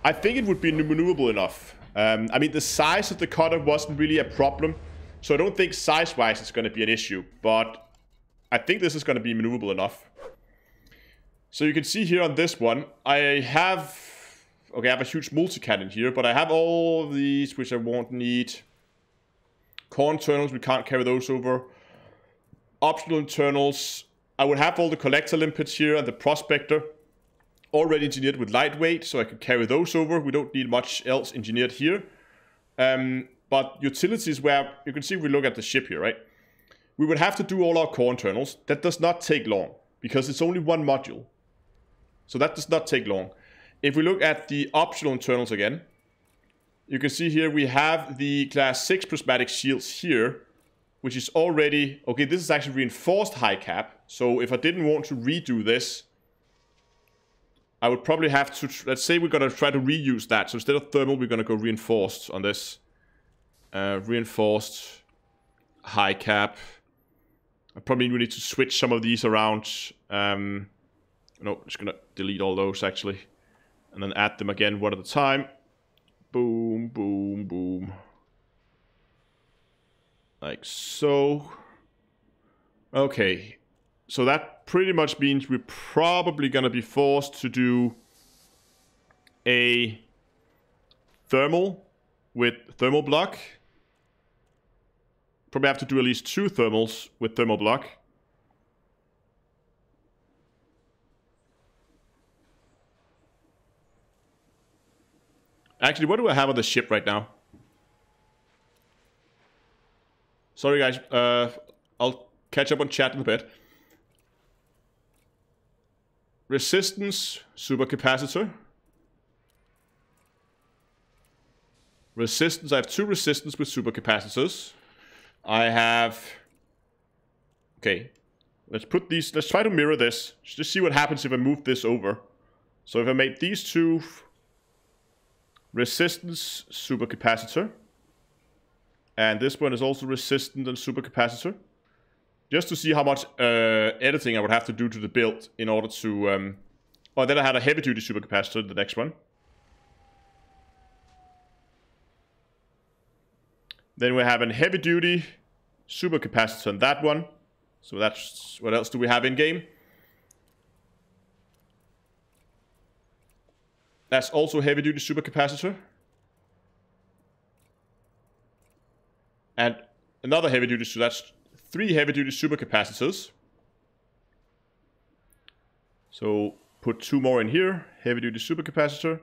I think it would be maneuverable enough. I mean, the size of the cutter wasn't really a problem, so I don't think size-wise it's going to be an issue, but I think this is going to be maneuverable enough. So you can see here on this one, I have... Okay, I have a huge multi-cannon here, but I have all of these which I won't need. Core internals, we can't carry those over. Optional internals. I would have all the collector limpets here and the prospector already engineered with lightweight, so I could carry those over. We don't need much else engineered here. But utilities, where you can see we look at the ship here, right? We would have to do all our core internals. That does not take long, because it's only one module. So that does not take long. If we look at the optional internals again, you can see here we have the class 6 prismatic shields here, which is already... Okay, this is actually reinforced high cap. So if I didn't want to redo this, I would probably have to... Let's say we're going to try to reuse that. So instead of thermal, we're going to go reinforced on this. Reinforced high cap. I probably need to switch some of these around. No, I'm just going to delete all those actually. And then add them again one at a time. Boom, boom, boom. Like so. Okay. So that pretty much means we're probably going to be forced to do a thermal with thermal block. Probably have to do at least 2 thermals with thermal block. Actually, what do I have on the ship right now? Sorry guys, I'll catch up on chat in a bit. Resistance, supercapacitor. Resistance, I have 2 resistance with supercapacitors. I have... Okay, let's put these, let's try to mirror this. Just see what happens if I move this over. So if I made these 2 resistance supercapacitor, and this one is also resistant and supercapacitor, just to see how much editing I would have to do to the build in order to... Oh, then I had a heavy-duty supercapacitor in the next one. Then we have a heavy-duty supercapacitor on that one. So that's... What else do we have in-game? That's also heavy-duty supercapacitor. And another heavy-duty... So that's 3 heavy-duty supercapacitors. So put 2 more in here. Heavy-duty supercapacitor.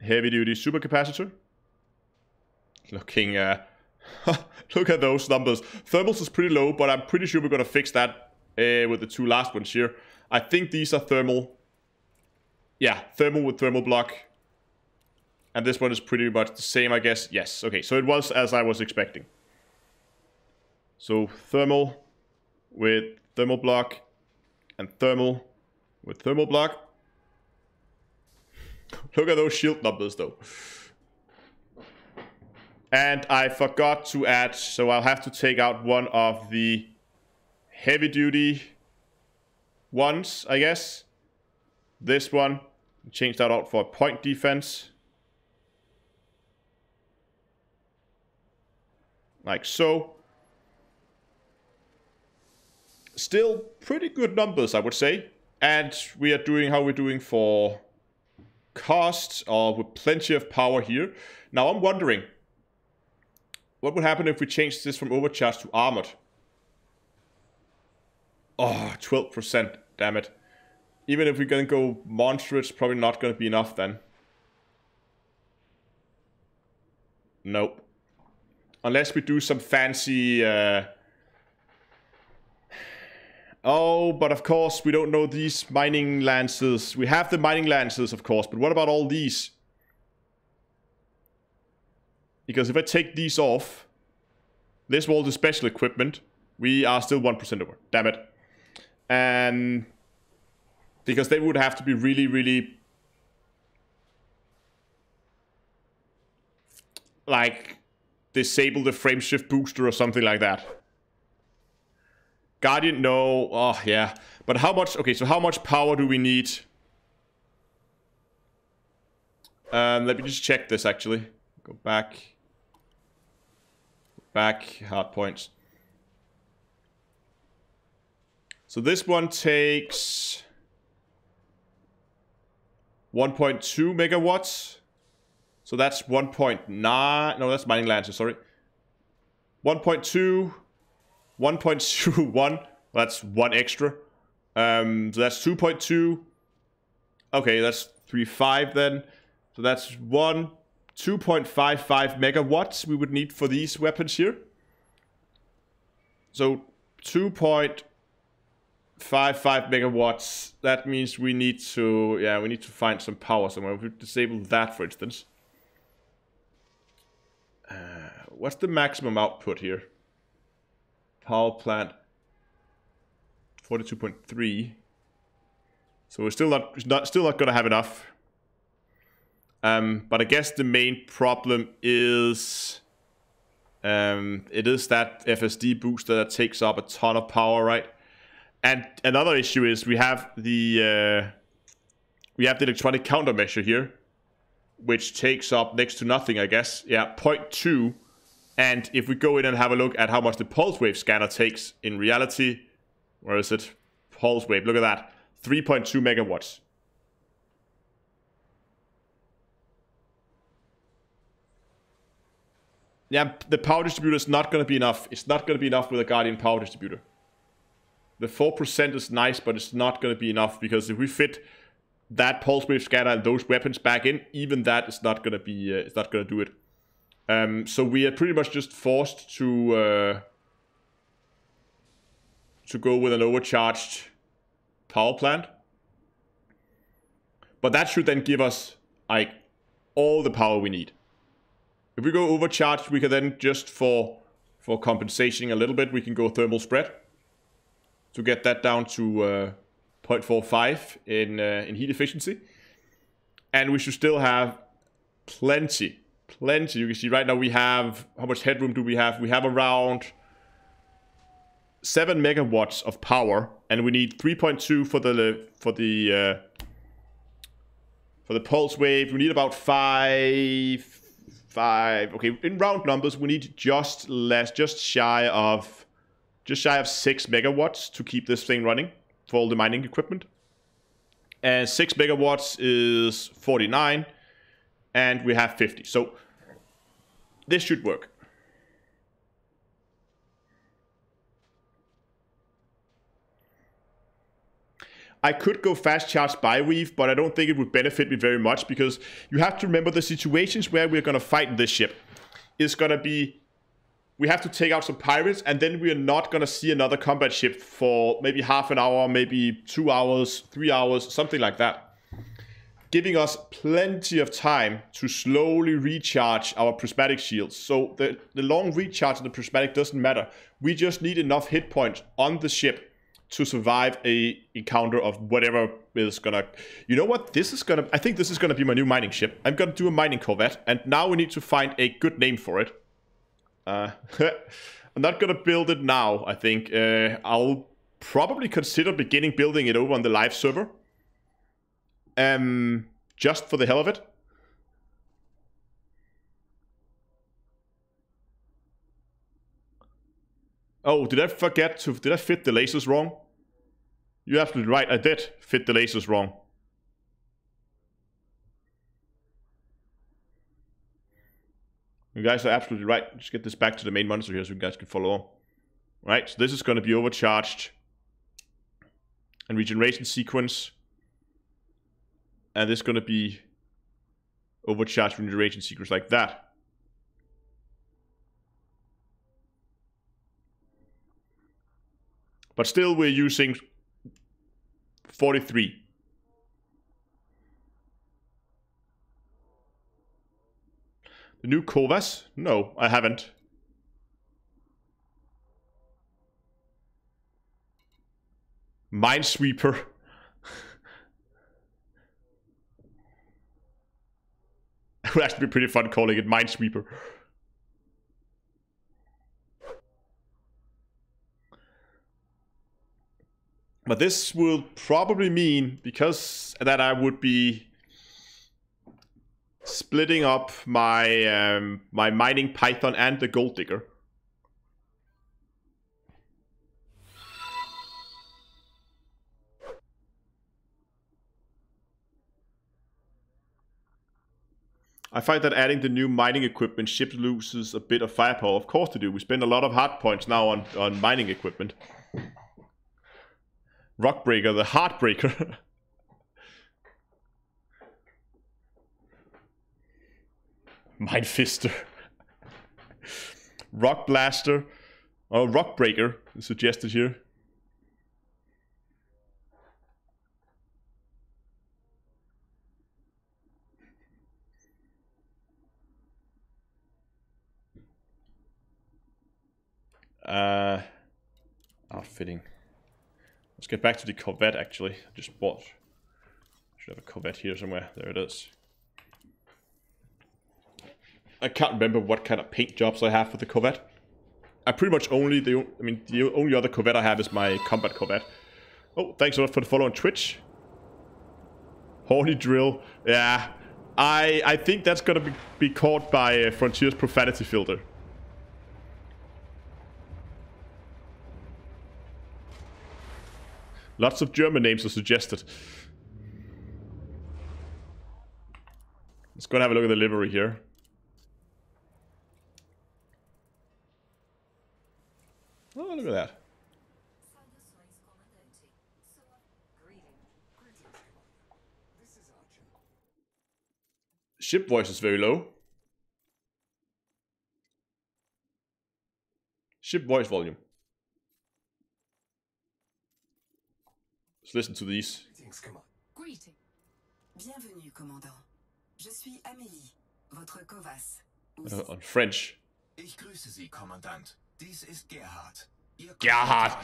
Heavy-duty supercapacitor. Looking... Look at those numbers. Thermals is pretty low, but I'm pretty sure we're going to fix that with the 2 last ones here. I think these are thermal. Yeah, thermal with thermal block. And this one is pretty much the same, I guess. Yes, okay, so it was as I was expecting. So thermal with thermal block and thermal with thermal block. Look at those shield numbers though. And I forgot to add, so I'll have to take out one of the heavy duty ones, I guess. This one, change that out for a point defense. Like so. Still pretty good numbers, I would say. And we are doing how we're doing for cost, or with plenty of power here. Now I'm wondering, what would happen if we changed this from overcharged to armored? Oh, 12%, damn it. Even if we're gonna go monster, it's probably not gonna be enough then. Nope. Unless we do some fancy... Oh, but of course, we don't know these mining lances. We have the mining lances, of course, but what about all these? Because if I take these off, this wall is special equipment, we are still 1% over. Damn it. And because they would have to be really, really... like, disable the frame shift booster or something like that. Guardian, no. Oh, yeah. But how much... Okay, so how much power do we need? Let me just check this, actually. Go back. Back. Hard points. So this one takes... 1.2 megawatts. So that's 1.9... No, that's mining lancer, sorry. 1.2... 1.21, that's 1 extra. So that's 2.2. Okay, that's 3.5 then. So that's 2.55 megawatts we would need for these weapons here. So 2.55 megawatts. That means we need to, yeah, we need to find some power somewhere. We disable that, for instance. What's the maximum output here? Power plant 42.3. So we're still not going to have enough. But I guess the main problem is it is that FSD booster that takes up a ton of power, right? And another issue is we have the electronic countermeasure here, which takes up next to nothing, I guess. Yeah, 0.2. And if we go in and have a look at how much the pulse wave scanner takes, in reality, Where is it? Pulse wave. Look at that. 3.2 megawatts. Yeah, the power distributor is not going to be enough. It's not going to be enough with a Guardian power distributor. The 4% is nice, but it's not going to be enough, because if we fit that pulse wave scatter and those weapons back in, even that is not going to be. It's not going to do it. So we are pretty much just forced to go with an overcharged power plant. But that should then give us like all the power we need. If we go overcharged, we can then just for compensation a little bit, we can go thermal spread to get that down to 0.45 in heat efficiency. And we should still have plenty. You can see right now we have, how much headroom do we have? We have around 7 megawatts of power, and we need 3.2 for the pulse wave. We need about 5. Okay, in round numbers, we need just shy of 6 megawatts to keep this thing running for all the mining equipment. And 6 megawatts is 49, and we have 50. So this should work. I could go fast charge Spyweave, but I don't think it would benefit me very much, because you have to remember the situations where we're going to fight this ship is going to be, we have to take out some pirates, and then we are not going to see another combat ship for maybe half an hour, maybe 2 hours, 3 hours, something like that. Giving us plenty of time to slowly recharge our prismatic shields. So the long recharge of the prismatic doesn't matter. We just need enough hit points on the ship to survive a encounter of whatever is gonna... You know what? I think this is gonna be my new mining ship. I'm gonna do a mining Corvette, and now we need to find a good name for it. I'm not gonna build it now, I think. I'll probably consider beginning building it over on the live server. Just for the hell of it. Oh, did I fit the lasers wrong? You're absolutely right, I did fit the lasers wrong. You guys are absolutely right. Just get this back to the main monitor here so you guys can follow on. Right, so this is going to be overcharged. And regeneration sequence. And this is going to be overcharged regeneration sequence like that. But still we're using 43. The new Corvette? No, I haven't. Minesweeper. It would actually be pretty fun calling it Minesweeper. But this will probably mean, because that I would be splitting up my my mining python and the gold digger. I find that adding the new mining equipment, ships loses a bit of firepower. Of course they do. We spend a lot of hard points now on mining equipment. Rockbreaker, the Heartbreaker. Minefister. Rock Blaster. Oh, Rockbreaker is suggested here. Outfitting. Let's get back to the Corvette, actually. I just bought. Should have a Corvette here somewhere. There it is. I can't remember what kind of paint jobs I have for the Corvette. I pretty much only... the only other Corvette I have is my combat Corvette. Oh, thanks a lot for the follow on Twitch. Horny Drill. Yeah. I think that's gonna be caught by Frontier's profanity filter. Lots of German names are suggested. Let's go and have a look at the livery here. Oh, look at that. Ship voice is very low. Ship voice volume. Let's listen to these. Greeting. Bienvenue, commandant. Je suis Amélie, votre Covasse. On French. Ich grüße Sie, Kommandant. Dies ist Gerhard. Ihr Gerhard!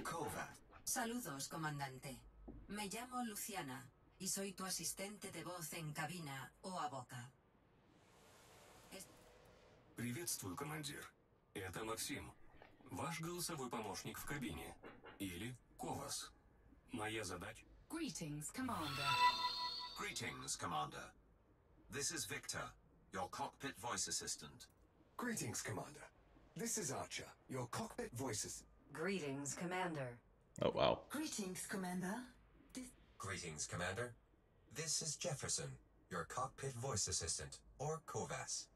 Corvette. Saludos, comandante. Me llamo Luciana y soy tu asistente de voz en cabina o a boca. Приветствую, командир. Это Максим. Ваш голосовой помощник в кабине. Или Ковас. Моя задача... Greetings, commander. Greetings, Commander. This is Victor, your cockpit voice assistant. Greetings, Commander. This is Archer, your cockpit voices. Greetings, commander. Oh, wow. Greetings, commander. Greetings, Commander. This is Jefferson, your cockpit voice assistant, or COVAS.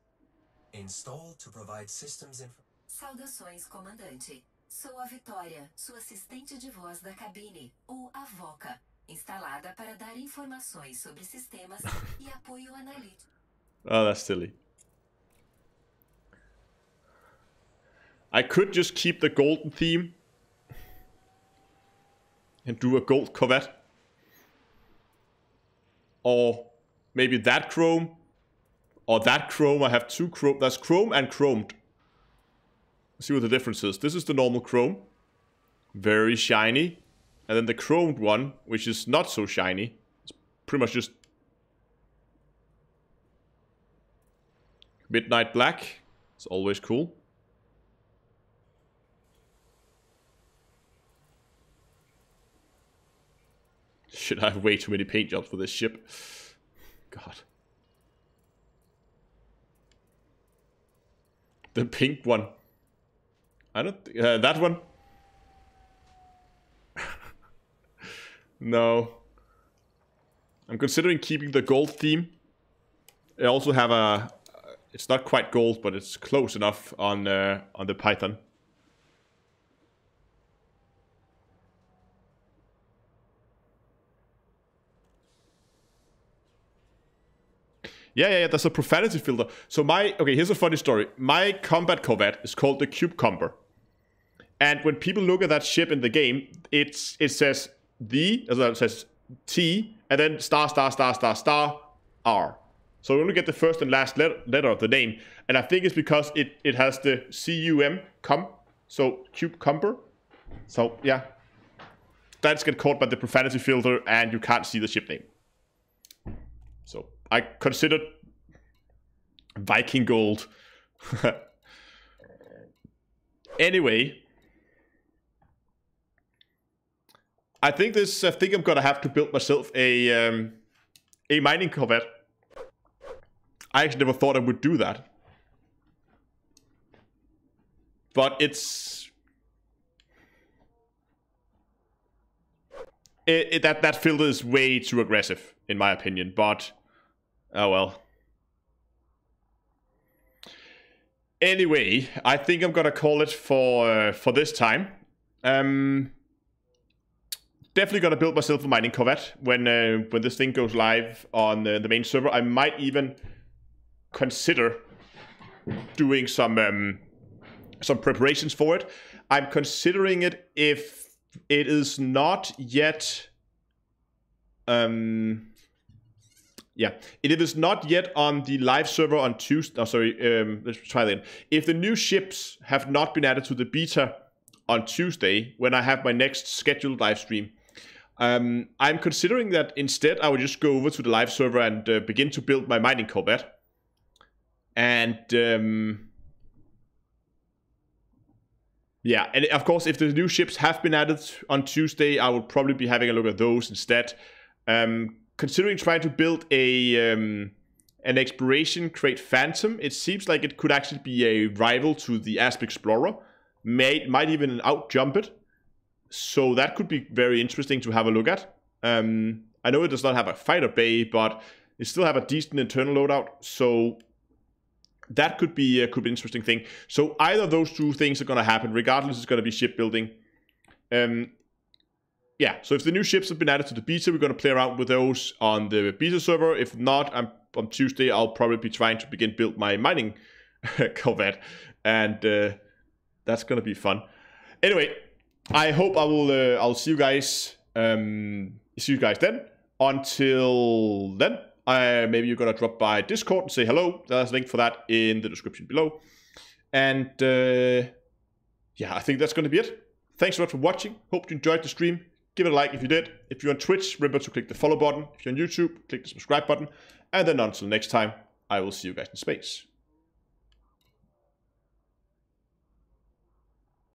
Installed to provide systems info... Saudações, comandante. Sou a Vitória, sua assistente de voz da cabine, ou a VOCA, instalada para dar informações sobre sistemas e apoio analítico. Oh, that's silly. I could just keep the golden theme and do a gold Corvette. Or maybe that chrome. Or that chrome. I have two chrome. That's chrome and chromed. Let's see what the difference is. This is the normal chrome. Very shiny. And then the chromed one, which is not so shiny. It's pretty much just midnight black. It's always cool. Shit, I have way too many paint jobs for this ship. God. The pink one. I don't think... that one? No. I'm considering keeping the gold theme. I also have a... It's not quite gold, but it's close enough on the Python. Yeah, there's a profanity filter. So okay, here's a funny story. My combat Corvette is called the Cucumber. And when people look at that ship in the game, it says it says T, and then star, R. So we only get the first and last letter of the name. And I think it's because it has the C-U-M, so Cucumber. So, yeah. That's get caught by the profanity filter, and you can't see the ship name. So, I considered Viking Gold. Anyway, I think I'm gonna have to build myself a mining Corvette. I actually never thought I would do that, but that filter is way too aggressive in my opinion. But oh well. Anyway, I think I'm gonna call it for this time. Definitely gonna build myself a mining Corvette when this thing goes live on the main server. I might even consider doing some preparations for it. I'm considering it if it is not yet. Yeah, it is not yet on the live server on Tuesday. Oh, sorry. Let's try that again. If the new ships have not been added to the beta on Tuesday, when I have my next scheduled live stream, I'm considering that instead I would just go over to the live server and begin to build my mining Corvette. And yeah, and of course, if the new ships have been added on Tuesday, I will probably be having a look at those instead. Considering trying to build an exploration crate Phantom, it seems like it could actually be a rival to the Asp Explorer. Might even out-jump it. So that could be very interesting to have a look at. I know it does not have a fighter bay, but it still have a decent internal loadout. So that could be an interesting thing. So either of those two things are going to happen. Regardless, it's going to be shipbuilding. Yeah, so if the new ships have been added to the beta, we're going to play around with those on the beta server. If not, on Tuesday, I'll probably be trying to build my mining Corvette. And that's going to be fun. Anyway, I hope I'll see you guys. See you guys then. Until then, maybe you're going to drop by Discord and say hello. There's a link for that in the description below. And yeah, I think that's going to be it. Thanks a lot for watching. Hope you enjoyed the stream. Give it a like if you did. If you're on Twitch, remember to click the follow button. If you're on YouTube, click the subscribe button. And then until next time, I will see you guys in space.